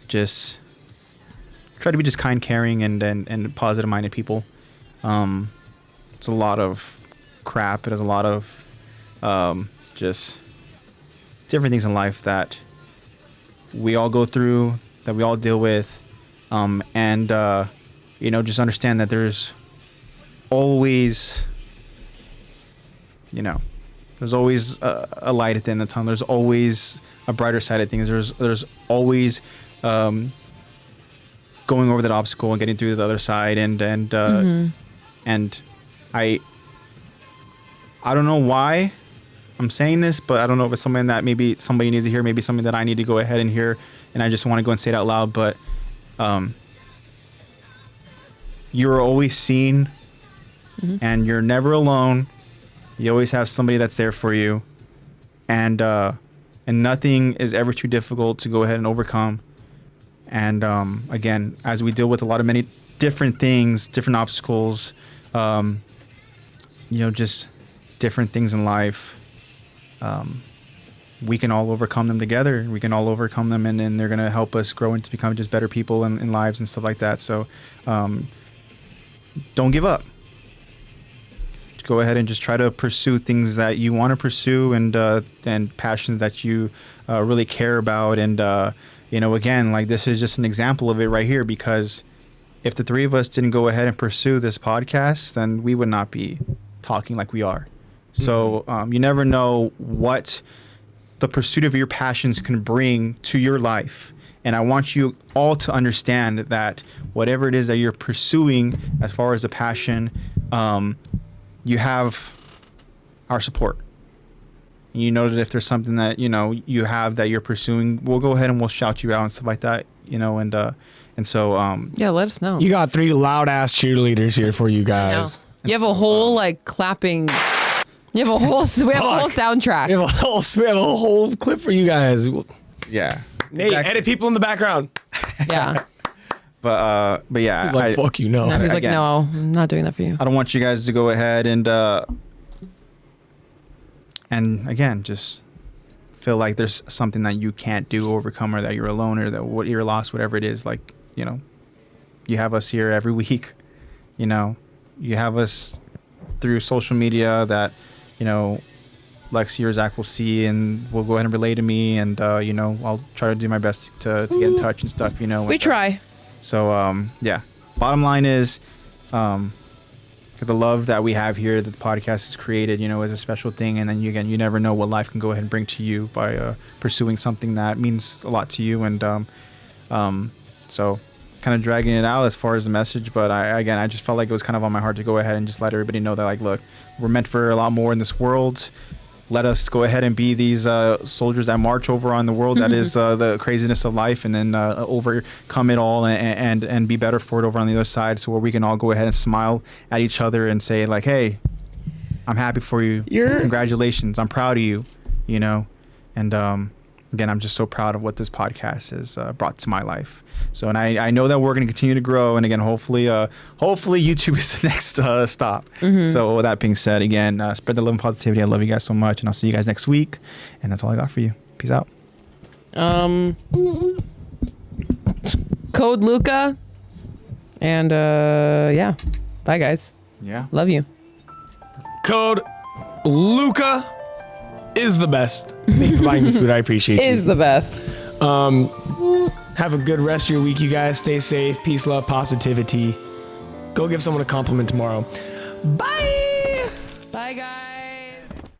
just try to be just kind, caring, and positive-minded people. It's a lot of crap. It has a lot of just different things in life that we all go through, that we all deal with, and just understand that there's always there's always a light at the end of the tunnel. There's always a brighter side of things. There's always going over that obstacle and getting through to the other side. And I don't know why I'm saying this, but I don't know if it's something that maybe somebody needs to hear, maybe something that I need to go ahead and hear, and I just want to go and say it out loud. But you're always seen, and you're never alone. You always have somebody that's there for you, and nothing is ever too difficult to go ahead and overcome. And again, as we deal with many different things, different obstacles, just different things in life, we can all overcome them together. We can all overcome them, and then they're going to help us grow into becoming just better people in lives and stuff like that. So don't give up. Go ahead and just try to pursue things that you want to pursue, and passions that you really care about. And again, like this is just an example of it right here, because if the three of us didn't go ahead and pursue this podcast, then we would not be talking like we are. So you never know what the pursuit of your passions can bring to your life. And I want you all to understand that whatever it is that you're pursuing as far as a passion, you have our support. And you know that if there's something that you have that you're pursuing, we'll go ahead and we'll shout you out and stuff like that. And so yeah, let us know. You got 3 loud ass cheerleaders here for you guys. You have a whole clapping. You have a whole. We have a whole soundtrack. We have a whole clip for you guys. yeah. Nate, edit people in the background. Yeah. But yeah, He's like, fuck you, no. No, he's like, again, no, I'm not doing that for you. I don't want you guys to go ahead and again, just feel like there's something that you can't do, overcome, or that you're alone, or that you're lost, whatever it is. Like, you have us here every week. You have us through social media that, Lexi or Zach will see and will go ahead and relay to me. And, I'll try to do my best to get in touch and stuff, We try. So, yeah, bottom line is, the love that we have here that the podcast has created, is a special thing. And then you never know what life can go ahead and bring to you by pursuing something that means a lot to you. And so kind of dragging it out as far as the message. But I just felt like it was kind of on my heart to go ahead and just let everybody know that, like, look, we're meant for a lot more in this world. Let us go ahead and be these soldiers that march over on the world that is the craziness of life, and then overcome it all and be better for it over on the other side, so where we can all go ahead and smile at each other and say, like, hey, I'm happy for you. Congratulations. I'm proud of you, And again, I'm just so proud of what this podcast has brought to my life. So, and I know that we're going to continue to grow. And again, hopefully YouTube is the next stop. So with that being said, again, spread the love and positivity. I love you guys so much, and I'll see you guys next week. And that's all I got for you. Peace out. Code Luca. And yeah. Bye, guys. Yeah. Love you. Code Luca is the best. Thank you for buying me food. I appreciate it. Is the best. Have a good rest of your week, you guys. Stay safe. Peace, love, positivity. Go give someone a compliment tomorrow. Bye. Bye, guys.